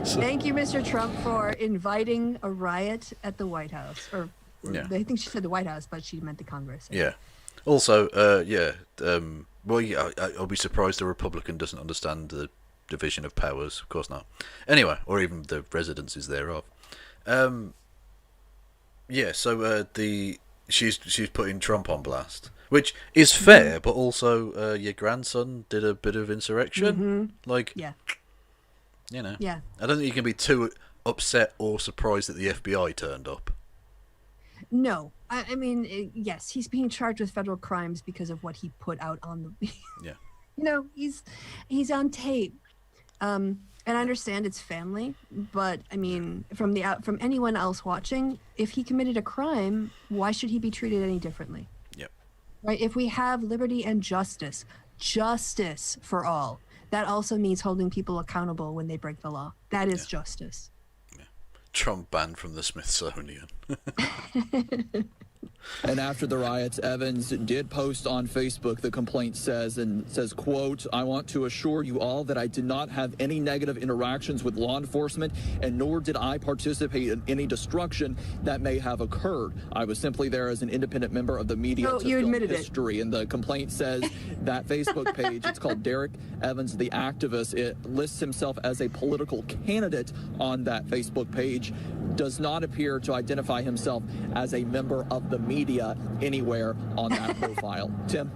Thank you, Mr. Trump, for inviting a riot at the White House. Or I think she said the White House, but she meant the Congress. Yeah. Also, well, yeah, I'll be surprised a Republican doesn't understand the division of powers. Of course not. Anyway, or even the residencies thereof. Yeah. So she's putting Trump on blast, which is fair, but also your grandson did a bit of insurrection. Like, you know, I don't think you can be too upset or surprised that the FBI turned up. No, I mean, yes, he's being charged with federal crimes because of what he put out on the. Yeah. You know, he's on tape, and I understand it's family, but I mean, from anyone else watching, if he committed a crime, why should he be treated any differently? Yep. Right. If we have liberty and justice for all, that also means holding people accountable when they break the law. That is justice. Trump banned from the Smithsonian. And after the riots, Evans did post on Facebook, the complaint says, quote, "I want to assure you all that I did not have any negative interactions with law enforcement, and nor did I participate in any destruction that may have occurred. I was simply there as an independent member of the media to film history." And the complaint says that Facebook page, it's called Derek Evans, the activist. It lists himself as a political candidate on that Facebook page, does not appear to identify himself as a member of the media anywhere on that profile. Tim?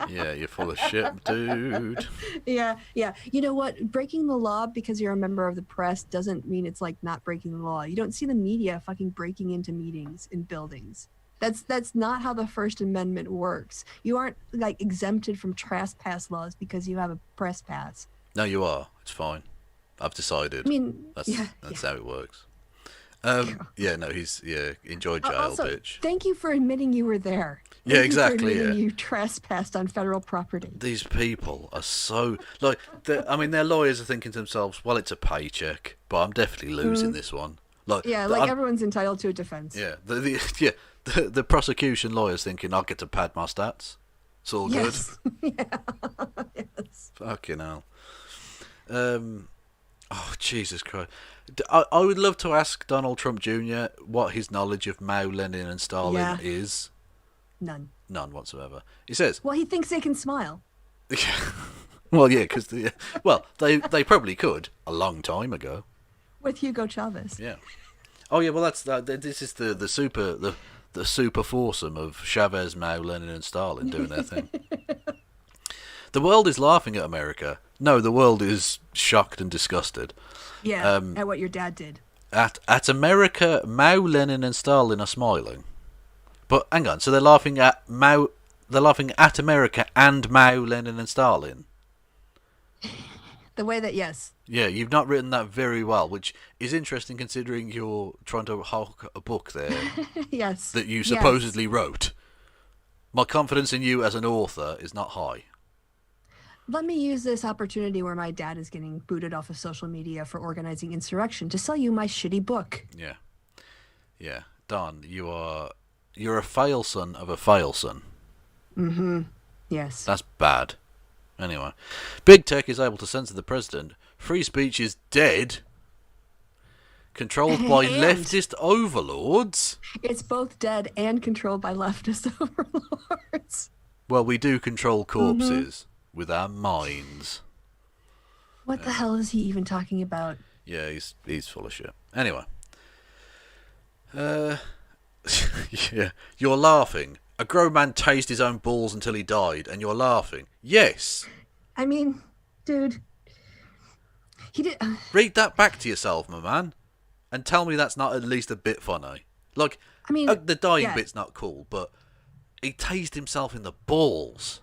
Yeah, you're full of shit, dude. Yeah. You know what? Breaking the law because you're a member of the press doesn't mean it's like not breaking the law. You don't see the media fucking breaking into meetings in buildings. That's not how the First Amendment works. You aren't like exempted from trespass laws because you have a press pass. No, you are. It's fine. I've decided. I mean, that's how it works. He's enjoy jail, also, bitch. Thank you for admitting you were there. Yeah, exactly. You trespassed on federal property. These people are so like. Their lawyers are thinking to themselves, "Well, it's a paycheck, but I'm definitely losing this one." Like, everyone's entitled to a defense. Yeah, the prosecution lawyers thinking, "I'll get to pad my stats. It's all good." Yes. Fucking hell. Oh, Jesus Christ. I would love to ask Donald Trump Jr. what his knowledge of Mao, Lenin and Stalin is. None whatsoever. He says... Well, he thinks they can smile. Well, yeah, because... they probably could a long time ago. With Hugo Chavez. Yeah. Oh, yeah, well, this is the super foursome of Chavez, Mao, Lenin and Stalin doing their thing. The world is laughing at America. No, the world is shocked and disgusted. Yeah, at what your dad did. At America, Mao, Lenin, and Stalin are smiling. But hang on, so they're laughing at Mao. They're laughing at America and Mao, Lenin, and Stalin. The way that Yeah, you've not written that very well, which is interesting considering you're trying to hawk a book there. Yes. That you supposedly wrote. My confidence in you as an author is not high. Let me use this opportunity where my dad is getting booted off of social media for organizing insurrection to sell you my shitty book. Yeah. Don, you're a fail son of a fail son. Mm-hmm. Yes. That's bad. Anyway. Big tech is able to censor the president. Free speech is dead. Controlled by leftist overlords. It's both dead and controlled by leftist overlords. Well, we do control corpses. With our minds. What the hell is he even talking about? Yeah, he's full of shit. Anyway. Yeah. You're laughing. A grown man tased his own balls until he died, and you're laughing. Yes. I mean, dude. He did. Read that back to yourself, my man, and tell me that's not at least a bit funny. Like, I mean, the dying bit's not cool, but he tased himself in the balls.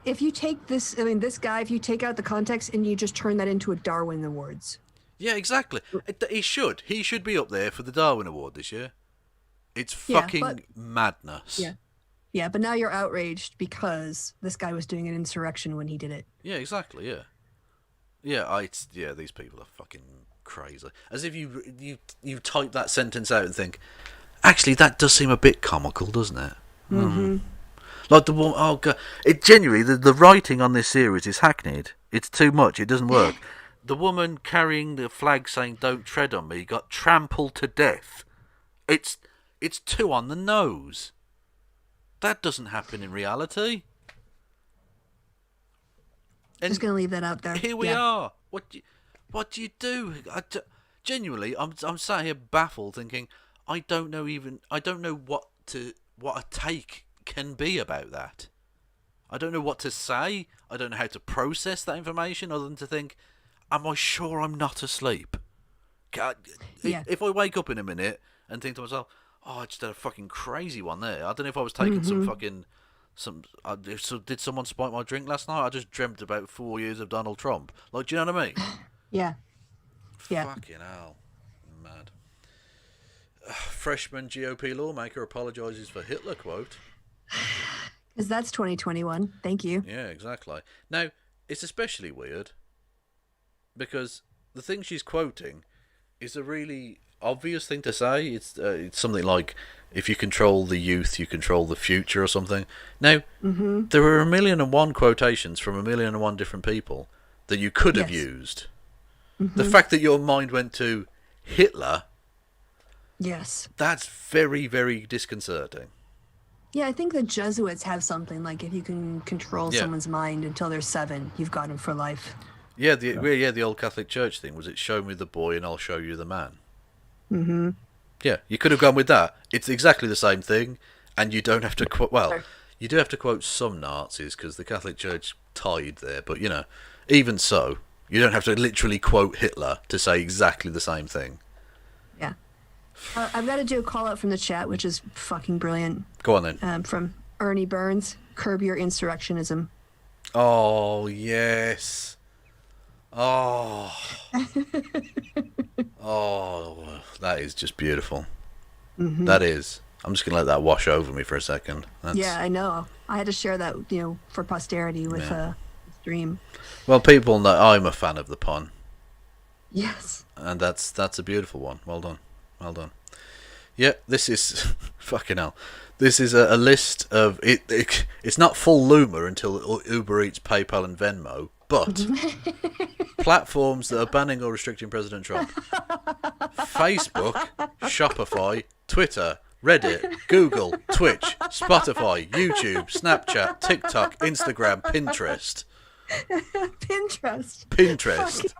If you take this, this guy, if you take out the context and you just turn that into a Darwin Awards. Yeah, exactly. He should. He should be up there for the Darwin Award this year. It's fucking madness. Yeah. Yeah, but now you're outraged because this guy was doing an insurrection when he did it. Yeah, exactly, yeah. Yeah, these people are fucking crazy. As if you type that sentence out and think, actually, that does seem a bit comical, doesn't it? Mm-hmm. Like the one, oh god, it genuinely, the writing on this series is hackneyed. It's too much. It doesn't work. The woman carrying the flag saying "Don't tread on me" got trampled to death. It's too on the nose. That doesn't happen in reality. Just gonna leave that out there. Here we are. What do you do? Genuinely, I'm sat here baffled, thinking I don't know what a take can be about that. I don't know what to say. I don't know how to process that information other than to think, am I sure I'm not asleep? If I wake up in a minute and think to myself, oh, I just had a fucking crazy one there. I don't know if I was taking some fucking... did someone spike my drink last night? I just dreamt about 4 years of Donald Trump. Like, do you know what I mean? Yeah. Fucking hell. Mad. Freshman GOP lawmaker apologises for Hitler quote. Because that's 2021. Thank you. Yeah, exactly. Now, it's especially weird because the thing she's quoting is a really obvious thing to say. It's something like, if you control the youth, you control the future or something. Now, there are 1,000,001 quotations from 1,000,001 different people that you could have used. The fact that your mind went to Hitler, that's very, very disconcerting. Yeah, I think the Jesuits have something like, if you can control someone's mind until they're 7, you've got them for life. Yeah, the old Catholic Church thing was, it show me the boy and I'll show you the man. Mm-hmm. Yeah, you could have gone with that. It's exactly the same thing, and you don't have to quote... Well, you do have to quote some Nazis, because the Catholic Church tied there, but, even so, you don't have to literally quote Hitler to say exactly the same thing. Yeah. I've got to do a call-out from the chat, which is fucking brilliant. Go on, then. From Ernie Burns, curb your insurrectionism. Oh, yes. Oh. Oh, that is just beautiful. Mm-hmm. That is. I'm just going to let that wash over me for a second. Yeah, I know. I had to share that, for posterity with stream. Well, people know I'm a fan of the pun. Yes. And that's a beautiful one. Well done. Well done. Yeah, this is... fucking hell. This is a list of... It's not full Luma until Uber Eats, PayPal and Venmo, but... platforms that are banning or restricting President Trump. Facebook, Shopify, Twitter, Reddit, Google, Twitch, Spotify, YouTube, Snapchat, TikTok, Instagram, Pinterest. Pinterest.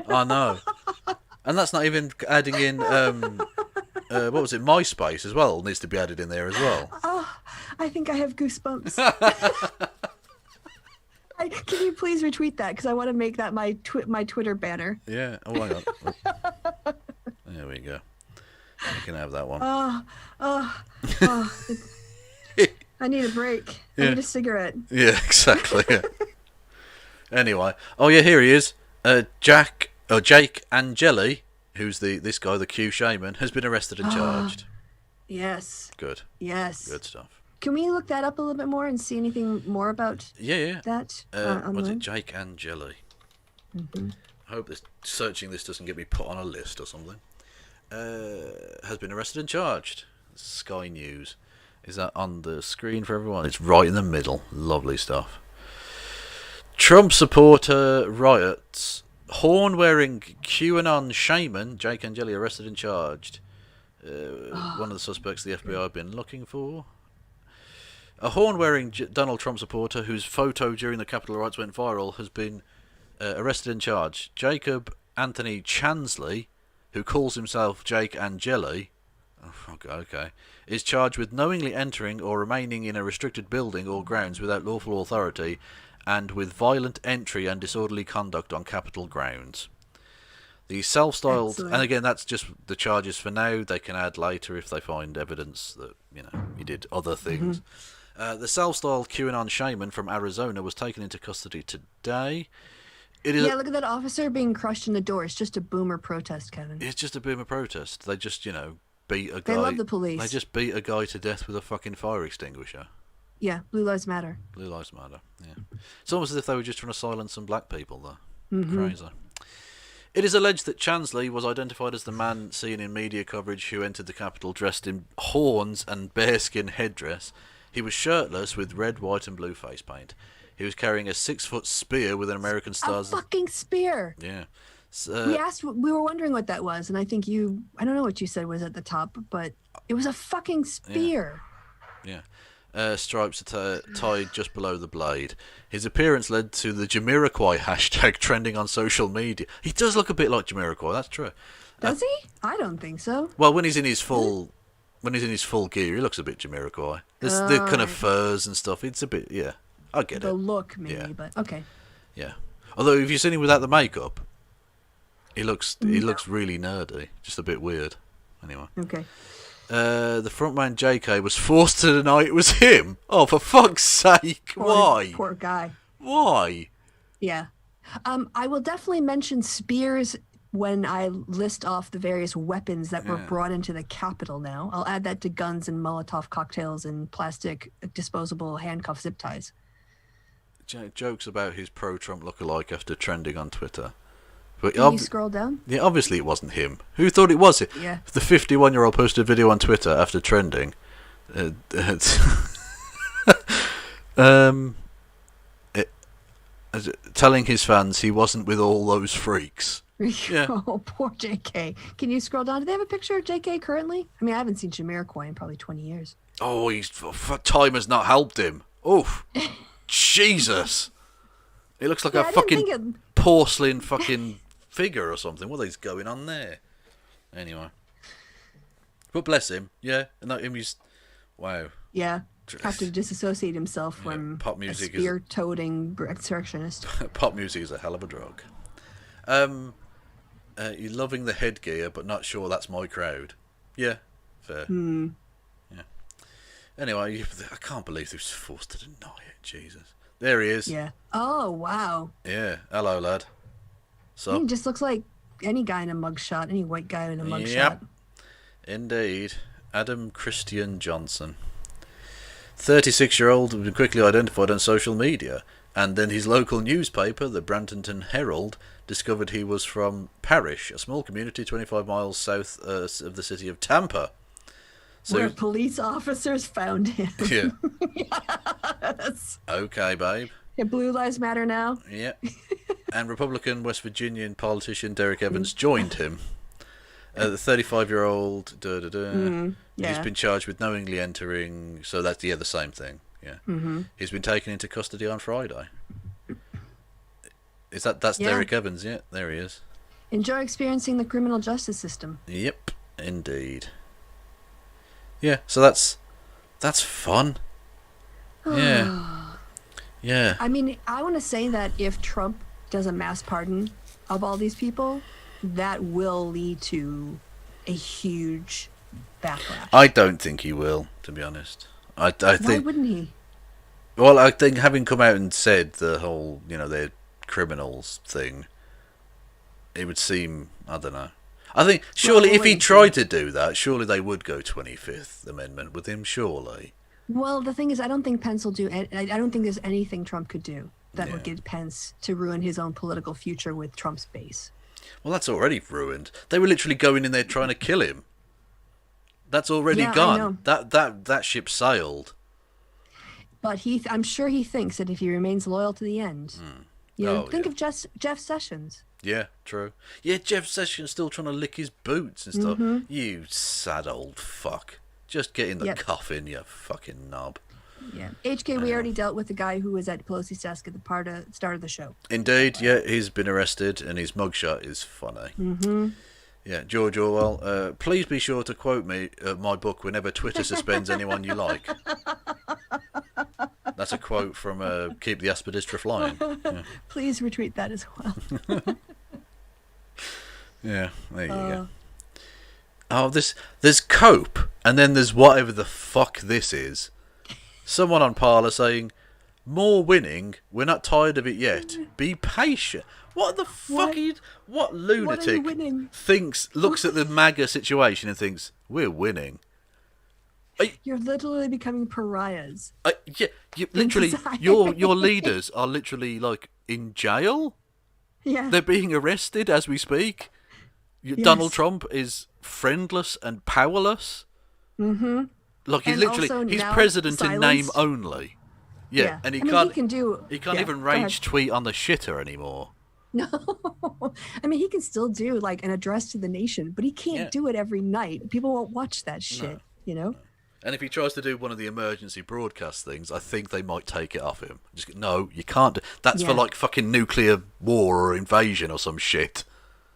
I know. And that's not even adding in, what was it, MySpace as well needs to be added in there as well. Oh, I think I have goosebumps. Can you please retweet that? Because I want to make that my Twitter banner. Yeah. Oh, hang on. There we go. You can have that one. I need a break. I need a cigarette. Yeah, exactly. Yeah. Anyway. Oh, yeah, here he is. Jake Angeli, who's this guy, the Q shaman, has been arrested and charged. Yes. Good. Yes. Good stuff. Can we look that up a little bit more and see anything more about that? What's it? Jake Angeli. Mm-hmm. I hope searching this doesn't get me put on a list or something. Has been arrested and charged. Sky News. Is that on the screen for everyone? It's right in the middle. Lovely stuff. Trump supporter riots. Horn-wearing QAnon shaman Jake Angeli arrested and charged. One of the suspects the FBI have been looking for. A horn-wearing Donald Trump supporter whose photo during the Capitol riots went viral has been arrested and charged. Jacob Anthony Chansley, who calls himself Jake Angeli, is charged with knowingly entering or remaining in a restricted building or grounds without lawful authority and with violent entry and disorderly conduct on Capitol grounds. The self-styled, Excellent. and again, that's just the charges for now. They can add later if they find evidence that he did other things. The self-styled QAnon shaman from Arizona was taken into custody today. Yeah, look at that officer being crushed in the door. It's just a boomer protest, Kevin. It's just a boomer protest. They just, beat a guy. They love the police. They just beat a guy to death with a fucking fire extinguisher. Yeah, Blue Lives Matter. Blue Lives Matter, yeah. It's almost as if they were just trying to silence some black people, though. Crazy. It is alleged that Chansley was identified as the man seen in media coverage who entered the Capitol dressed in horns and bearskin headdress. He was shirtless with red, white and blue face paint. He was carrying a 6-foot spear with an American stars. A fucking spear! Yeah. We were wondering what that was, and I think I don't know what you said was at the top, but it was a fucking spear. Yeah. Stripes are tied just below the blade. His appearance led to the Jamiroquai hashtag trending on social media. He does look a bit like Jamiroquai, that's true. Does he? I don't think so. Well, when he's in his full gear, he looks a bit Jamiroquai. There's the kind of furs and stuff. It's a bit, yeah. I get it. The look, maybe, but okay. Yeah. Although, if you've seen him without the makeup, he looks really nerdy. Just a bit weird. Anyway. Okay. The frontman JK was forced to deny it was him. Oh, for fuck's sake! Why? Poor guy. Why? Yeah. I will definitely mention spears when I list off the various weapons that were brought into the Capitol now. I'll add that to guns and Molotov cocktails and plastic disposable handcuff zip ties. Jokes about his pro-Trump lookalike after trending on Twitter. But Can you scroll down? Yeah, obviously it wasn't him. Who thought it was it? Yeah. The 51-year-old posted a video on Twitter after trending. Telling his fans he wasn't with all those freaks. Yeah. Oh, poor JK. Can you scroll down? Do they have a picture of JK currently? I mean, I haven't seen Jamiroquai in probably 20 years. Oh, time has not helped him. Oh, Jesus. He looks like a fucking porcelain fucking figure or something. What is going on there? Anyway. But bless him. Yeah. And he's... Wow. Yeah. Have to disassociate himself from pop music a spear-toting insurrectionist. Pop music is a hell of a drug. You're loving the headgear, but not sure that's my crowd. Yeah. Fair. Yeah. Anyway, I can't believe he was forced to deny it. Jesus. There he is. Yeah. Oh, wow. Yeah. Hello, lad. So. He just looks like any guy in a mugshot, any white guy in a mugshot. Yep. Indeed. Adam Christian Johnson. 36-year-old quickly identified on social media, and then his local newspaper, the Bradenton Herald, discovered he was from Parish, a small community 25 miles south of the city of Tampa. So, where police officers found him. Yeah. Yes. Okay, babe. Yeah, Blue Lives Matter now. Yeah. And Republican West Virginian politician Derek Evans joined him. The 35-year-old, he's been charged with knowingly entering, so that's, the same thing, yeah. He's been taken into custody on Friday. That's Derek Evans, yeah, there he is. Enjoy experiencing the criminal justice system. Yep, indeed. Yeah, so that's fun. Yeah. Yeah. I mean, I want to say that if Trump does a mass pardon of all these people, that will lead to a huge backlash. I don't think he will, to be honest. I think. Why wouldn't he? Well, I think having come out and said the whole, they're criminals thing, it would seem, I don't know. I think, surely if he tried to do that, surely they would go 25th Amendment with him, surely. Well, the thing is, I don't think Pence will do, I don't think there's anything Trump could do that would get Pence to ruin his own political future with Trump's base. Well, that's already ruined. They were literally going in there trying to kill him. That's already gone. That ship sailed. But I'm sure he thinks that if he remains loyal to the end, think of Jeff Sessions. Yeah, true. Yeah, Jeff Sessions still trying to lick his boots and stuff. You sad old fuck. Just get in the coffin, you fucking knob. Yeah. HK, we already dealt with the guy who was at Pelosi's desk at the start of the show. Indeed, yeah, he's been arrested and his mugshot is funny. Yeah, George Orwell, please be sure to quote me my book whenever Twitter suspends anyone you like. That's a quote from Keep the Aspidistra Flying. Yeah. Please retweet that as well. Yeah, there you go. Oh, there's cope, and then there's whatever the fuck this is. Someone on Parler saying, "More winning. We're not tired of it yet. Be patient." What the fuck? What lunatic looks at the MAGA situation and thinks we're winning? You're literally becoming pariahs. Yeah, literally, your leaders are literally like in jail. Yeah, they're being arrested as we speak. Yes. Donald Trump is friendless and powerless. Mm-hmm. Like he's president in name only. Yeah, and he can't even rage tweet on the shitter anymore. No, I mean he can still do like an address to the nation, but he can't do it every night. People won't watch that shit, No. And if he tries to do one of the emergency broadcast things, I think they might take it off him. Just no, you can't. That's for like fucking nuclear war or invasion or some shit.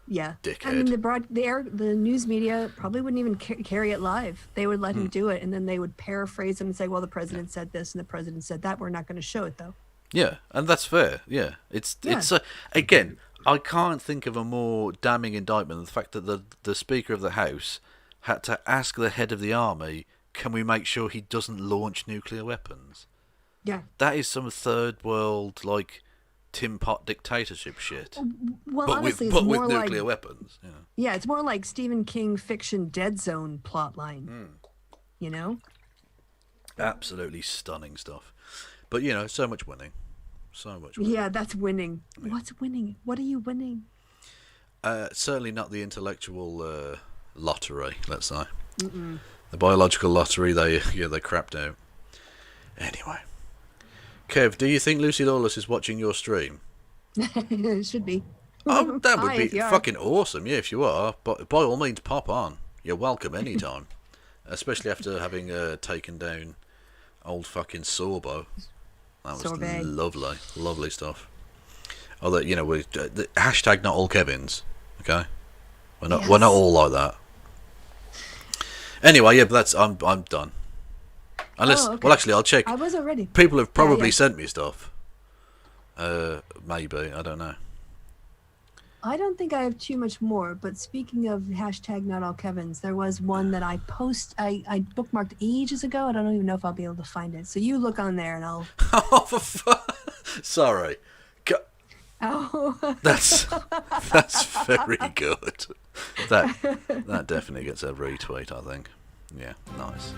Yeah, dickhead. I mean the news media probably wouldn't even carry it live. They would let him do it, and then they would paraphrase him and say, "Well, the president said this and the president said that. We're not going to show it though." Yeah, and that's fair. Yeah, it's again, I can't think of a more damning indictment than the fact that the Speaker of the House had to ask the head of the army, "Can we make sure he doesn't launch nuclear weapons?" Yeah, that is some third world like Tim Pot dictatorship shit. Well, but honestly, with it's more nuclear like, weapons. Yeah. Yeah, it's more like Stephen King fiction Dead Zone plotline. You know? Absolutely stunning stuff. But so much winning. So much winning. Yeah, that's winning. Yeah. What's winning? What are you winning? Certainly not the intellectual lottery, let's say. Mm-mm. The biological lottery, they crapped out. Anyway. Kev, do you think Lucy Lawless is watching your stream? It should be. Oh, that would be fucking awesome, yeah, if you are. But by all means, pop on. You're welcome anytime. Especially after having taken down old fucking Sorbo. That was lovely. Lovely stuff. Although, we hashtag not all Kevins, okay? We're not all like that. Anyway, yeah, but I'm done. Unless, well, actually, I'll check. I wasn't ready. People have probably sent me stuff. Maybe, I don't know. I don't think I have too much more, but speaking of hashtag not all Kevins, there was one that I bookmarked ages ago. I don't even know if I'll be able to find it. So you look on there and I'll... Oh, for sorry. Oh. That's very good. That definitely gets a retweet, I think. Yeah, nice.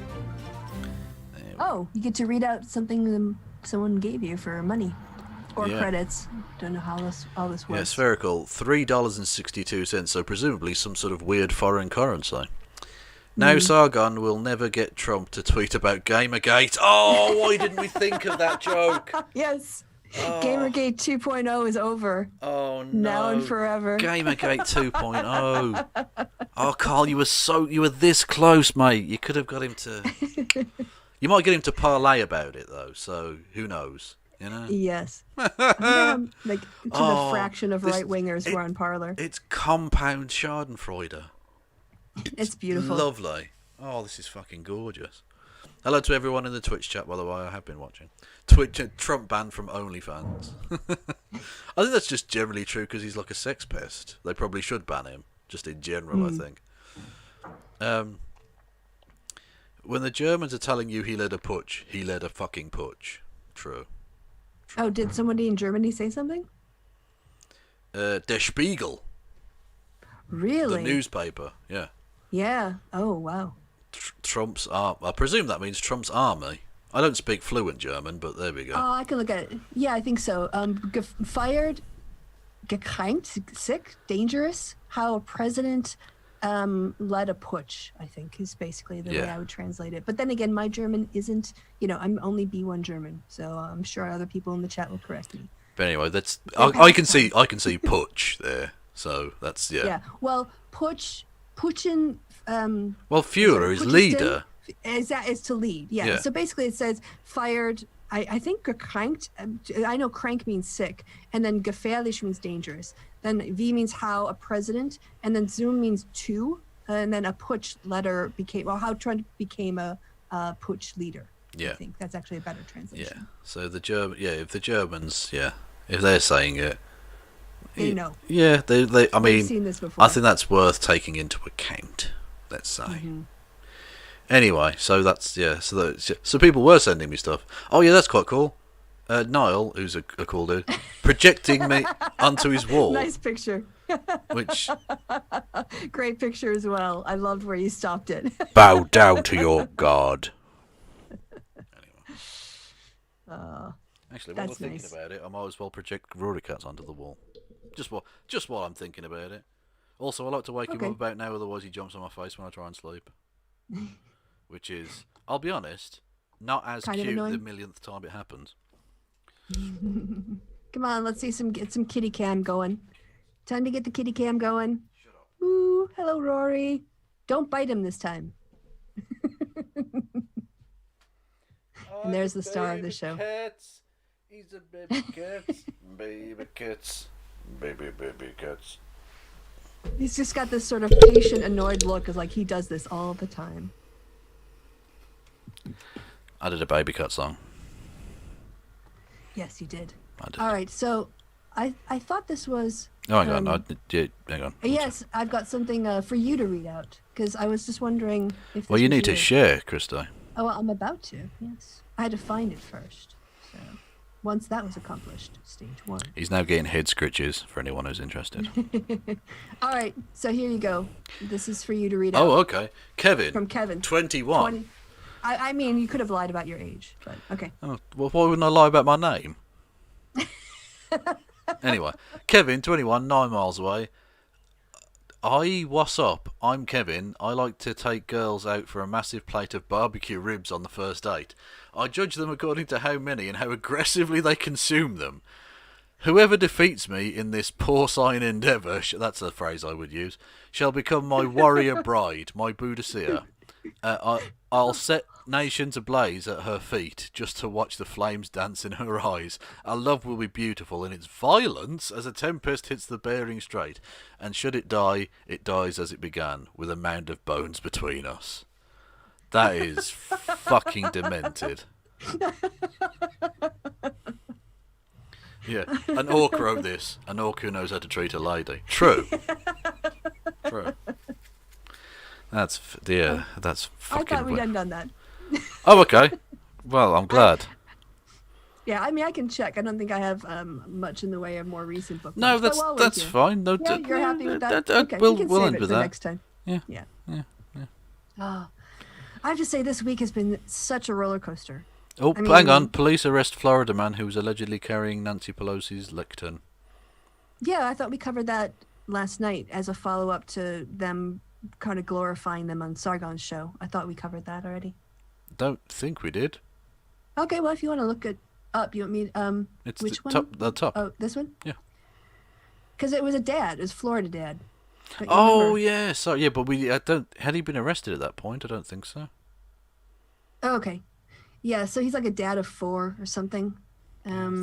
Oh, you get to read out something someone gave you for money or credits. Don't know how all this works. Yeah, spherical. $3.62. So presumably some sort of weird foreign currency. Now Sargon will never get Trump to tweet about Gamergate. Oh, why didn't we think of that joke? Yes. Oh. Gamergate 2.0 is over. Oh no. Now and forever. Gamergate 2.0. Oh, Carl, you were this close, mate. You could have got him to... You might get him to parlay about it, though, so who knows, Yes. The fraction of right-wingers who are on Parler. It's compound Schadenfreude. It's beautiful. Lovely. Oh, this is fucking gorgeous. Hello to everyone in the Twitch chat, by the way. I have been watching. Trump banned from OnlyFans. I think that's just generally true because he's like a sex pest. They probably should ban him, just in general, I think. When the Germans are telling you he led a putsch, he led a fucking putsch. True. Oh, did somebody in Germany say something? Der Spiegel. Really? The newspaper, yeah. Yeah. Oh, wow. Trump's army. I presume that means Trump's army. I don't speak fluent German, but there we go. Oh, I can look at it. Yeah, I think so. Fired, gekränkt, sick, dangerous. How a president led a putsch, I think, is basically the way I would translate it. But then again, my German isn't, I'm only B1 German, so I'm sure other people in the chat will correct me. But anyway, that's I can see putsch there. So that's Yeah. Well, Putin. Well, Führer is leader. Is to lead. Yeah. So basically, it says fired. I think gekränkt. I know crank means sick, and then gefährlich means dangerous. Then V means how a president, and then Zoom means two, and then a putsch letter became how Trump became a putsch leader. Yeah. I think that's actually a better translation. Yeah. So if the Germans, if they're saying it, They know. Yeah, they. I mean, seen this before. I think that's worth taking into account. Let's say. Anyway, so that's so people were sending me stuff. Oh yeah, that's quite cool. Niall, who's a cool dude, projecting me onto his wall. Nice picture. Which great picture as well. I loved where you stopped it. Bow down to your god. Anyway. Actually, while we're thinking about it, I might as well project Rory Cats onto the wall. Just while I'm thinking about it. Also, I like to wake him up about now, otherwise he jumps on my face when I try and sleep. Which is, I'll be honest, not as kind cute the millionth time it happens. Come on, let's see get some kitty cam going. Time to get the kitty cam going. Shut up. Ooh, hello, Rory. Don't bite him this time. And there's the star of the show. Cats. He's a baby cat. Baby cats. Baby cats. He's just got this sort of patient, annoyed look, as like he does this all the time. I did a baby cat song. Yes, you did. I did. All right, so I thought this was. Oh, hang on. Hang on. Yes, I've got something for you to read out because I was just wondering if. This well, you was need to share, Kristi. Oh, well, I'm about to. Yes, I had to find it first. So once that was accomplished, stage 1. He's now getting head scritches for anyone who's interested. All right, so here you go. This is for you to read out. Oh, okay. Kevin. From Kevin. 21. I mean, you could have lied about your age, but okay. Oh, well, why wouldn't I lie about my name? Anyway, Kevin, 21, 9 miles away. What's up? I'm Kevin. I like to take girls out for a massive plate of barbecue ribs on the first date. I judge them according to how many and how aggressively they consume them. Whoever defeats me in this porcine endeavour, that's a phrase I would use, shall become my warrior bride, my Boudicca. I'll set nations ablaze at her feet just to watch the flames dance in her eyes. Our love will be beautiful in its violence as a tempest hits the Bering Strait, and should it die, it dies as it began, with a mound of bones between us. That is fucking demented. Yeah, an orc wrote this. An orc who knows how to treat a lady. True. True. That's fucking. I thought we'd done that. Oh, okay. Well, I'm glad. Yeah, I mean, I can check. I don't think I have much in the way of more recent bookmarks. No, that's fine. No, yeah, you're happy with that? Okay, we'll we can save end it with for that. next time. Yeah. Oh, I have to say, this week has been such a roller coaster. Oh, hang on. Police arrest Florida man who was allegedly carrying Nancy Pelosi's lectern. Yeah, I thought we covered that last night as a follow-up to them kind of glorifying them on Sargon's show. I thought we covered that already. Don't think we did. Okay, well, if you want to look it up, you want me it's which one? The top. Oh, this one? Yeah. Because it was a dad. It was Florida dad. Oh, yeah. So, yeah, but had he been arrested at that point? I don't think so. Oh, okay. Yeah, so he's like a dad of 4 or something.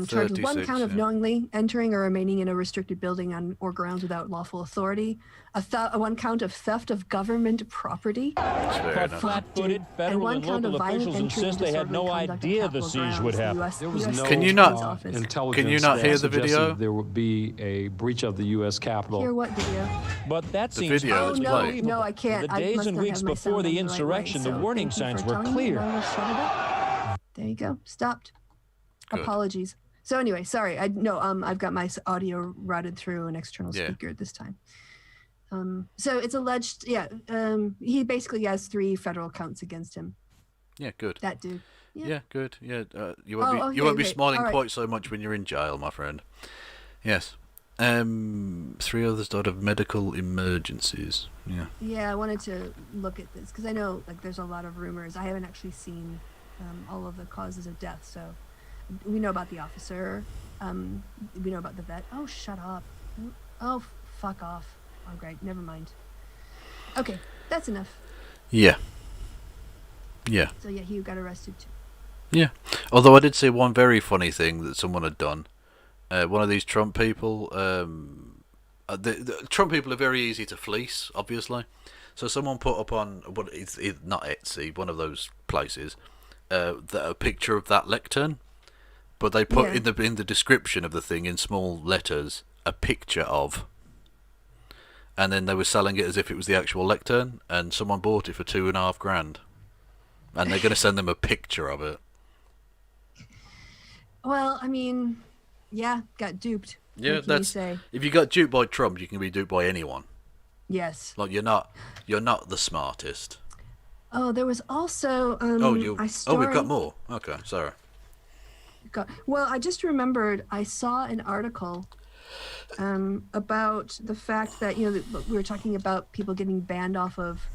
Charged with 1 count of knowingly entering or remaining in a restricted building on or grounds without lawful authority. 1 count of theft of government property. Flat-footed federal and local officials insist they had no idea the siege would happen. There was no Can you not hear the video? There would be a breach of the U.S. Capitol. Hear what video? But that seems unbelievable. No, I can't. The days and weeks before the insurrection, the warning signs were clear. There you go. Stopped. Good. Apologies. So anyway, sorry. I've got my audio routed through an external speaker this time. So it's alleged, he basically has 3 federal counts against him. Yeah, good. That dude. Yeah, good. Yeah, you won't be smiling quite so much when you're in jail, my friend. Yes. 3 others died of medical emergencies. Yeah. Yeah, I wanted to look at this because I know there's a lot of rumors. I haven't actually seen all of the causes of death, so we know about the officer. We know about the vet. Oh, shut up. Oh, fuck off. Oh, great. Never mind. Okay, that's enough. Yeah. Yeah. So yeah, he got arrested too. Yeah. Although I did see one very funny thing that someone had done. One of these Trump people. The Trump people are very easy to fleece, obviously. So someone put up on it's not Etsy, one of those places, a picture of that lectern, but they put in the description of the thing in small letters, a picture of, and then they were selling it as if it was the actual lectern, and someone bought it for $2,500, and they're going to send them a picture of it. Well, I mean, yeah, got duped. Yeah, what can you say? If you got duped by Trump, you can be duped by anyone. Yes. Like you're not the smartest. Oh, there was also we've got more. Okay, sorry. Well, I just remembered I saw an article about the fact that we were talking about people getting banned off of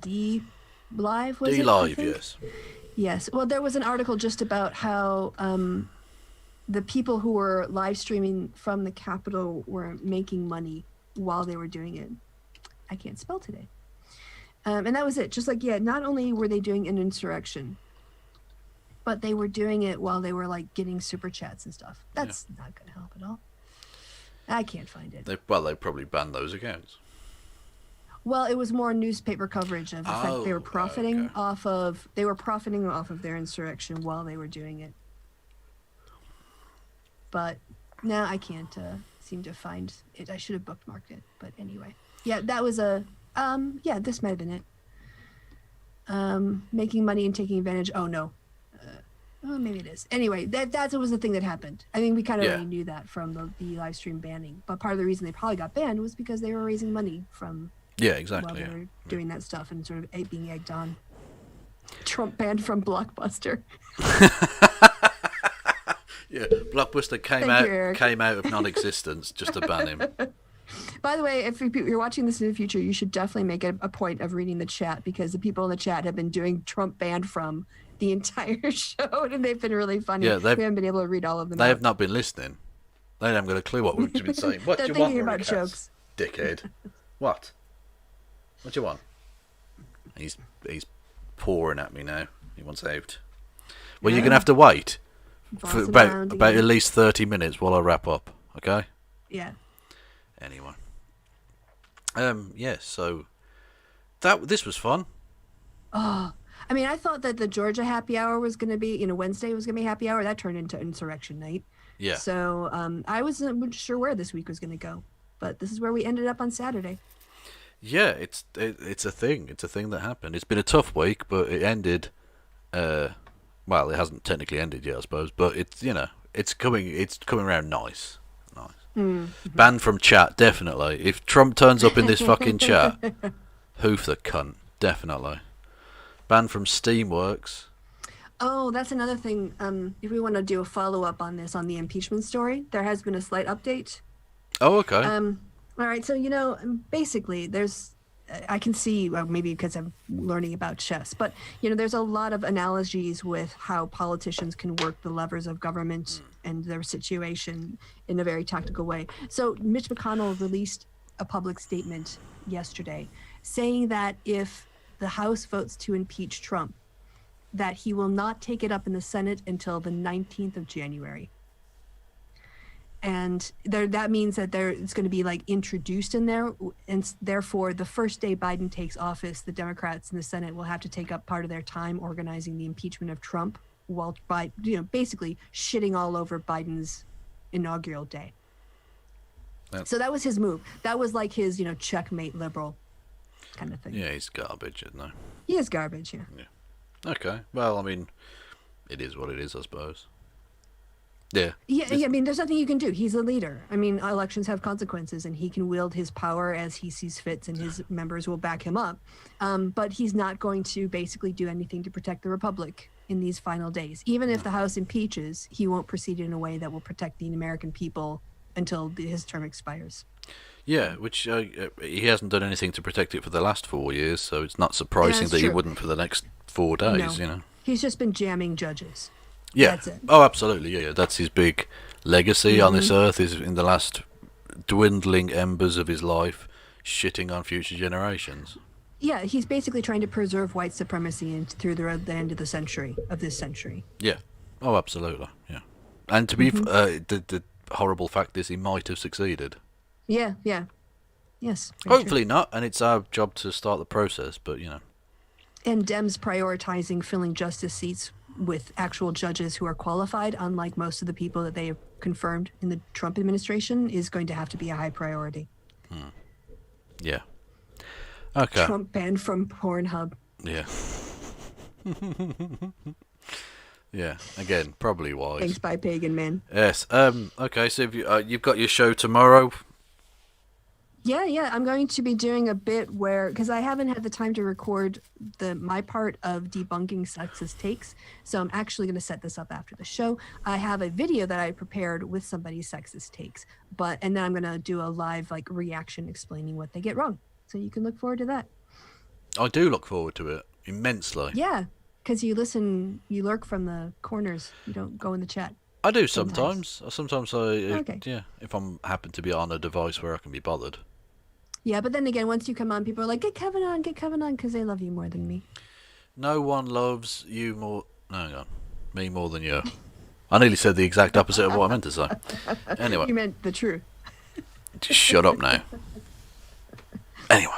D Live. D Live, yes. Yes. Well, there was an article just about how the people who were live streaming from the Capitol were making money while they were doing it. I can't spell today. And that was it. Just not only were they doing an insurrection, but they were doing it while they were getting super chats and stuff. That's not going to help at all. I can't find it. They probably banned those accounts. Well, it was more newspaper coverage of the fact they were profiting off of their insurrection while they were doing it. But now I can't seem to find it. I should have bookmarked it. But anyway, yeah, that was this might have been it. Making money and taking advantage. Oh no. Maybe it is. Anyway, that was the thing that happened. I think we kind of already knew that from the live stream banning. But part of the reason they probably got banned was because they were raising money from exactly while they were doing that stuff and sort of being egged on. Trump banned from Blockbuster. Yeah, Blockbuster came out of non-existence just to ban him. By the way, if you're watching this in the future, you should definitely make a point of reading the chat, because the people in the chat have been doing Trump banned from the entire show, and they've been really funny. Yeah, we haven't been able to read all of them. They have not been listening. They haven't got a clue what we've been saying. What do you want, about jokes. Dickhead? What? What do you want? He's pouring at me now. He wants out. Well, you're gonna have to wait for about at least 30 minutes while I wrap up. Okay? Yeah. Anyway. So this was fun. Oh, I mean, I thought that the Georgia happy hour was going to be, Wednesday was going to be happy hour. That turned into insurrection night. Yeah. So I wasn't sure where this week was going to go, but this is where we ended up on Saturday. Yeah, it's a thing. It's a thing that happened. It's been a tough week, but it ended. Well, it hasn't technically ended yet, I suppose, but it's coming around nice. Mm-hmm. Banned from chat, definitely. If Trump turns up in this fucking chat, hoof the cunt, definitely. Banned from Steamworks. Oh, that's another thing. If we want to do a follow-up on this, on the impeachment story, there has been a slight update. Oh, okay. All right, so, basically, I can see, well, maybe because I'm learning about chess, but, there's a lot of analogies with how politicians can work the levers of government and their situation in a very tactical way. So Mitch McConnell released a public statement yesterday saying that if the House votes to impeach Trump, that he will not take it up in the Senate until the 19th of January. And that means that it's going to be introduced in there, and therefore the first day Biden takes office, the Democrats in the Senate will have to take up part of their time organizing the impeachment of Trump, while basically shitting all over Biden's inaugural day. Yep. So that was his move. That was his checkmate liberal kind of thing. Yeah, he's garbage, isn't he? He is garbage, yeah. Okay. Well, I mean, it is what it is, I suppose. Yeah. Yeah, I mean, there's nothing you can do. He's a leader. I mean, elections have consequences, and he can wield his power as he sees fit, and his members will back him up. But he's not going to basically do anything to protect the Republic in these final days. Even if the House impeaches, he won't proceed in a way that will protect the American people until his term expires. Yeah, which he hasn't done anything to protect it for the last 4 years, so it's not surprising that he wouldn't for the next 4 days, He's just been jamming judges. Yeah. That's it. Oh, absolutely. Yeah. That's his big legacy on this earth, is in the last dwindling embers of his life, shitting on future generations. Yeah, he's basically trying to preserve white supremacy through the end of this century. Yeah. Oh, absolutely. Yeah. And to be the horrible fact is he might have succeeded. Yeah. Yes. Hopefully not, and it's our job to start the process, but And Dems prioritizing filling justice seats with actual judges who are qualified, unlike most of the people that they have confirmed in the Trump administration, is going to have to be a high priority. Yeah. Okay. Trump banned from Pornhub. Yeah. Yeah. Again, probably wise. Thanks by Pagan Man. Yes. Okay. So you've got your show tomorrow. Yeah. I'm going to be doing a bit where, because I haven't had the time to record my part of debunking sexist takes, so I'm actually going to set this up after the show. I have a video that I prepared with somebody's sexist takes, and then I'm going to do a live reaction explaining what they get wrong. So you can look forward to that. I do look forward to it immensely. Yeah, because you lurk from the corners. You don't go in the chat. I do sometimes. Sometimes Okay. Yeah, if I'm happen to be on a device where I can be bothered. Yeah, but then again, once you come on, people are like, get Kevin on, because they love you more than me. No one loves you more... No, hang on. Me more than you. I nearly said the exact opposite of what I meant to say. Anyway. You meant the truth. Just shut up now. Anyway.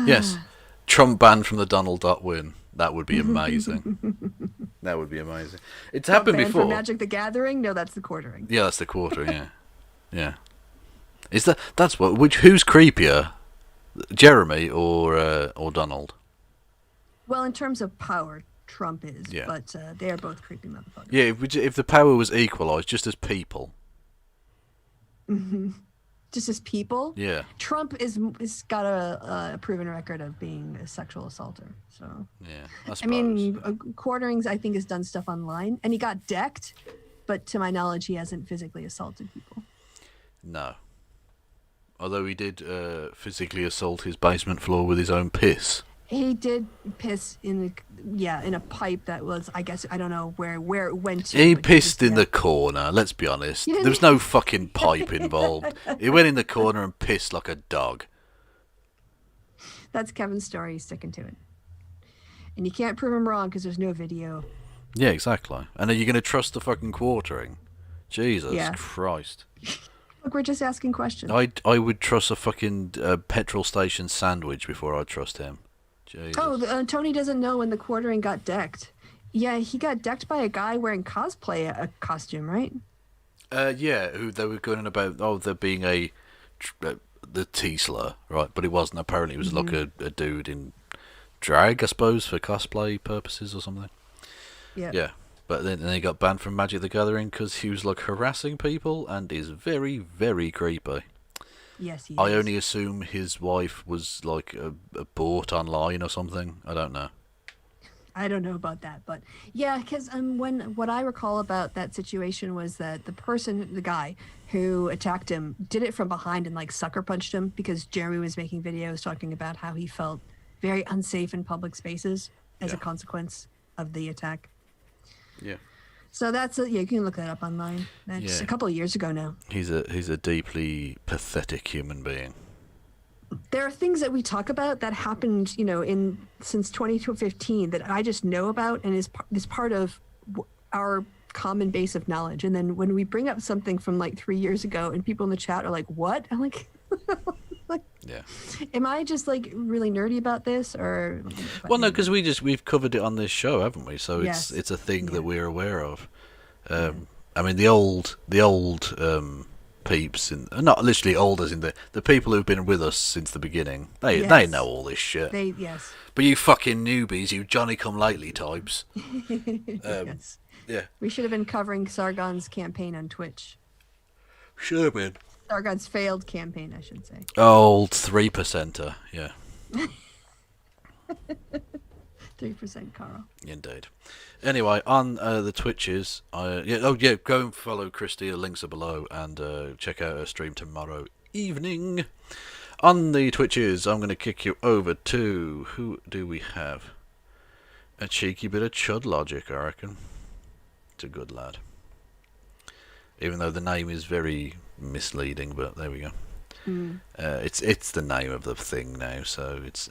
Yes. Trump banned from the Donald.win. That would be amazing. That would be amazing. It's happened before. For Magic the Gathering? No, that's the quartering. Yeah, that's the quarter, yeah. Yeah. Who's creepier? Jeremy or Donald? Well, in terms of power, Trump is, Yeah. but they are both creepy motherfuckers. Yeah, if the power was equalised, just as people. Mm-hmm. Just as people. Yeah. Trump is got a proven record of being a sexual assaulter. So. Yeah, I suppose. I mean, Quarterings, I think, has done stuff online, and he got decked, but to my knowledge, he hasn't physically assaulted people. No. Although he did physically assault his basement floor with his own piss. He did piss in a pipe that was, I guess, I don't know where it went to. He pissed in the corner, let's be honest. You didn't- There was no fucking pipe involved. He went in the corner and pissed like a dog. That's Kevin's story. He's sticking to it. And you can't prove him wrong because there's no video. Yeah, exactly. And are you going to trust the fucking quartering? Jesus Christ. Look, we're just asking questions. I would trust a fucking petrol station sandwich before I'd trust him. Jesus. Oh, Tony doesn't know when the quartering got decked. Yeah, he got decked by a guy wearing cosplay a costume, right? Yeah, who they were going about, there being the T-slur, right? But it wasn't. Apparently it was like a dude in drag, I suppose, for cosplay purposes or something. Yeah. Yeah. But then he got banned from Magic the Gathering because he was harassing people and is very, very creepy. Yes, he is. I only assume his wife was bought online or something. I don't know. I don't know about that, but yeah, because what I recall about that situation was that the guy who attacked him did it from behind and sucker punched him because Jeremy was making videos talking about how he felt very unsafe in public spaces as a consequence of the attack. Yeah. So that's you can look that up online. That's a couple of years ago now. He's a deeply pathetic human being. There are things that we talk about that happened, since 2015 that I just know about and is part of our common base of knowledge. And then when we bring up something from 3 years ago and people in the chat are like, "What?" I'm like, yeah. Am I just really nerdy about this or? Well, no, because we've covered it on this show, haven't we? So Yes. it's a thing that we're aware of. I mean, the old peeps, not literally old as in the people who've been with us since the beginning. They know all this shit. Yes. But you fucking newbies, you Johnny-come-lately types. Yes. Yeah. We should have been covering Sargon's campaign on Twitch. Should have been. Sargon's failed campaign, I should say. Old 3%er, yeah. 3% Carl. Indeed. Anyway, on the Twitches, go and follow Kristi. The links are below, and check out her stream tomorrow evening. On the Twitches, I'm going to kick you over to, who do we have? A cheeky bit of Chud Logic, I reckon. It's a good lad. Even though the name is very misleading, but there we go. It's the name of the thing now, so it's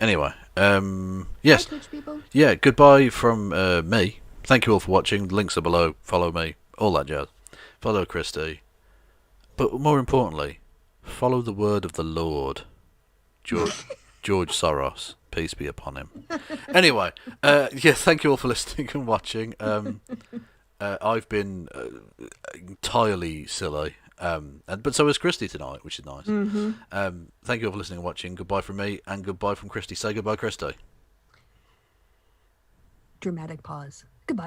Anyway, yes. Hi, Twitch people. Yeah, goodbye from me. Thank you all for watching. The links are below. Follow me. All that jazz. Follow Kristi. But more importantly, follow the word of the Lord. George Soros. Peace be upon him. Anyway, thank you all for listening and watching. I've been entirely silly, but so was Kristi tonight, which is nice. Thank you all for listening and watching. Goodbye from me, and goodbye from Kristi. Say goodbye, Kristi. Dramatic pause. Goodbye.